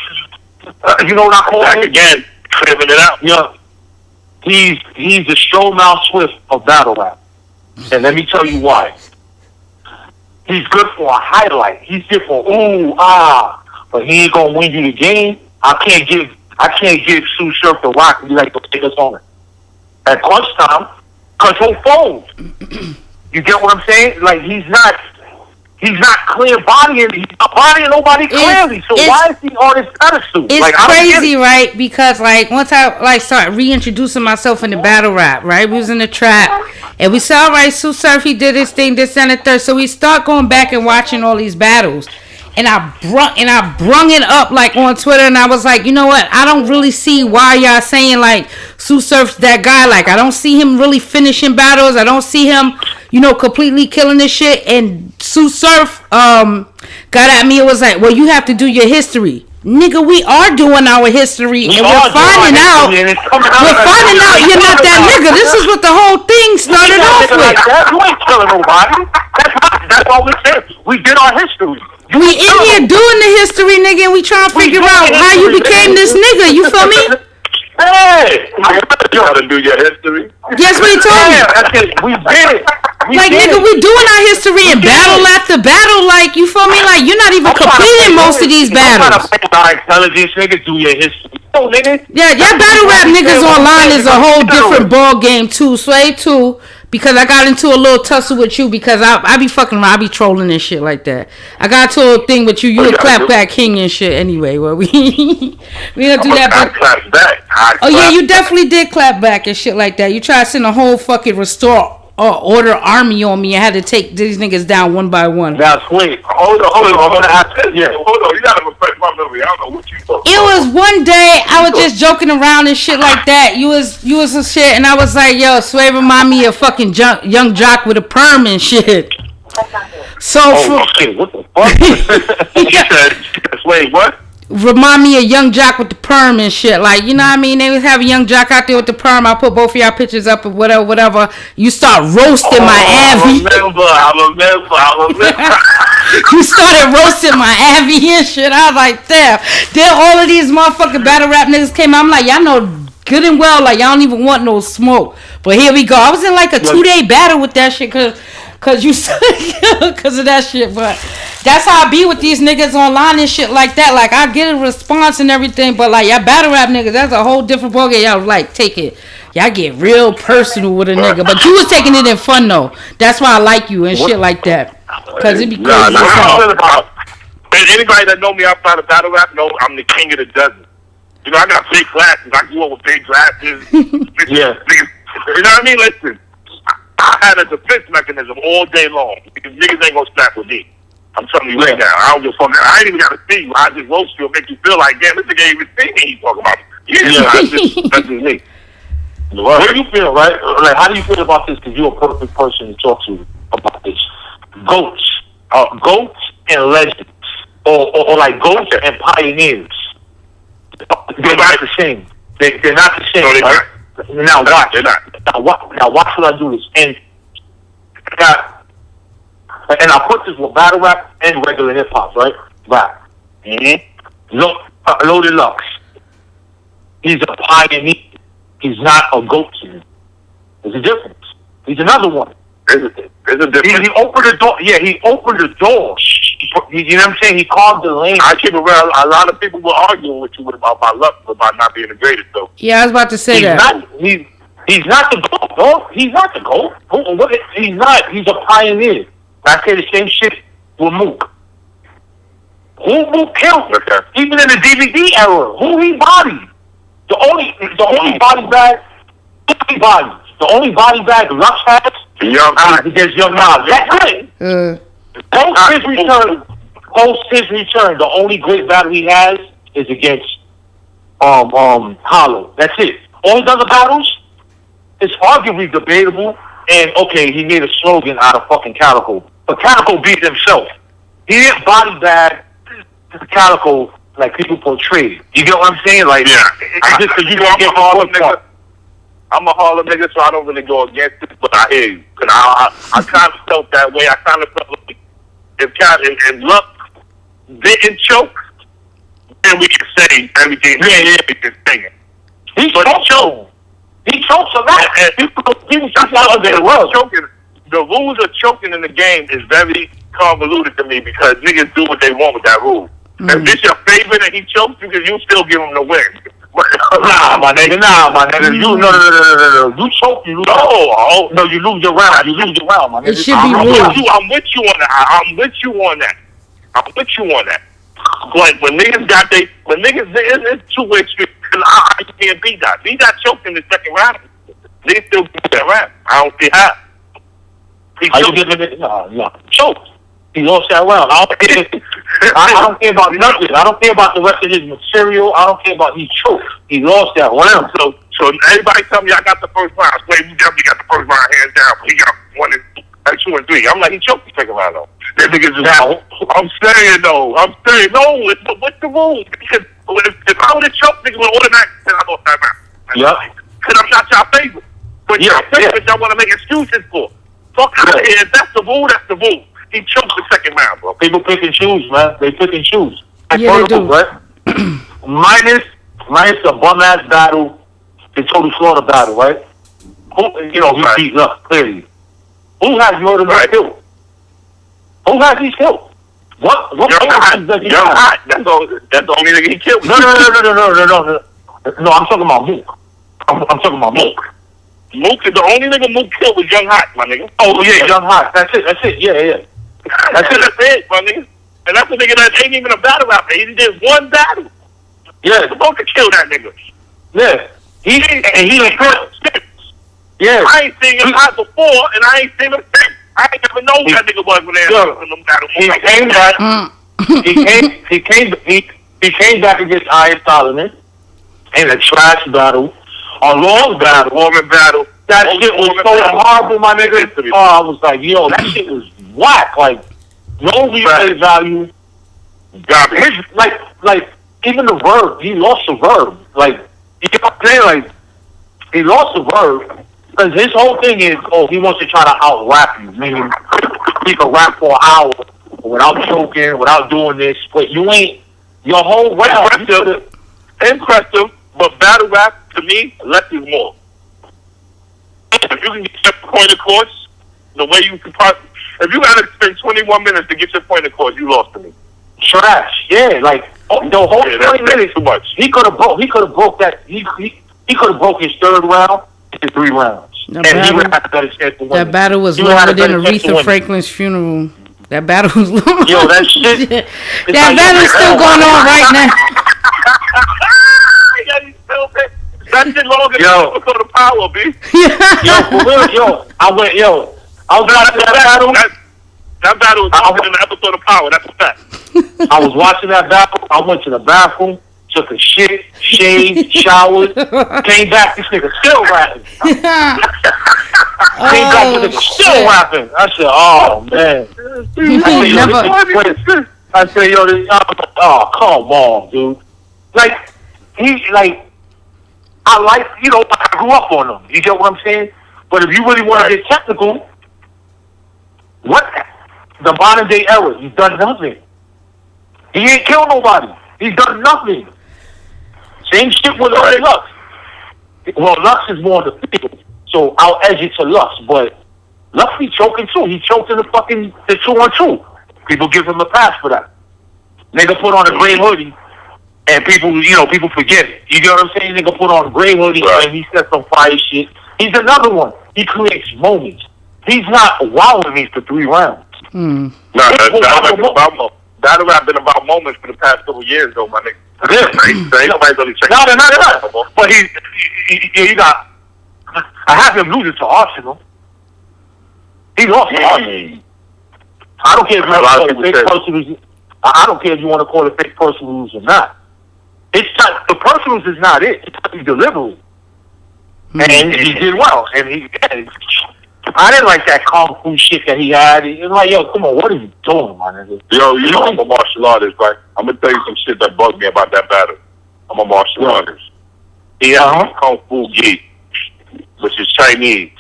know what I call him? Again, clearing it out. Yeah, he's the Stromile Swift of battle rap, and let me tell you why. He's good for a highlight. He's good for but he ain't gonna win you the game. I can't give Sue Surf the rock and be like, take us on it. At crunch time, control phones. You get what I'm saying? Like he's not clear bodying. He's not bodying nobody clearly. So why is he on his pedestal? It's crazy, right? Because once I start reintroducing myself in the battle rap, right? We was in the trap and we saw Sue Surf. He did his thing, this and the third. So we start going back and watching all these battles. And I brung it up on Twitter, and I was like, you know what? I don't really see why y'all saying Sue Surf's that guy. I don't see him really finishing battles. I don't see him, completely killing this shit. And Sue Surf got at me. It was like, well, you have to do your history. Nigga, we are doing our history, and we're finding out you're not that nigga. This is what the whole thing started off with. You ain't killing nobody. That's all we said. We did our history. We in here doing the history, nigga, and we trying to figure out how you became this nigga. You feel me? Hey, you gotta do your history. Yes, we told you. We did it. Nigga, we doing our history and battle after battle. You feel me? You're not even completing most of these battles. Intelligence, nigga, do your history. Yeah, your battle rap niggas online is a whole different ball game too. Sway too. Because I got into a little tussle with you because I be fucking around. I be trolling and shit like that. I got into a thing with you. You a clapback king and shit anyway. Well, we gonna do that. I clapped back. Yeah, you definitely did clap back and shit like that. You tried to send a whole fucking restore order army on me. I had to take these niggas down one by one. Now, wait. Hold on. I'm gonna ask you. Yeah, hold on. You gotta refresh my memory. I don't know what you talking about. It was one day I was just joking around and shit like that. You was some shit, and I was like, yo, Swave remind me of fucking young jock with a perm and shit. So shit, what the fuck? He said, Swave what? Remind me of Young Jock with the perm and shit. You know what I mean? They was having Young Jock out there with the perm. I put both of y'all pictures up or whatever. You start roasting my Avi. I remember. You started roasting my Avi and shit. I was like, damn. Then all of these motherfucking battle rap niggas came out. I'm like, y'all know good and well, y'all don't even want no smoke. But here we go. I was in a 2-day battle with that shit because of that shit. But that's how I be with these niggas online and shit like that. I get a response and everything, but y'all battle rap niggas, that's a whole different ballgame. Y'all take it. Y'all get real personal with a nigga. But you was taking it in fun though. That's why I like you and shit like that. Cause it be crazy. Anybody that know me outside of battle rap know I'm the king of the dozen. I got big glasses. I grew up with big glasses. Yeah. You know what I mean? Listen. I had a defense mechanism all day long. Because niggas ain't gonna snap with me. I'm telling you right now. I don't give a fuck. I ain't even gotta see you. I just roast you and make you feel like, damn, this nigga ain't even see me. He's talking about me. That's just me. What do you feel, right? Like, how do you feel about this? Because you're a perfect person to talk to about this. Goats and legends, or like goats and pioneers. They're not the same. They're not the same. No, right? Now watch. They're not. Now watch what I do this. And I put this with battle rap and regular hip hop, right? Rap. Loaded Lux. He's a pioneer. He's not a goat to me. There's a difference. He's another one. There's a difference. He opened the door. Yeah, he opened the door. You know what I'm saying? He carved the lane. I keep it real. A lot of people were arguing with you about my luck, about not being the greatest, though. Yeah, I was about to say that. He's not the GOAT, dog. He's not the GOAT. He's not. He's a pioneer. I say the same shit with Mook. Who Mook killed? Okay. Even in the DVD era, who he bodied? The only body bag Lux has against Young Nas. That's it. Post his return, the only great battle he has is against Hollow. That's it. All his other battles is arguably debatable. And okay, he made a slogan out of fucking Calico, but Calico beat himself. He didn't body bag Calico like people portray. You get what I'm saying? Like, yeah. Just so you don't get Harlem nigga. I'm a Harlem nigga, so I don't really go against it, but I hear you. Cause I kind of felt that way. I kind of felt like if Luck didn't choke, then we can say everything. Yeah, we can sing it. He chokes a lot. People out there choking. The rules of choking in the game is very convoluted to me because niggas do what they want with that rule. If this your favorite and he chokes, because you still give him the win. Nah, my nigga. You no. You choke, you lose. No, you lose your round. My nigga. It should be moved. I'm with you on that. Like when niggas it's two-way street. I can't beat that. Beat that choked in the second round. Niggas still beat that round. I don't see how. No. Choked. He lost that round. I don't care about nothing. I don't care about the rest of his material. I don't care about he choked. He lost that round. So everybody tell me I got the first round. Swave, you definitely got the first round hands down. But he got 2 and 3. I'm like, he choked the second round though. That niggas is out. I'm saying no. What's the rule? Because if I would have choked, niggas would automatically say I lost that round. Yeah. Because I'm not your favorite. But your favorite, y'all want to make excuses for. Fuck out of here. If that's the rule, that's the rule. He choked the second round, bro. People pick and choose, man. They pick and choose. Yeah, they do. Right? minus the bum ass battle, the total slaughter battle, right? He beat Luck, clearly. Who has murdered and killed? Who has he killed? What Young Hot. That's the only nigga he killed. No. No, I'm talking about Mook. I'm talking about Mook. Mook is the only nigga Mook killed was Young Hot, my nigga. Oh yeah, Young Hot. That's it. Yeah. That's it, my nigga. And that's the nigga that ain't even a battle rapper. He did one battle. Yeah. He's supposed to kill that nigga. Yeah. He didn't kill. Yeah. I ain't seen him hot before, and I ain't seen him since. I ain't never know who that nigga was when they had him battle. He came back against Iron Solomon in a trash battle, a long battle, battle. That shit was so horrible, my nigga. I was like, yo, that shit was whack. Like, no replay value. His, like, even the verb, he lost the verb. Like, you know what I'm saying? Like, he lost the verb. Because his whole thing is, he wants to try to out-rap you. Meaning, he can rap for an hour without choking, without doing this. But you ain't, your whole round. Impressive, but battle rap, to me, less is more. If you can get your point across, the way you can if you gotta spend 21 minutes to get your point across, you lost to me. Trash, yeah, like the whole 20 minutes. Too much. He could have broke that. He could have broke his third round into 3 rounds. That battle was longer than Aretha Franklin's funeral. That battle was long. Yo, that shit. That battle's still going on right now. That shit longer than an episode of Power, B. Yo, for real, I was watching that battle. That battle was longer than an episode of Power. That's a fact. I was watching that battle. I went to the bathroom, took a shit, shaved, showered, came back. This nigga still rapping. Came back, this nigga still rapping. I said, oh man. I said, yo, oh come on, dude. Like I grew up on him. You get what I'm saying? But if you really want to get technical, what the modern day era? He's done nothing. He ain't killed nobody. He's done nothing. Same shit with Lux. Well, Lux is more the field, so I'll edge it to Lux. But Lux be choking too. He choked in the 2-on-2. People give him a pass for that. Nigga put on a gray hoodie, and people forget it. You get what I'm saying? Nigga put on a gray hoodie, and he said some fire shit. He's another one. He creates moments. He's not wowing me for 3 rounds. Battle rap been about moments for the past couple years, though, my nigga. Yeah. Ain't nobody really checking. No. But he got. I have him losing to Arsenal. He lost to Arsenal. I don't care if you want to call it fake personals. I don't care if you want to call it fake personals or not. It's not, the personals is not it. It's the delivery. And he did well. And I didn't like that kung fu shit that he had. It was like, yo, come on, what are you doing, my nigga? Yo, you know I'm a martial artist, right? I'm gonna tell you some shit that bugged me about that battle. I'm a martial artist. He had kung fu gi, which is Chinese,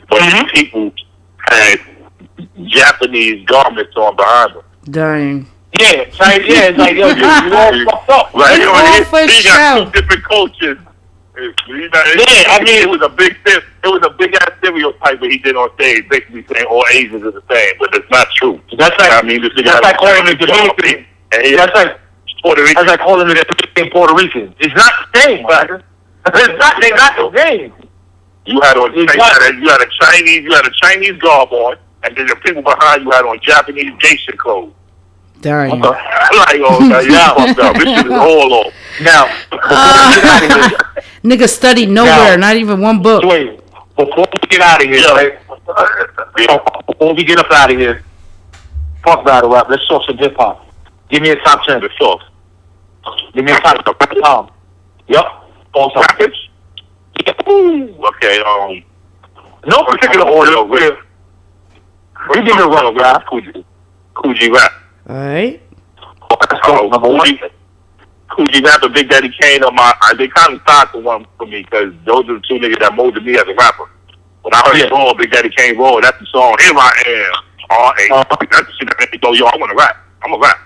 but these people had Japanese garments on behind them. Dang. Yeah, Chinese. Yeah, it's like, yo, you all fucked up. Right? He got 2 different cultures. I mean, it was a big thing. It was a big ass stereotype that he did on stage, basically saying all Asians are the same, but it's not true. That's like, that's like calling it Dominican. That's like Puerto Rican. That's like calling it a Puerto Rican. It's not the same, brother. It's not. They're not the same. You had a Chinese garb on, and then the people behind you had on Japanese geisha clothes. Dang. Like, oh, yeah, fucked up. This shit is all off. Now, nigga studied nowhere, not even one book. Wait, before we get out of here, right? Before we get up out of here, fuck battle rap. Let's talk some hip hop. Give me a top 10. The sauce. Give me a top 10. Yep. All time. Rappers? Okay. No particular order. We give it a run, rap. Coogee Rap. Alright. Let's go. Number 1. Coogee Rap and Big Daddy Kane they kind of started the one for me because those are the 2 niggas that molded me as a rapper. When I heard Raw, Big Daddy Kane Raw, that's the song. Here I am. That's the shit that made me go, yo, I want to rap. I'm a rap.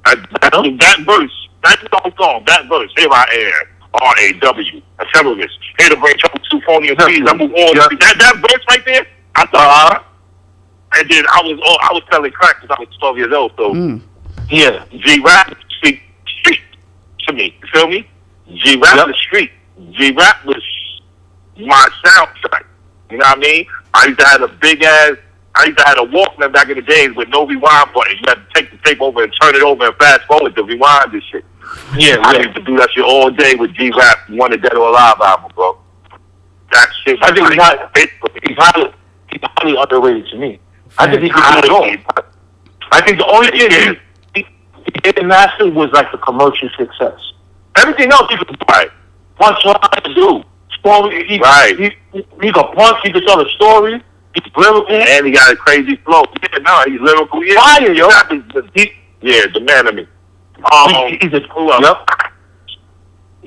That verse, that's the song. That verse. Here I am. R-A-W. A terrorist. Here to bring trouble to phony and I move on. That verse right there, I thought, and then I was selling crack because I was 12 years old. So yeah, G-Rap speak street to me. You feel me? G-Rap the street. G-Rap was my soundtrack. You know what I mean? I used to have a Walkman back in the days with no rewind button. You had to take the tape over and turn it over and fast forward to rewind this shit. I used to do that shit all day with G-Rap, One Dead or Alive album, bro. That shit. I think he's highly underrated to me. I think he could do it all. I think the only thing he didn't master was like the commercial success. Everything else he could punchline, do. He could punch, he could tell a story. He's lyrical. And he got a crazy flow. Yeah, he's lyrical. Yeah. Fire, yo. The man of me. He's a cool up. Yep.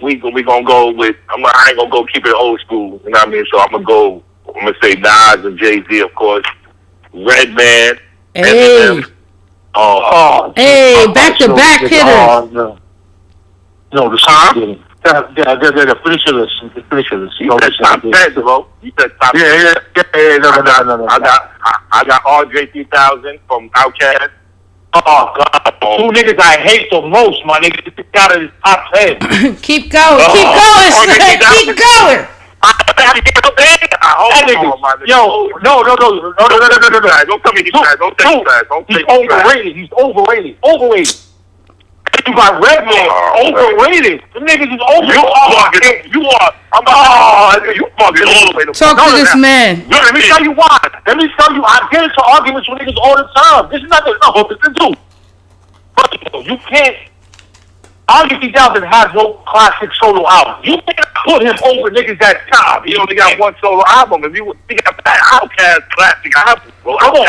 We gonna go with. I ain't gonna go keep it old school. You know what I mean? So I'm gonna say Nas and Jay-Z, of course. Redman. Hey. Back to back hitters. No, the song. The finisher list. The finisher list. You said top 10, bro. You said top 10. Yeah. No. I got RJ 3000 from Outkast. Oh, God. 2 niggas I hate the most, my nigga. This out of his top 10. Keep going. Keep going. Yo, no. Don't tell me he's trash. Don't say he's trash. He's overrated. you got Redman, overrated. Them niggas is overrated. You fucking all the way to talk to this man. Yo, let me tell you why. Let me tell you, I get into arguments with niggas all the time. This is not the this is two. But you can't. Andre 3000 has no classic solo album. You can't put him over niggas that time. He only got one solo album. If you got that Outkast classic album. Well, come on,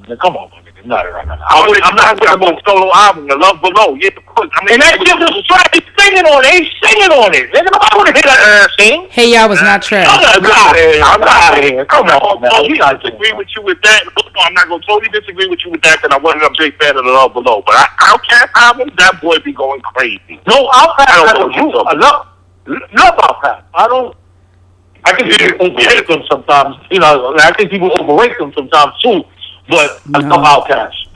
man. Come on, man. Not right now. I'm not with him on solo album. The Love Below. Yeah, and that shit was trash. He's singing on it. He's singing on it. Nigga, nobody want to hear that ass sing. Hey, y'all was not trash. I'm not here. Come on, man. I disagree with you with that. I'm not going to totally disagree with you with that, because I wasn't a big fan of the Love Below. But Outkast album, that boy be going crazy. No, Outkast has a group. Love Outkast. I think people overrate them sometimes. You know, I think people overrate them sometimes too. But I love Outkast.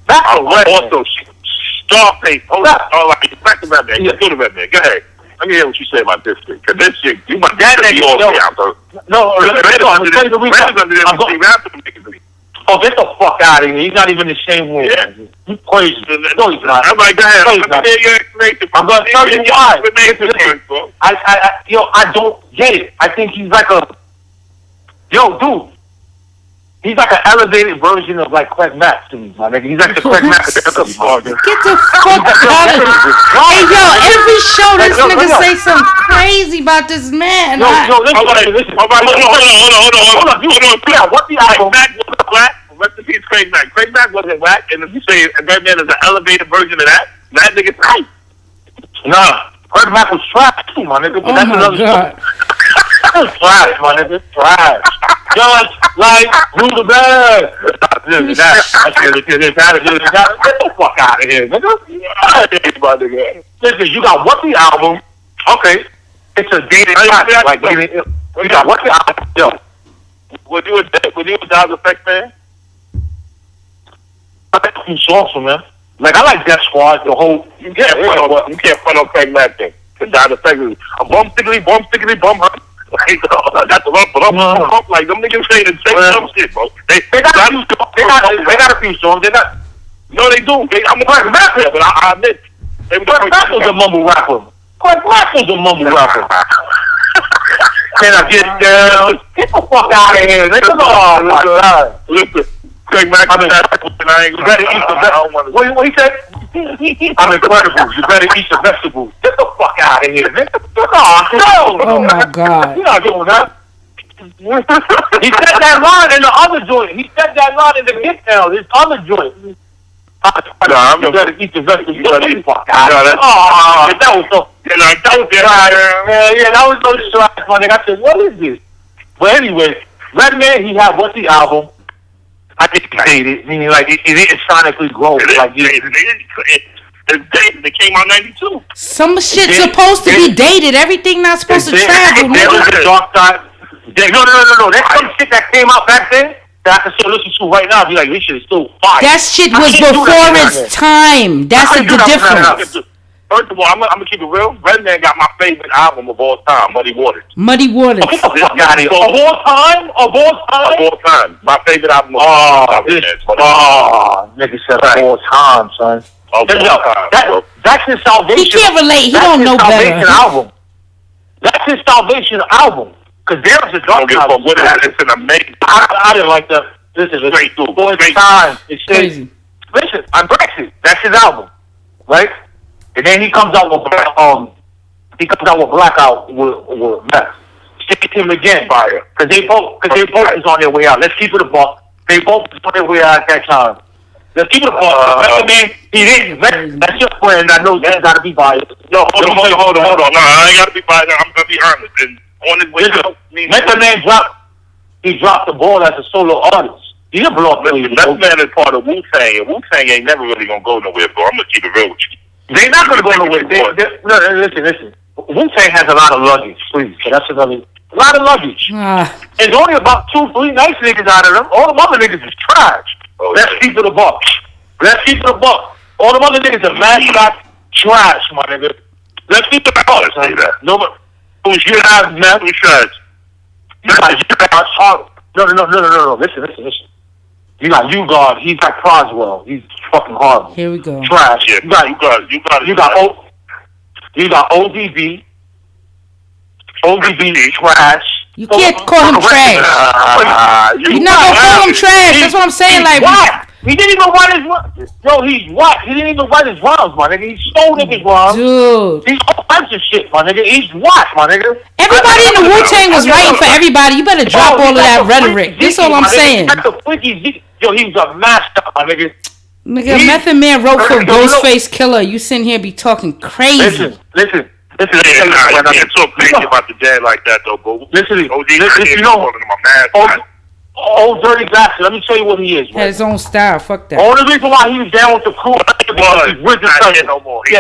That's also Starface. Hold on. Back to that man. Go to that man. Go ahead. Let me hear what you say about this shit. Because this shit, you might get it all out. No, oh, get the fuck out of here. He's not even the same way. Yeah. You crazy. No, he's not. I'm like, go ahead. I'm going to hear your explanation. I'm going to tell you why. I don't get it. I think he's like a... Yo, dude. He's like an elevated version of like Craig Mack to me, my nigga. He's like the Craig Mack. Get the fuck out of here. Hey, yo, every show this nigga say something crazy about this man. Yo, listen. Hold on. What's the album? Mack wasn't whack. Rest in peace, Craig Mack. Craig Mack wasn't whack. And if you say that man is an elevated version of that nigga's tight. Nah, Craig Mack was trash too, my nigga. But that's another story. That's trash, my nigga. Trash. Just like do the bag. Get the fuck out of here, nigga. Listen, you got What the album? Okay, it's a dated classic. Like you got What the album? Yo, would you a Dog Effect fan? I think a few songs from man. Like I like Death Squad. The whole you can't front on Craig Mack thing. The Dog Effect is a bum stickly bum. That's like them niggas say the same dumb shit, bro. They got a few songs. No, they do. I'm a Craig Mack fan, but I admit Craig Mack was a mumble rapper. Can I get down? Get the fuck out of here, nigga. Come on, listen. Craig Mack, I ain't you better eat the vegetables. What he said? I'm incredible. You better eat the vegetables. Get the fuck out of here, nigga. Oh my God. You're not doing that. He said that line in the other joint. He said that line in the Get Down, his other joint. You better eat the vegetables. You better eat the fuck out of here. Oh, that was so... that was so trash, my nigga. I said, what is this? But anyway, Redman, he had What's the album? I think he dated, meaning like it didn't sonically grow. It came out 92. Some shit's supposed to be dated. Everything not supposed to travel. There was a dark side. No. That's some shit that came out back then that I can still listen to right now. Be like, this shit is still fire. That shit was before its time. That's the difference. First of all, I'm gonna keep it real. Redman got my favorite album of all time, Muddy Waters. Muddy Waters. Get the fuck out of here. Of all time? Of all time. My favorite album of all time. Nigga said of all time, son. That's his salvation. He can't relate. He don't know better. That's his salvation album. Because there's a dark side. It's an amazing. I didn't like that. This is a straight through. For its time. It's crazy. Listen, I'm Brexit. That's his album, right? And then he comes out with Blackout with Meth. Stick him again, fire. Because they both is on their way out. Let's keep it a buck. They both is on their way out at that time. Let's keep it a buck. Man, he didn't. That's your friend. I know you gotta be biased. No, hold on. No, I ain't gotta be biased. I'm gonna be honest. And on his way out, Method Man dropped the ball as a solo artist. He didn't blow up millions. Method Man is part of Wu-Tang, and Wu-Tang ain't never really gonna go nowhere, bro. I'm gonna keep it real with you. They're not going to go nowhere. No, listen. Wu-Tang has a lot of luggage, please. So that's another... A lot of luggage. There's only about 2-3 nice niggas out of them. All the other niggas is trash. Let's keep it a buck. All the other niggas are mascot trash, my nigga. Let's keep it a buck. Nobody... Who's you have, man? Who's trash? No. Listen. You got U-God. He's like Croswell. He's fucking horrible. Here we go. Trash. Yeah, You got ODB. ODB is trash. You can't call him trash. You're not gonna call him trash. That's what I'm saying. Like, what? He didn't even write his rhymes. Yo, he's what? He didn't even write his rhymes, my nigga. He stole niggas' rhymes. Dude. He's all types of shit, my nigga. He's what, my nigga? Everybody in the Wu-Tang was writing for everybody. You better drop all of that rhetoric. That's all I'm saying. Yo, he was a master, my nigga. Nigga, Method Man wrote for Ghostface Killer. You sitting here be talking crazy. Listen. You can't talk crazy about the dad like that, though, bro. Listen, you know, Dirty Bastard. Let me tell you what he is. Had his own style. Fuck that. Only reason why he was down with the crew was with the son. No more. He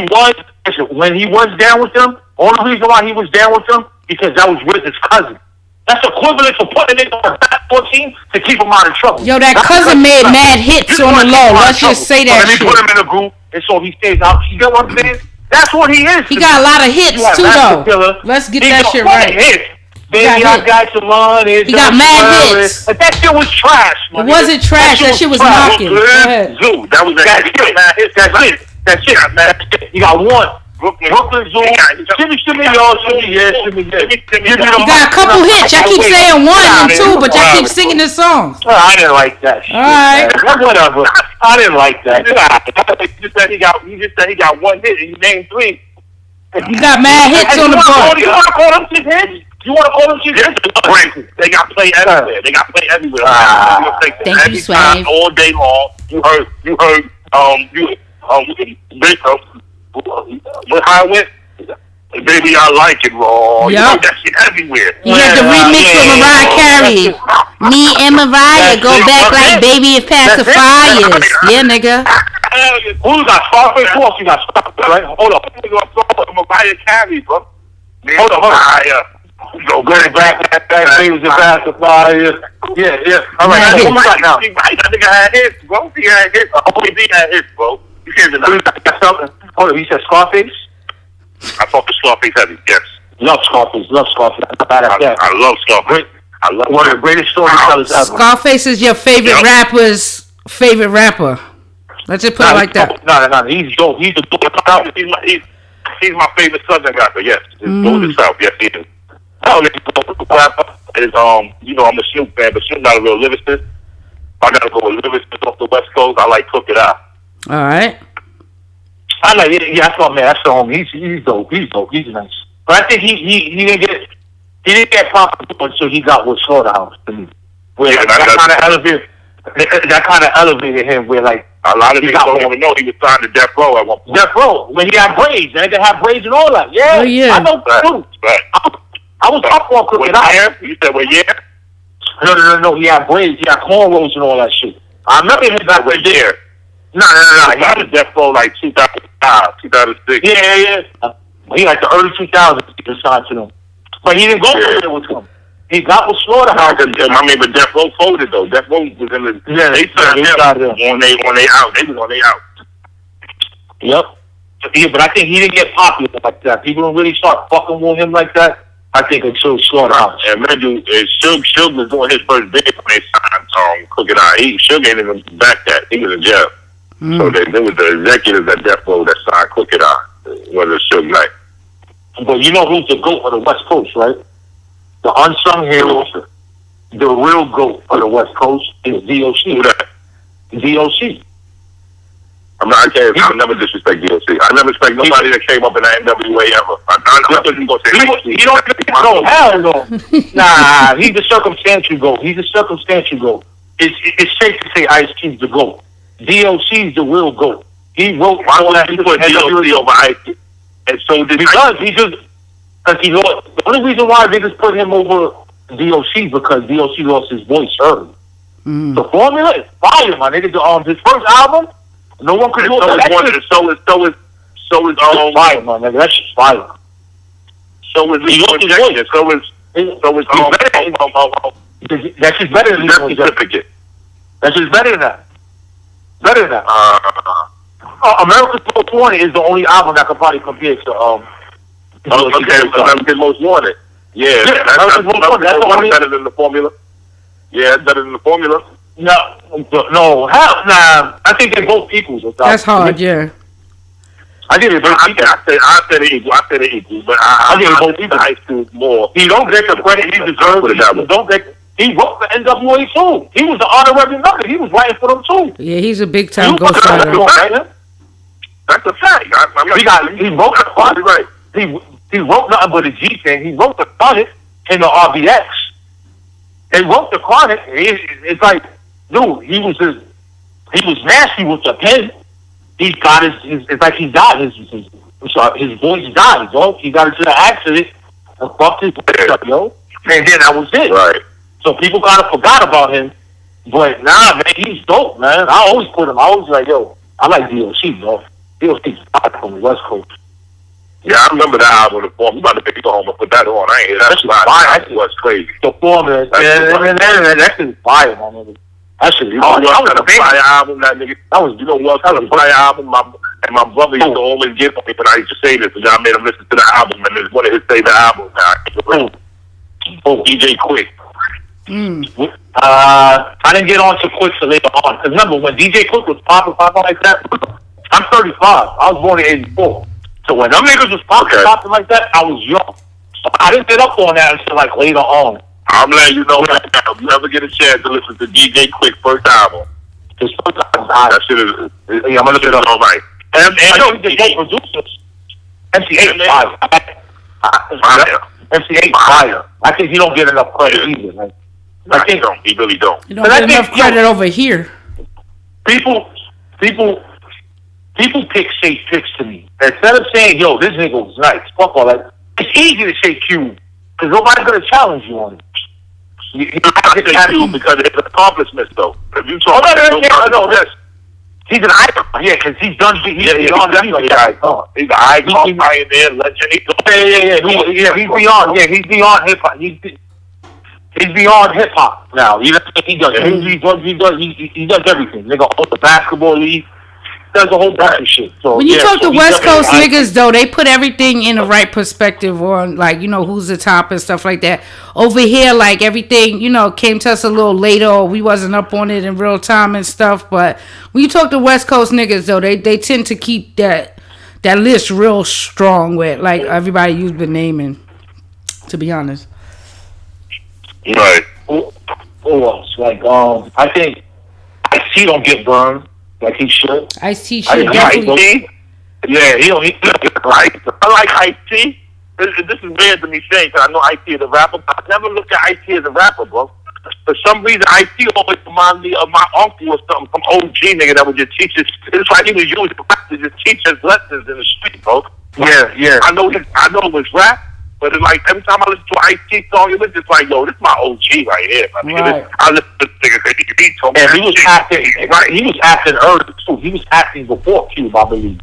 was. Listen, when he was down with them, only reason why he was down with them because that was with his cousin. That's equivalent to putting it on a basketball team to keep him out of trouble. Yo, that cousin made mad hits on the low. Let's just say that shit. Let me put him in a group, and so he stays out. You get what I'm saying? That's what he is. He got a lot of hits too, though. Let's get that shit right. Baby, I got some money. He got mad hits. But that shit was trash. It wasn't trash. That shit was knocking. Go ahead. Zoo. That was that shit. That's it. You got one. Brooklyn Zoo. Shimmy, y'all. Shimmy, yeah. You got a couple hits. Y'all keep saying 1 and 2, but y'all keep singing the songs. I didn't like that shit. All right. Whatever. I didn't like that. You just said he got 1 hit and you named 3. You got mad hits on the board. You want to call them shit hits? You want to call them shit hits? They got play everywhere. Thank you, Swave. All day long. You heard. But how it went? Baby, I like it raw. Yep. You know that shit everywhere. He had the remix with Mariah Carey. Me and Mariah go back like baby if pacifiers. Yeah, nigga. Who got Scarface? Who else you got? Right? Hold up. Mariah Carey, bro. Hold up. Go back. That baby was a pacifier. Yeah. All right. Who we got now? That nigga had hits, bro. He had hits. OD had hits, bro. You can't deny that. Hold up. He said Scarface? I thought the Scarface had it, yes. Love Scarface. I love Scarface. I love one of the greatest storytellers ever. Scarface is your favorite rapper's favorite rapper. Let's just put it like that. No. He's dope. He's the dope. He's my favorite Southern rapper, yes. Golden South, yes, he is. I'm a Snoop fan, but Snoop not a real lyricist. I gotta go with lyricist off the West Coast. I like Cook It Out. All right. I know, yeah, that's my man. That's the homie. He's dope. He's nice. But I think he didn't get popular until he got with Slaughterhouse. Where that kind of elevated him. Where like a lot of people don't even know he was signed to Death Row at one point. Death Row when he had braids. They had braids and all that. Yeah, oh, yeah. I know too. Right. I was up on Cook It Out. You said what year? No. He had braids. He had cornrows and all that shit. I remember him back there. No. He got to Death Row like 2005, 2006. Yeah. He like the early 2000s he signed to them. But he didn't go there with them. He got with Slaughterhouse. But Death Row folded though. Death Row was in the... Yeah, they signed them when they out. They was on they out. Yep. Yeah, but I think he didn't get popular like that. People don't really start fucking with him like that. I think until Slaughterhouse. And remember, Suge was doing his first video when they signed Cook It Out. Suge ain't even back that. He was in jail. So there was the executives at Death Row that signed Cook It Out. Whether it's Suge Knight. But you know who's the GOAT of the West Coast, right? The unsung hero, the real GOAT of the West Coast is DOC. Who that? DOC. I never disrespect DOC. I never respect nobody that came up in the NWA ever. I thought you were going to say you don't know. Hell no. Nah, he's the circumstantial GOAT. It's safe to say Ice Cube's the GOAT. DOC's the real GOAT. He wrote all that. He put DOC over Ice. And so did because he lost. The only reason why niggas put him over DOC because DOC lost his voice early. The formula is fire, my nigga. His first album, no one could do it. So is fire, my nigga. That's just fire. So is Lethal Injection. That's just better than Lethal Injection. That's just better than that. America's Most Wanted is the only album that can probably compare to America's Most Wanted. Yeah, that's the only better than the formula. Yeah, better than the Formula. No, hell nah. I think they're both equals. That's hard, yeah. I think they're both equals. I said they equal. I said they equal, but I think both equals. High school more. He don't get the credit he deserves. He wrote for NWA too. He was the honorary member. He was writing for them too. Yeah, he's a big time ghostwriter. That's a fact. He wrote the chronic. Right. He wrote nothing but a G thing. He wrote the chronic in the RBX. They wrote the chronic. It's like, dude, he was nasty with the pen. He got it's like he got his voice died, yo. He got into the accident and fucked his voice up, yo. And then that was it. Right. So people kind of forgot about him. But nah, man, he's dope, man. I always put him. I always like, yo, I like DOC, bro. DOC's from the West Coast. Yeah, I remember that album, The Form. You about to make me go home and put that on. I ain't hear that. That was crazy. The Form, man. That shit is fire, my nigga. That shit is hard. That was a fire album, that nigga. That was, that was a fire album. My brother used to always give me, but I used to say this, and I made him listen to the album, and it's one of his favorite albums now. DJ Quick. I didn't get on to Quick till later on. Because remember, when DJ Quick was popping like that, I'm 35. I was born in 84. So when them niggas was popping like that, I was young. So I didn't get up on that until like later on. I'm letting you know that if you ever get a chance to listen to DJ Quick first album, his first album, that shit is, yeah, I'm gonna look it up. All right. And I know he's a producer. MC8 fire. MC8 fire. I think he don't get enough credit either. I think he really don't. You don't get enough credit over here. People pick safe picks to me. Instead of saying, yo, this nigga was nice, fuck all that, it's easy to say Q, because nobody's going to challenge you on it. You have to say Q because it's an accomplishment, though. If you talk about this, he's an icon, yeah, because he's done, he's beyond that. He's an icon, pioneer, legend. He's beyond hip-hop. He's beyond hip hop now. He does everything. Nigga owns the basketball league. Does a whole bunch of shit. So when you talk to West Coast niggas though, they put everything in the right perspective on, like, you know, who's the top and stuff like that. Over here, like, everything, you know, came to us a little later, or we wasn't up on it in real time and stuff. But when you talk to West Coast niggas though, they tend to keep that list real strong with, like, everybody you've been naming, to be honest. Right. Who else? Like, I think Ice-T don't get burned like he should. Ice-T should definitely. Yeah, he don't. I like Ice-T. This is weird to me saying, because I know Ice-T is a rapper, but I never looked at Ice-T as a rapper, bro. For some reason, Ice-T always reminded me of my uncle or something, some OG nigga that would just teach us. It's like he was using rap to just teach us lessons in the street, bro. Yeah. I know it was rap. But it's like every time I listen to an Ice-T song, it's just like, yo, this is my OG right here. Right. I listen to this nigga, he told me. And he was acting early too. He was acting before Cube, I believe.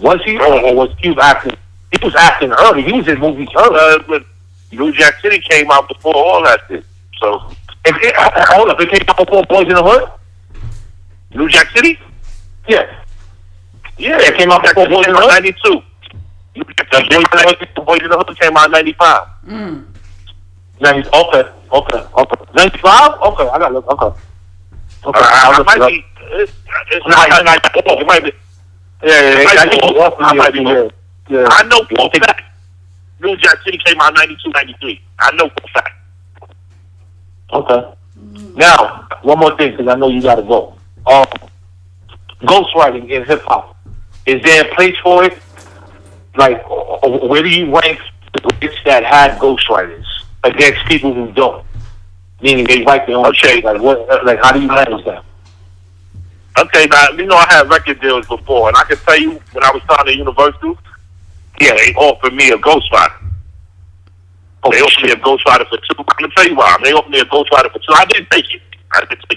Was he, or was Cube acting? He was acting early. He was in movies early. But New Jack City came out before all that shit. So, hold up, it came out before Boys in the Hood? New Jack City? Yeah, it came out before Boys in the Hood? 92. Boys in the Hood came out in 95. Okay. 95? Okay, I gotta look. Okay. It might be. It might be. Yeah. I know for a fact. New Jack City came out in 92, 93. I know for a fact. Okay. Now, one more thing, because I know you gotta go. Ghostwriting in hip hop. Is there a place for it? Like, where do you rank the greats that had ghostwriters against people who don't? Meaning they write their own shit. Like, how do you manage that? Okay, now, you know I had record deals before, and I can tell you, when I was signed to Universal, yeah, they offered me a ghostwriter. They offered me a ghostwriter for 2. I'm going to tell you why. They offered me a ghostwriter for 2. I didn't take it.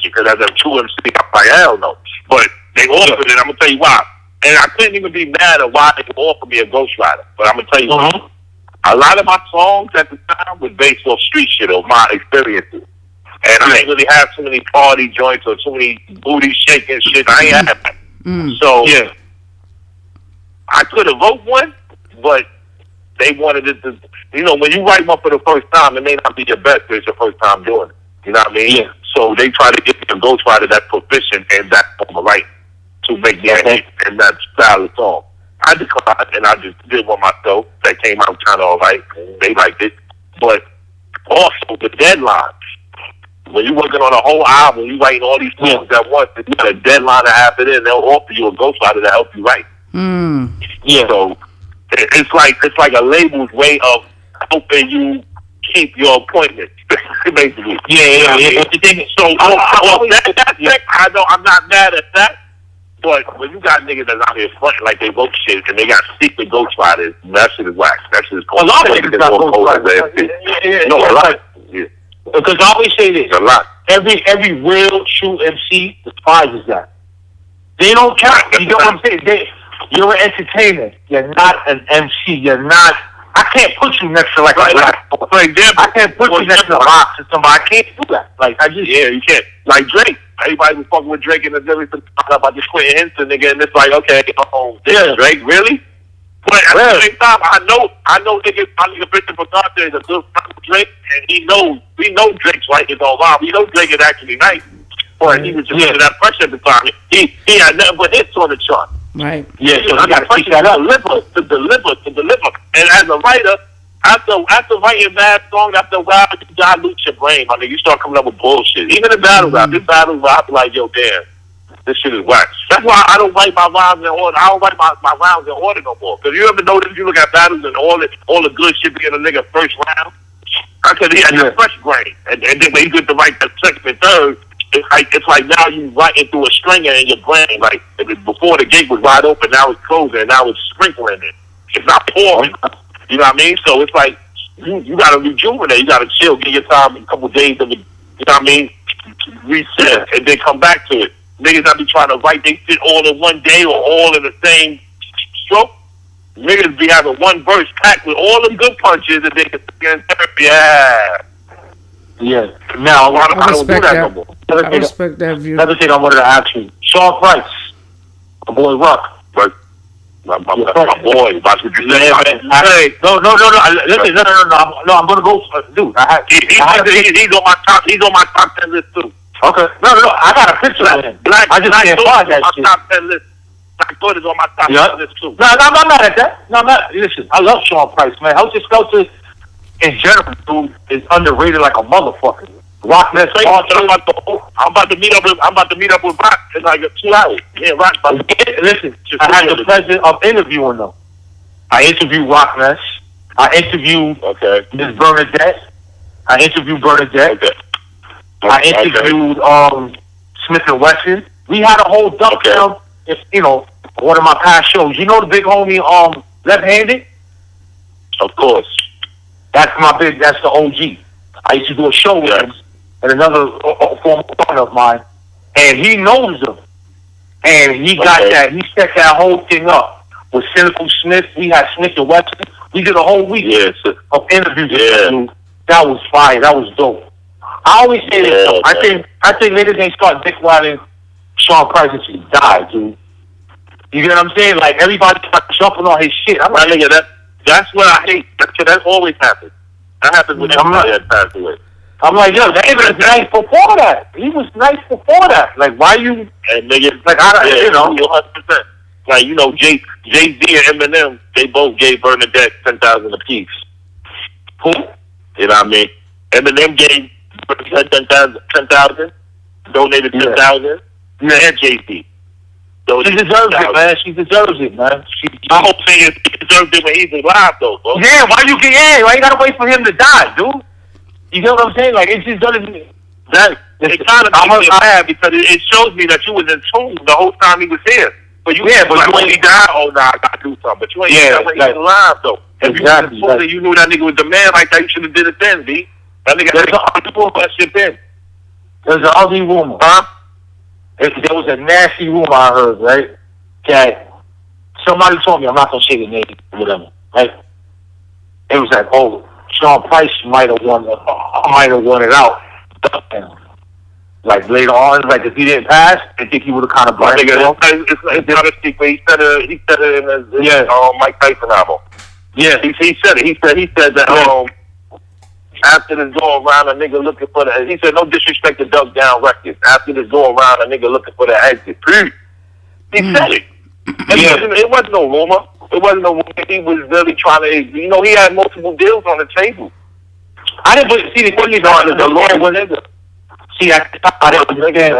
Because as a true MC, I'm like, hell no. But they offered it, I'm going to tell you why. And I couldn't even be mad at why they offered me a ghostwriter. But I'm going to tell you why. A lot of my songs at the time was based off street shit, or my experiences. And I ain't really have too many party joints or too many booty shaking shit. I ain't have that. So, yeah, I could have wrote one, but they wanted it to, you know, when you write one for the first time, it may not be your best, but it's your first time doing it. You know what I mean? Yeah. So they try to get a ghostwriter that's proficient in that form of writing to make me a hit in that style of song. I declined, and I just did one myself. That came out kind of all right. They liked it. But also the deadlines. When you're working on a whole album, you writing all these songs at once, and you got a deadline to have it in, they'll offer you a ghostwriter to help you write. Yeah. So it's like a label's way of helping you keep your appointment, basically. Yeah. So I know I'm not mad at that, but when you got niggas that's out here fronting like they vote shit and they got secret ghostwriters, that shit is whack. That shit is cold. A lot of niggas got ghostwriters. No, a lot. Yeah. Because I always say this: a lot. Every real true MC despises that. They don't count. You know what I'm saying? You're an entertainer. You're not an MC. You're not. I can't put you next to like I can't put you next to a box or somebody. I can't do that. Like you can't. Like Drake. Everybody was fucking with Drake and everything about this Quentin Henson nigga, and it's like, okay, Drake, really? But at the same time, I know niggas, my nigga Victor Pagante is a good friend with Drake, and we know Drake's writing all out. We know Drake is actually nice, but he was just under that pressure at the time. He had nothing but hits on the chart. Right. Yeah, so I got to pick that up. To deliver. And as a writer, after writing bad songs, after a while, you dilute your brain, my nigga. You start coming up with bullshit. Even in battle rap, I be like, yo, damn, this shit is whack. That's why I don't write my rhymes in order. I don't write my rounds in order no more. Because you ever notice, if you look at battles and all the good shit be in a nigga first round, because he had a fresh brain. And then when you get to write that second and third, it's like now you writing through a stringer in your brain. Like before the gate was wide open, now it's closing, and now it's sprinkling it. It's not pouring. You know what I mean? So it's like you gotta rejuvenate. You gotta chill, give your time a couple days to, you know what I mean, reset, and then come back to it. Niggas that be trying to write they shit all in one day or all in the same stroke. Niggas be having one verse packed with all them good punches, and they can get in therapy. Yeah. Now I don't do that no more. I respect that view. Another thing I wanted to ask you, Sean Price, my boy Rock. My boy, that's what you say. No. Listen, no. I'm gonna go, dude. He's on my top 10 list too. Okay. No. I got a picture of him. I just can't find that shit. Top 10 list. Black Thought is on my top 10 list too. No, I'm not mad at that. No, I'm not. Listen, I love Sean Price, man. House Skelter in general, dude, is underrated like a motherfucker. Rockness. I'm about to meet up with Rock in like 2 hours. Yeah, Rock. Listen, I had the pleasure of interviewing them. I interviewed Rockness. I interviewed Miss Bernadette. I interviewed Bernadette. I interviewed Smith and Wesson. We had a whole dump down. If one of my past shows. You know the big homie Left-Handed? Of course. That's the OG. I used to do a show with him and another former partner of mine, and he knows them. And he got that. He set that whole thing up with Cynical Smith. We had Smith and Wesson. We did a whole week of interviews with him. That was fire. That was dope. I always say this. I think niggas ain't start dick riding Sean Price and she died, dude. You get what I'm saying? Like everybody started jumping on his shit. I'm like, nigga, that's what I hate. That always happens. That happens with everybody that passed away. I'm like, yo, David was nice before that. He was nice before that. Like, why you? And nigga, like, you know, 100%. Like, you know, Jay-Z and Eminem, they both gave Bernadette $10,000 apiece. Who? You know what I mean? Eminem gave Bernadette $10,000, donated $10,000, and Jay-Z. So she deserves it, man. She deserves it, man. My whole thing is she deserves it when he's alive, though, bro. Yeah, why you gotta wait for him to die, dude? You get what I'm saying? Like, it just doesn't. It kind of makes me mad because it shows me that you was in tune the whole time he was here. But you, but like, when he died, I gotta do something. But you ain't that when he was alive, though. If you was in tune and you knew that nigga was the man like that, you should have did it then, B. That nigga had to do that shit then. There's an ugly rumor, huh? There was a nasty rumor I heard, right? That somebody told me, I'm not gonna say the name or whatever, right? It was like, oh, Sean Price might have won it out. Like later on, like if he didn't pass, I think he would have kind of blamed it. It's not a secret. He said it in his Mike Tyson album. Yeah, he said it. He said that After the door around, a nigga looking for the. He said, no disrespect to Duck Down Records. After the door around, a nigga looking for the exit. He said it. It wasn't no rumor. It wasn't no rumor. He was really trying to, he had multiple deals on the table. I didn't see the thing is the lawyer was nigga. See, I didn't understand.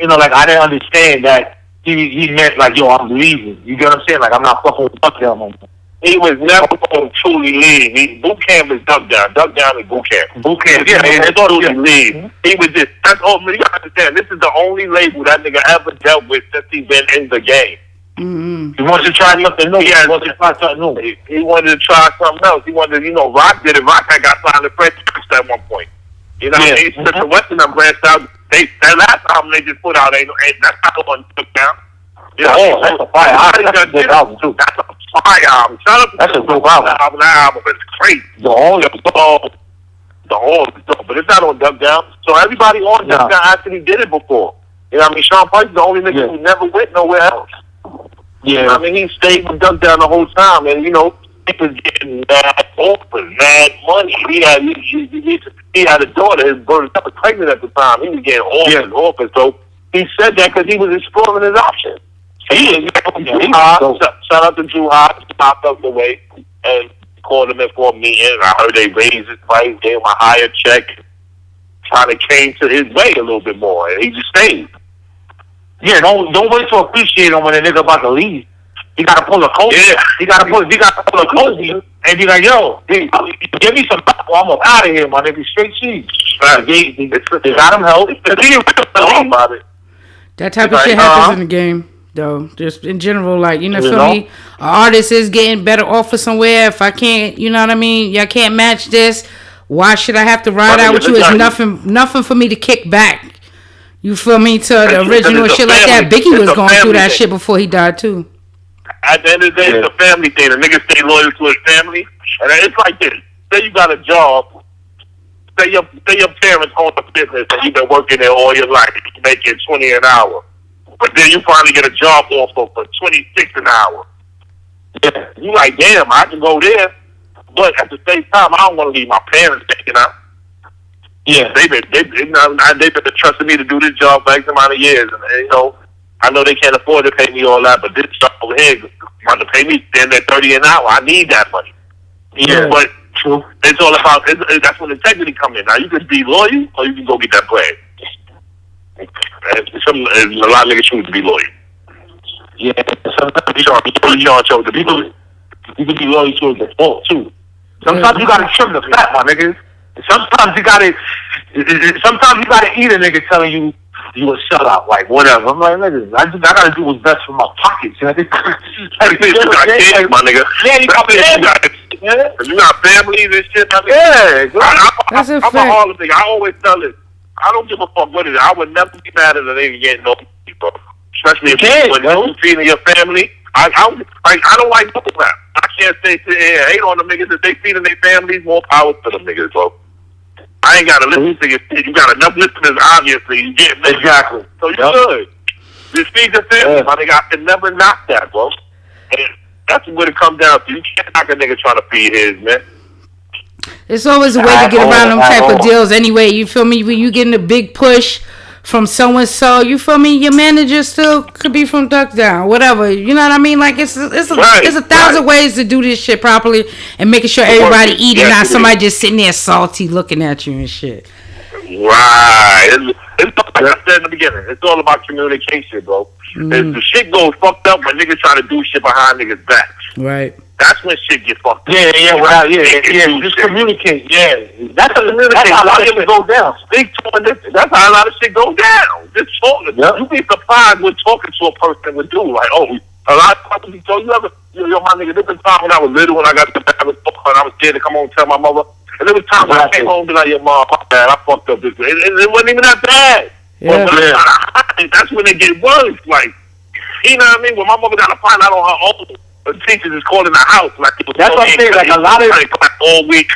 Like I didn't understand that he meant like, yo, I'm leaving. You get what I'm saying? Like I'm not fucking with Duck Down no more. He was never going to truly leave. Boot camp is Duck Down. Duck Down is boot camp. Boot camp, yeah. It's truly leave. He was just, that's all, you gotta understand, this is the only label that nigga ever dealt with since he been in the game. Mm-hmm. He wanted to try something new. He wanted to try something new. He wanted to try something else. He wanted to, Rock did it. Rock had got signed to French at one point. You know what I mean? Since the Western branched out, that last album they just put out, that's not the one Duck Down. That's a fire album. That's a good album, too. That's a fire album. That's a good album. That album is crazy. The whole is dope. But it's not on Duck Down. So everybody on Duck Down actually did it before. You know what I mean? Sean Price is the only nigga who never went nowhere else. Yeah. You know what I mean? He stayed with Duck Down the whole time. And, he was getting mad offers, mad money. He had a daughter. His daughter was pregnant at the time. He was getting offers. So he said that because he was exploring his options. Shout out to Drew Hodge, popped up the way and called him in for a meeting. I heard they raised his price, gave him a higher check, kind of came to his way a little bit more, and he just stayed. Yeah, don't wait to appreciate him when a nigga about to leave. He gotta pull a Kobe. Yeah. He gotta pull a Kobe and be like, yo, give me some help or I'm up out of here, my nigga. Straight cheese. They got him help. That type of shit happens in the game. Though, just in general, like, feel me? An artist is getting better offer somewhere. If I can't, you know what I mean? Y'all can't match this. Why should I have to ride out with you? It's nothing for me to kick back. You feel me? To the original shit like that. Biggie was going through that shit before he died too. At the end of the day, it's a family thing. The nigga stay loyal to his family, and it's like this. Say you got a job. Say your parents own a business and you've been working there all your life, making $20 an hour. But then you finally get a job offer for $26 an hour. Yeah. You like, damn, I can go there. But at the same time, I don't want to leave my parents taking out. Yeah. They've been trusting me to do this job for X amount of years. And, I know they can't afford to pay me all that, but this job over here want to pay me $30 an hour. I need that money. Yeah. But it's all about, that's when integrity comes in. Now, you can be loyal or you can go get that bread. A lot of niggas choose to be loyal. Yeah, sometimes you can be loyal to the fault too. Sometimes you gotta trim the fat, my niggas. Sometimes you gotta eat a nigga telling you a sellout, like whatever. I'm like, niggas, I gotta do what's best for my pockets. You got kids, my nigga. You got families and shit, my nigga. Yeah, I'm a Harlem nigga. I always tell this. I don't give a fuck what it is. I would never be mad at a nigga getting no people. Especially when you're feeding your family. I don't like no crap. I can't say hate on them niggas. If they feeding their families, more power to them niggas, bro. I ain't gotta listen to your shit. You got enough listeners, obviously. You get me. Exactly. So you good. Just feed your family, my nigga. I can never knock that, bro. And that's what it comes down to. You can't knock a nigga trying to feed his, man. It's always a way to get around them type of deals anyway. You feel me? When you getting a big push from so-and-so, you feel me? Your manager still could be from Duck Down, whatever. You know what I mean? Like, it's a thousand ways to do this shit properly and making sure everybody eating, not somebody just sitting there salty looking at you and shit. Right. It's like I said in the beginning. It's all about communication, bro. Mm. The shit goes fucked up when niggas try to do shit behind niggas' backs. Right. That's when shit get fucked up. Yeah. Just communicate. Yeah. That's how a lot of shit goes down. Speak to them. That's how a lot of shit goes down. Just talking. Yep. You be surprised what talking to a person would do. Like, a lot of times my nigga, this was time when I was little, when I got to the and I was scared to come home and tell my mother. And there was times when I came home and be like, your mom, my bad, I fucked up this. It wasn't even that bad. Yeah. That's when it get worse. Like, you know what I mean? When my mother got to find out on her own. The teachers is calling the house like that's what I'm saying. Like a lot of all week.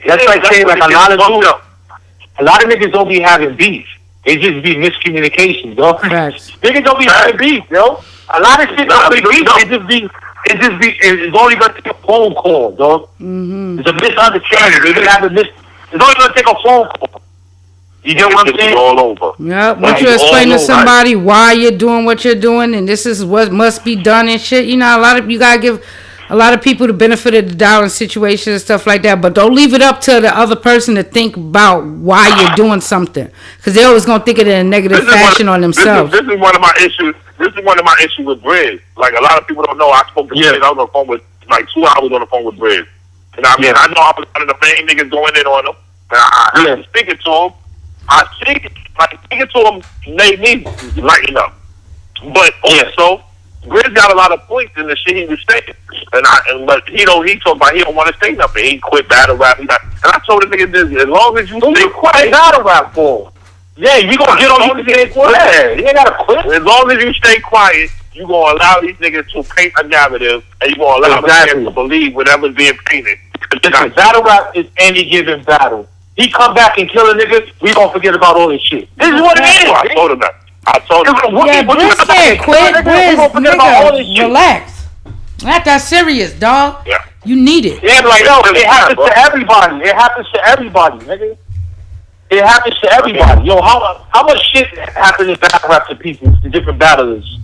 That's like saying like a lot of niggas don't be having beef. It just be miscommunication, yo. Niggas don't be having beef, yo. A lot of shit don't be beef. It's only gonna take a phone call, dog. Mm-hmm. It's a misunderstanding. It's only gonna take a phone call. You get what I'm saying? All over. Yeah. Once you explain to somebody why you're doing what you're doing, and this is what must be done and shit, you know, you gotta give a lot of people the benefit of the doubt in situations and stuff like that. But don't leave it up to the other person to think about why you're doing something, because they're always gonna think it in a negative fashion on themselves. This is one of my issues. This is one of my issues with Briz. Like, a lot of people don't know. I spoke to Briz. I was on the phone with, like, 2 hours on the phone with Briz. And I mean, I know I was one of the main niggas going in on him. And I was speaking to him. Speaking to him made me lighten up. But also, Briz got a lot of points in the shit he was saying. But he talked about he don't want to say nothing. He quit battle rap. And I told the nigga this, as long as you stay quiet, battle rap for. Yeah, you gonna get on you stay quiet. You ain't gotta quit. As long as you stay quiet, you gonna allow these niggas to paint a narrative, and you gonna allow them to believe whatever's being painted. Listen, battle rap is any given battle. He come back and kill a nigga, we gonna forget about all this shit. This is what it is. I told him that. Briz can't quit. Briz, nigga, relax. Not that serious, dog. Yeah. You need it. Yeah, but like, no, it happens to everybody. It happens to everybody, nigga. It happens to everybody. Yo, how much shit happens in battle rap to people, to different battlers?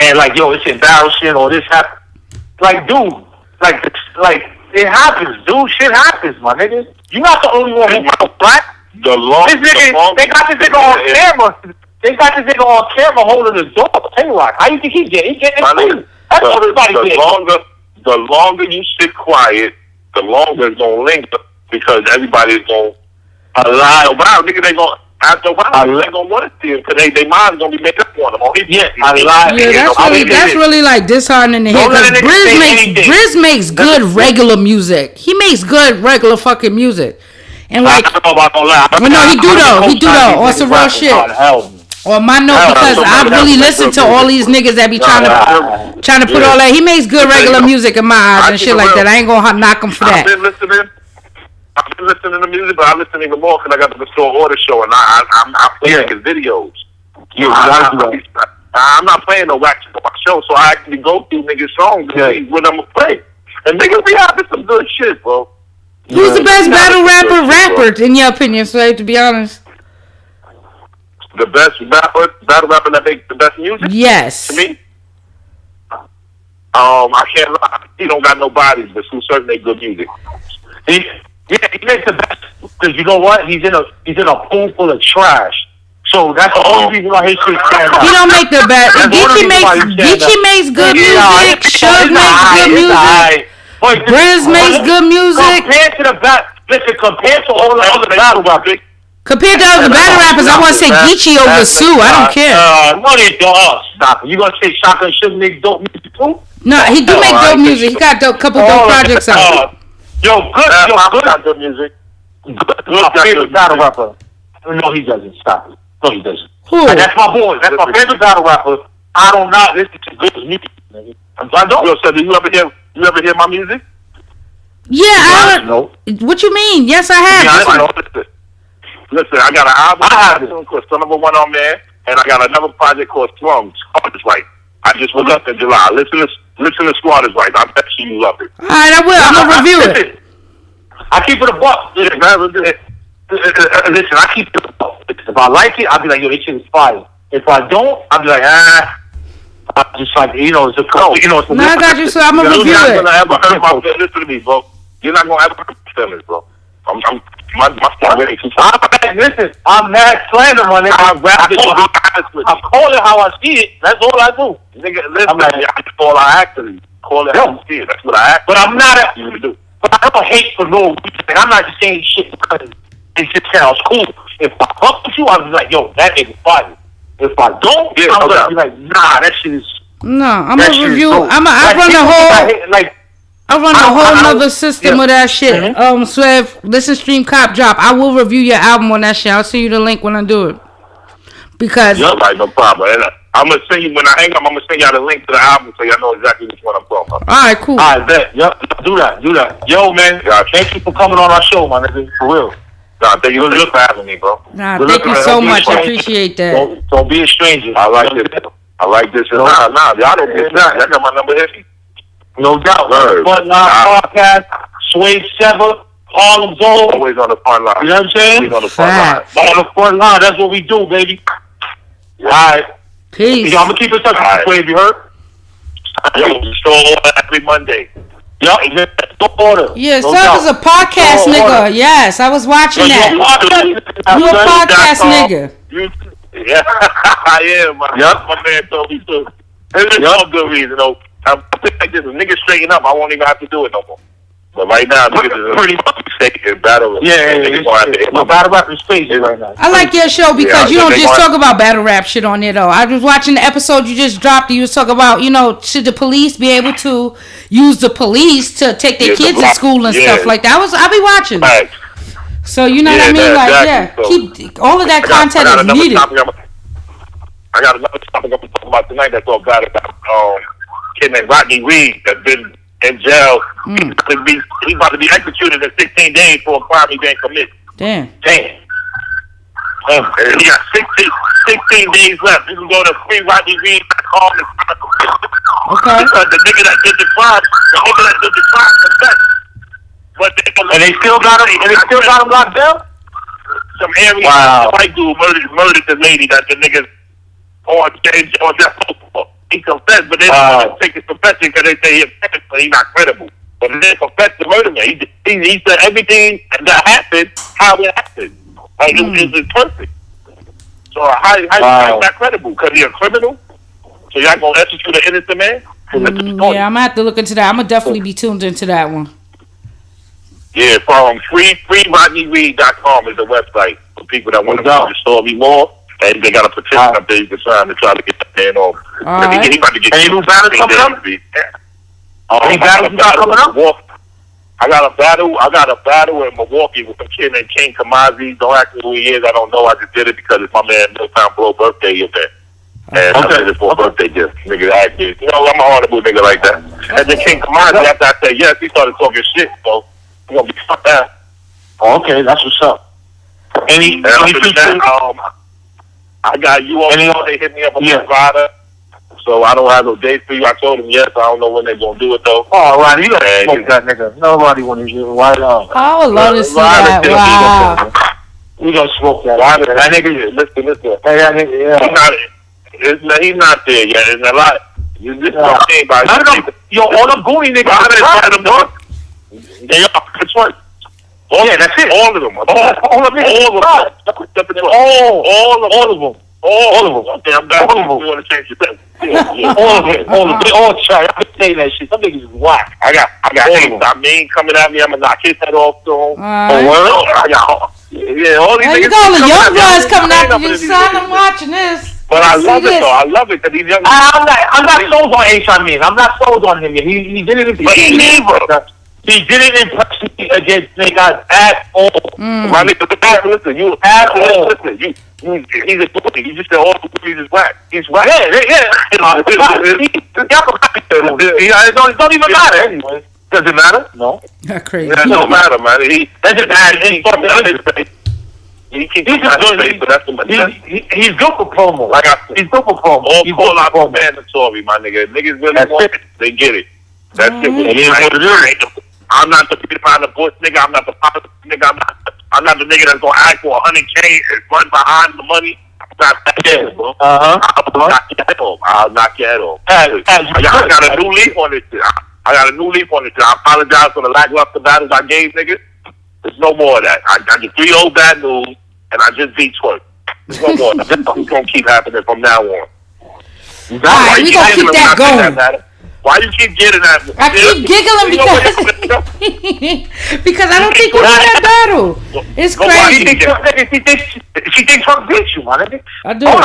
And like, yo, it's embarrassing or this happens. Like, dude, like it happens, dude. Shit happens, my nigga. You're not the only one who got black. They got this nigga on camera. They got this nigga on camera holding the door. K-Rock. How you think he getting? He getting it. That's what everybody getting. The longer you sit quiet, the longer it's gonna linger, because everybody's gonna allow. Wow, nigga, they gonna after a while they gonna want to see him because they mind's gonna be made up on them. That's really like disheartening to hear. Briz makes good regular music. He makes good regular fucking music. And like, he do though. On some real shit. On my note, because I really listen to all these niggas that be trying to put all that. He makes good regular music in my eyes and shit like that. I ain't gonna knock him for that. I've been listening to music, but I listen even more because I got the Restore Order show, and I'm playing his videos. I'm not playing no wax on my show, so I actually go through niggas' songs and see what I'm gonna play. And niggas be having some good shit, bro. Who's the best battle rapper in your opinion, Slave, to be honest? The best battle rapper that makes the best music? Yes. To me? I can't lie. He don't got no bodies, but who certainly make good music. He makes the best, because you know what? He's in a pool full of trash. So that's the only reason why his shit stands out. He don't make the best. Geechee makes good music. Suge makes good music. Briz makes good music. Compared to all the other battle rappers. Compared to other battle rappers, I want to say Geechee over Sue. I don't care. Money, stop. You gonna say Shaka and Suge make dope music too? No, he do make dope music. He got a couple dope projects out. Good music. Good favorite battle rapper. No, he doesn't. Stop it. No, he doesn't. Who? That's my boy. That's my favorite battle rapper. I do not listen to good music. I don't. Yo, so do you ever hear my music? Yeah, I know. What you mean? Yes, I have. Listen, I got an album called Son of a One on Man, and I got another project called Slum. Squad is Right. I just was up in July. Listen to Squad is Right. I bet you love it. All right, I will. I'm gonna review it. I keep it a buck. Listen, I keep it a buck. If I like it, I'll be like, yo, this shit is fire. If I don't, I'll be like, I'm just like, it's a pro. No, I got you, so I'm gonna review it. You're not gonna ever hurt my feelings. Listen to me, bro. You're not gonna ever hurt my feelings, bro. My stuff ready. Listen, I'm Madd Slander, my nigga. I'm calling how I see it. That's all I do. Nigga, listen, that's all I actually call it how I see it. That's what I actually. But I'm not But I don't hate for no reason. I'm not just saying shit because it just sounds cool. If I fuck with you, I'll be like, yo, that nigga fire. If I don't, I'm gonna be like, nah, that shit is. No, I'm gonna review. I run a whole nother system of that shit. Mm-hmm. Swave, listen, stream, cop, drop. I will review your album on that shit. I'll send you the link when I do it. Because you're right, no problem. And I'm gonna send you when I hang up. I'm gonna send y'all the link to the album so y'all know exactly which one I'm talking about. All right, cool. All right, bet. Yep, do that. Yo, man, thank you for coming on our show, my nigga. For real. Nah, thank you for having me, bro. Nah, thank you so much. I appreciate that. Don't be a stranger. I like this. Nah, y'all don't get that. Y'all got my number here. No doubt. Frontline podcast, Swave Sevah, Harlem Zone. Always on the front line. You know what I'm saying? Always on the front line. On the front line. That's what we do, baby. All right. Peace. Yo, I'm gonna keep in touch with Swave. You heard? Yo, we store order every Monday. Yup, order. Yeah, Sevah's a podcast nigga. Order. Yes, I was watching that. You a podcast nigga. Yeah, I am. My man told me to. There's no good reason, though. I think like this, a nigga straighten up, I won't even have to do it no more. But right now, niggas is pretty mistake in battle. Battle rap is crazy right now. I like your show because you don't just talk about battle rap shit on there, though. I was watching the episode you just dropped. You was talking about, should the police be able to use the police to take their kids to school and stuff like that. I be watching. Right. So you know what I mean? Like, keep all of that content is needed. I got another topic I'm going to talk about tonight that's all about kid named Rodney Reed that's been in jail. He's about to be executed in 16 days for a crime he didn't commit. Damn. He got 16 days left. You can go to freerodneyrreed.com and sign up. Okay. Because the nigga that did the crime confessed. But they still got him locked down? Some area white dude murdered the lady that the niggas on that he confessed, but they don't take his confession because they say he's not credible. But they confessed to murder man. He said everything that happened, how it happened. Like it was perfect. So how is that credible? Because he's a criminal? So y'all gonna execute an innocent man? Yeah, I'm gonna have to look into that. I'm gonna definitely be tuned into that one. Yeah, from freerodneyrreed.com is the website for people that want to know the story more. And they got a petition up there you can sign to try to get that man off. He about to get any new battles coming up? Any battles coming up? I got a battle in Milwaukee with a kid named King Kamazi. Don't ask me who he is. I don't know. I just did it because it's my man Milltown Blow birthday event. And I did it for a birthday gift. Nigga asked me. I'm a honorable nigga like that. And then King Kamazi, after I said yes, he started talking shit. So I'm gonna be fucked out. Okay, that's what's up. Any I got you on they hit me up on Friday. So I don't have no date for you. I told them yes. I don't know when they're gonna do it though. Oh, Ronnie, you gotta smoke that nigga. Nobody wanna hear it. Why not? I would love to see that. Wow. We gonna smoke that. That nigga, listen. Hey, that nigga, He's not there yet. There's a lot. You just don't think about it. Yo, all them goony niggas. They are. That's right. That's it. All of them. All of them. Okay, I'm back. You want to change your thing? All of them. They all try. I've been saying that shit. Some niggas is whack. I got coming at me. I'm gonna knock his head off soon. I got all these niggas. You got all the young boys coming after you, son. I'm watching this. But I love it though. I love it because these young. I'm not sold on H.I.M. I'm not sold on him yet. He did it. But he neither. He didn't impress me against niggas at all. My nigga, listen, you at all. Listen, he's a pussy. You just said all the pussies is whack. He's whack. Yeah. It don't even matter anyway. Does it matter? No. That's crazy. It don't matter, man. He doesn't matter. He keeps face, but that's he's good for promo. Like I said, he's good for promo. All out for mandatory, my nigga. Niggas really want it. They get it. That's it. I'm not the behind the bush nigga. I'm not the popular nigga. I'm not the nigga that's gonna ask for $100K and run behind the money. I'm not that nigga, bro. I'll knock your head off. I got a new leaf on this shit. I apologize for the lackluster battles I gave niggas. There's no more of that. I got 3 old bad news, and I just beat Twork. There's no more of that. It's gonna keep happening from now on. Alright, we gonna keep that going. Why you keep getting that? I keep giggling because I don't think you won that battle. It's crazy. She thinks Twork beat you, my nigga. I do. Hold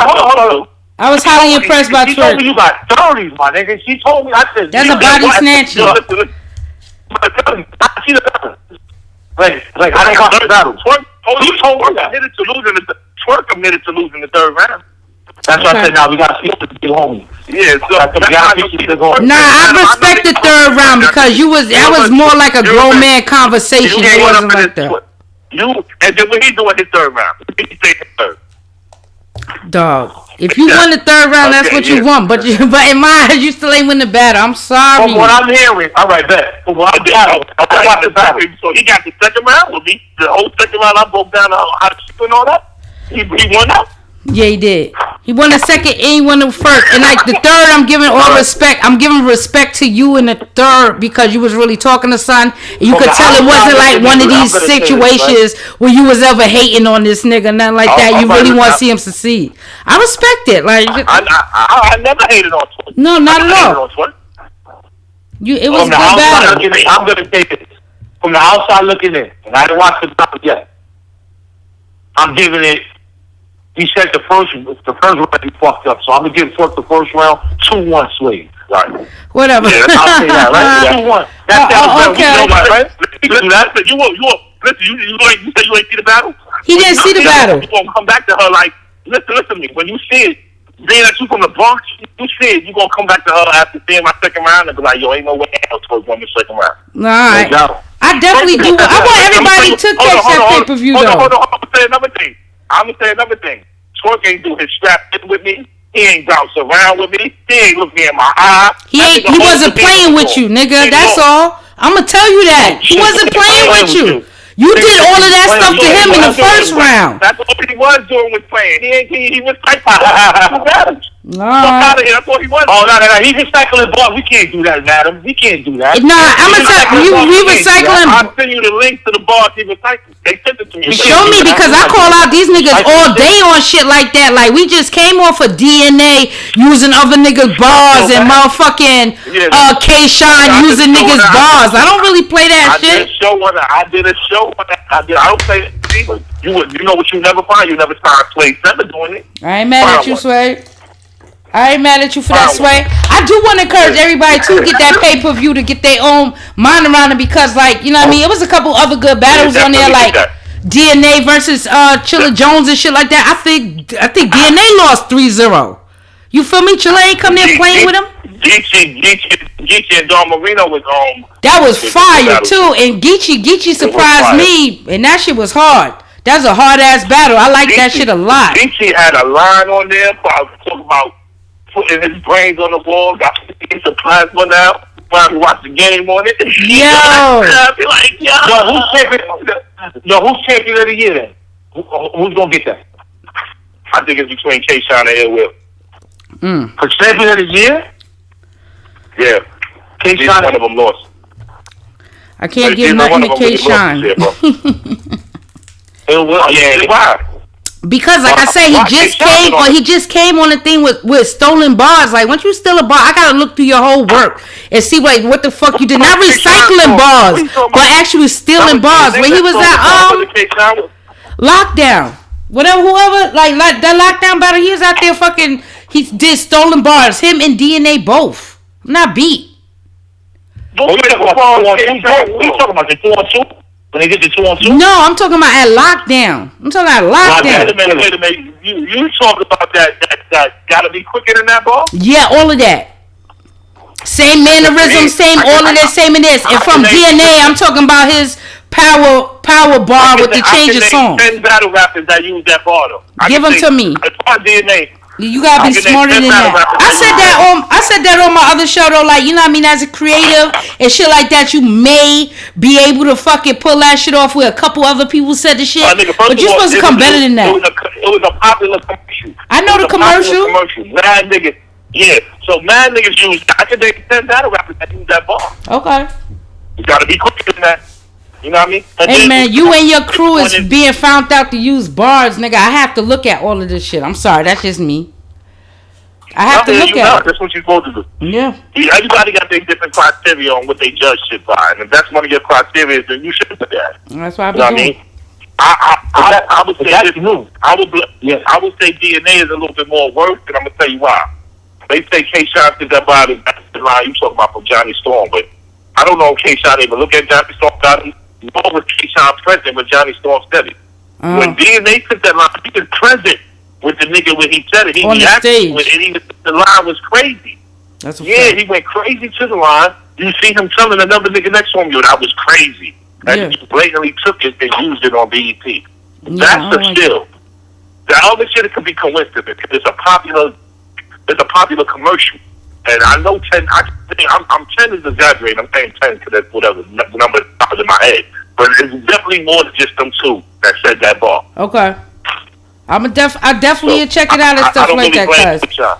on. I was highly impressed by Twork. She told me you got 30s, my nigga. She told me, I said, that's a body snatching. Like, I didn't got the battle. Twork admitted to losing the 3rd round. That's why I said, now we got to see the big homie. Yeah, so I respect the 3rd round because that was more like a grown man conversation. It wasn't like that. And then when he doing his 3rd round, he say his 3rd. Dog. If you won the third round, that's what you want. But in my eyes, you still ain't win the battle. I'm sorry. From what I'm hearing, all right, bet. From what I got the battle. So he got the second round with me. The whole second round, I broke down how to shoot and all that. He won that. Yeah, he did. He won the second and he won the first. And like the third, I'm giving all respect. I'm giving respect to you in the third because you was really talking to son. And you could tell it wasn't like one of these situations where you was ever hating on this nigga, nothing like that. You really want to see him succeed. I respect it. Like I never hated on Twork. No, not at all. It was a good battle. I'm gonna take it from the outside looking in, and I didn't watch the battle yet. I'm giving it. He said the first round he fucked up, so I'm gonna give Twork the first round 2-1 Swave. Right. Whatever. Yeah, I'll say that, right? 2-1. Okay. You know, right? Listen, you said you ain't see the battle? He didn't see the battle. You gonna come back to her like, listen to me. When you see it, being that you from the Bronx, you see it, you gonna come back to her after seeing my second round and be like, yo, ain't no way else Twork won the second round. All right. No, I definitely do. I want everybody to catch that pay-per-view, though. Hold on. I'm gonna say another thing. Twork ain't do his strap in with me. He ain't bounce around with me. He ain't look me in my eye. He wasn't playing with you, nigga. That's all. I'm gonna tell you that. He wasn't playing with you. You did all of that stuff to him in the first round. That's what he was doing was playing. He was typing. That's what he was. Oh, no. He's recycling balls. We can't do that, madam. We can't do that. No, I'm gonna tell you, we recycling. I'll send you the link to the bars he recycling. They sent it to me. Show me because I call out these niggas all day on shit like that. Like we just came off of DNA using other niggas bars and motherfucking K-Shine using niggas bars. I don't really play that shit. I did a show on that. I don't play it. You know what you never find? You never find Swave Sevah doing it. I ain't mad at you, Swave. I ain't mad at you for that, Sway. I do want to encourage everybody to get that pay-per-view to get their own mind around it because, like, you know what I mean? It was a couple other good battles on there, like DNA versus Chilla Jones and shit like that. I think DNA lost 3-0. You feel me? Chilla ain't come there playing with him. Geechee and Don Marino was on. That was fire, too. And Geechee surprised me, and that shit was hard. That was a hard-ass battle. I like that shit a lot. Geechee had a line on there. I was talking about putting his brains on the wall, got a plasma now, trying to watch the game on it. Yo! I be like, who's champion of the year then? Who's gonna get that? I think it's between K-Shine and Ill Will. For champion of the year? Yeah. K-Shine. One of them lost. I can't give nothing to K-Shine. Ill Will? Yeah, why? Because, like I said, he just came on the thing with stolen bars. Like, once you steal a bar, I gotta look through your whole work and see like what the fuck you did. Not recycling bars, but actually stealing bars. When he was at Lockdown, whoever like that Lockdown battle, he was out there fucking. He did stolen bars. Him and DNA both. I'm not beat. We talking about the 2-on-2. When they did the 2-on-2? No, I'm talking about at Lockdown. I'm talking about Lockdown. Wait a minute. You talking about that gotta be quicker than that ball? Yeah, all of that. Same mannerism, same all of that, same in this. And from DNA, I'm talking about his power bar with the change of song. 10 battle rappers that use that bar though. Give them to me. It's on DNA. You gotta be smarter than that. I said that on my other show though, like, you know what I mean, as a creative and shit like that, you may be able to fucking pull that shit off where a couple other people said the shit. But you're supposed to come better than that. It was a popular commercial. I know the commercial. Mad niggas. Yeah. So mad niggas use, I could take 10 battle rappers that use that bar. Okay. You gotta be quicker than that. You know what I mean? Hey man, you and your crew is being found out to use bars, nigga. I have to look at all of this shit. I'm sorry, that's just me. I have to look at it. That's what you're supposed to do. Yeah. Everybody got their different criteria on what they judge shit by, and if that's one of your criteria, then you should do that. That's what I be doing. I mean? I would say I would say DNA is a little bit more worse, and I'm gonna tell you why. They say K-Shine did that by the line you talking about from Johnny Storm, but I don't know if K-Shine even look at Johnny Storm. Nor was K-Shine present when Johnny Storm said it. When DNA took that line, he was present with the nigga when he said it. He on the stage. The line was crazy. That's he went crazy to the line. You see him telling another nigga next to him, yo, that was crazy. And he blatantly took it and used it on BET. That's the skill. The other shit, it could be coincidence. It's a popular commercial. And I know 10, I'm 10 is exaggerating. I'm saying 10 because that's whatever, the number is in my head. But it's definitely more than just them two that said that bar. Okay. I definitely check it out and stuff like that,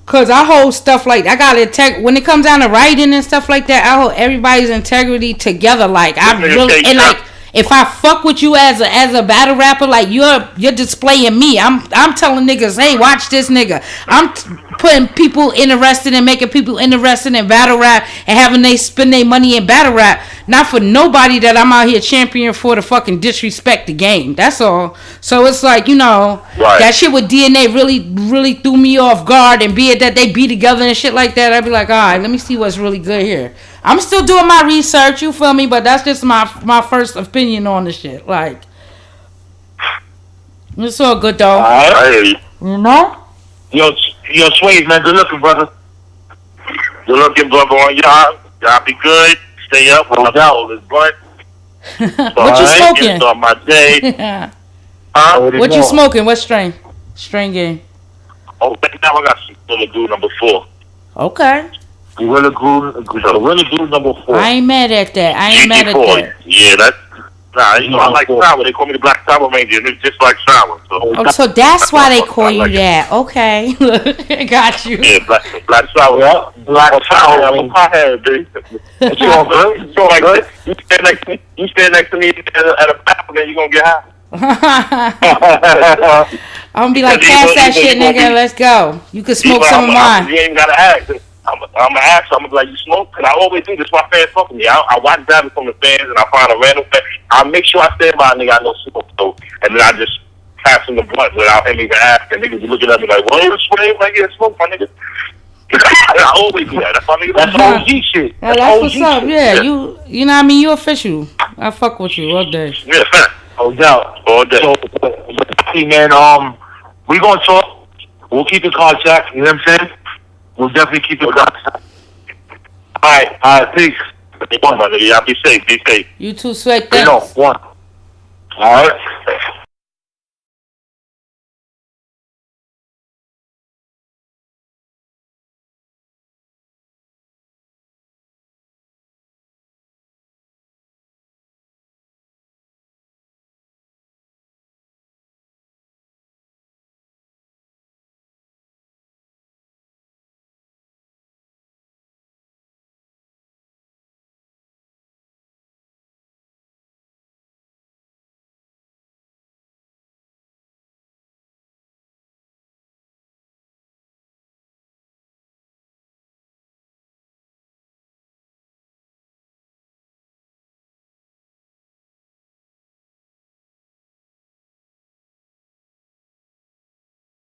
cause I hold stuff like I gotta when it comes down to writing and stuff like that. I hold everybody's integrity together. Like I really and like if I fuck with you as a battle rapper, like you're displaying me. I'm telling niggas, hey, watch this nigga. I'm putting people interested and making people interested in battle rap and having they spend their money in battle rap. Not for nobody that I'm out here championing for to fucking disrespect the game. That's all. So it's like, that shit with DNA really threw me off guard, and be it that they be together and shit like that, I'd be like, all right, let me see what's really good here. I'm still doing my research, you feel me? But that's just my first opinion on the shit. Like, it's all good though. You know? Yo, Swave, man, good looking, brother. Good looking, brother. On y'all be good. Stay up. No doubt. This blunt. What you smoking? Start my day. What you smoking? What strain? Strain game. Oh, now I got some Gorilla Glue number 4. Okay. Gorilla Glue number 4. I ain't mad at that. Yeah, that's. I like sour. They call me the Black Sour Ranger, and it's just like sour. So that's why they call you that. Okay. Got you. Yeah, black sour. Yeah, black sour. I'm a pothead, dude. You all good? So like this, you stand next to me at a bathroom, and you gonna get high. I'm gonna be like, pass that shit, nigga. Let's go. You can smoke some of mine. You ain't gotta ask. I'm gonna ask. I'm gonna be like, you smoke? And I always do this. My fans fuck with me. I watch battles from the fans, and I find a random fan. I make sure I stand by a nigga I know smoke, so, and then I just pass him the blunt without him even asking. Niggas be looking at me like, what is Swave? Like, yeah, smoke, my nigga. I always do that. That's my nigga. That's OG shit. That's what's up. Yeah, you know what I mean? You official. I fuck with you all day. Yeah, no doubt. All day. So, man, we gonna talk. We'll keep in contact. You know what I'm saying? We'll definitely keep in contact. All right, peace. Y'all be safe. You too, Swave. Thanks. One. All right.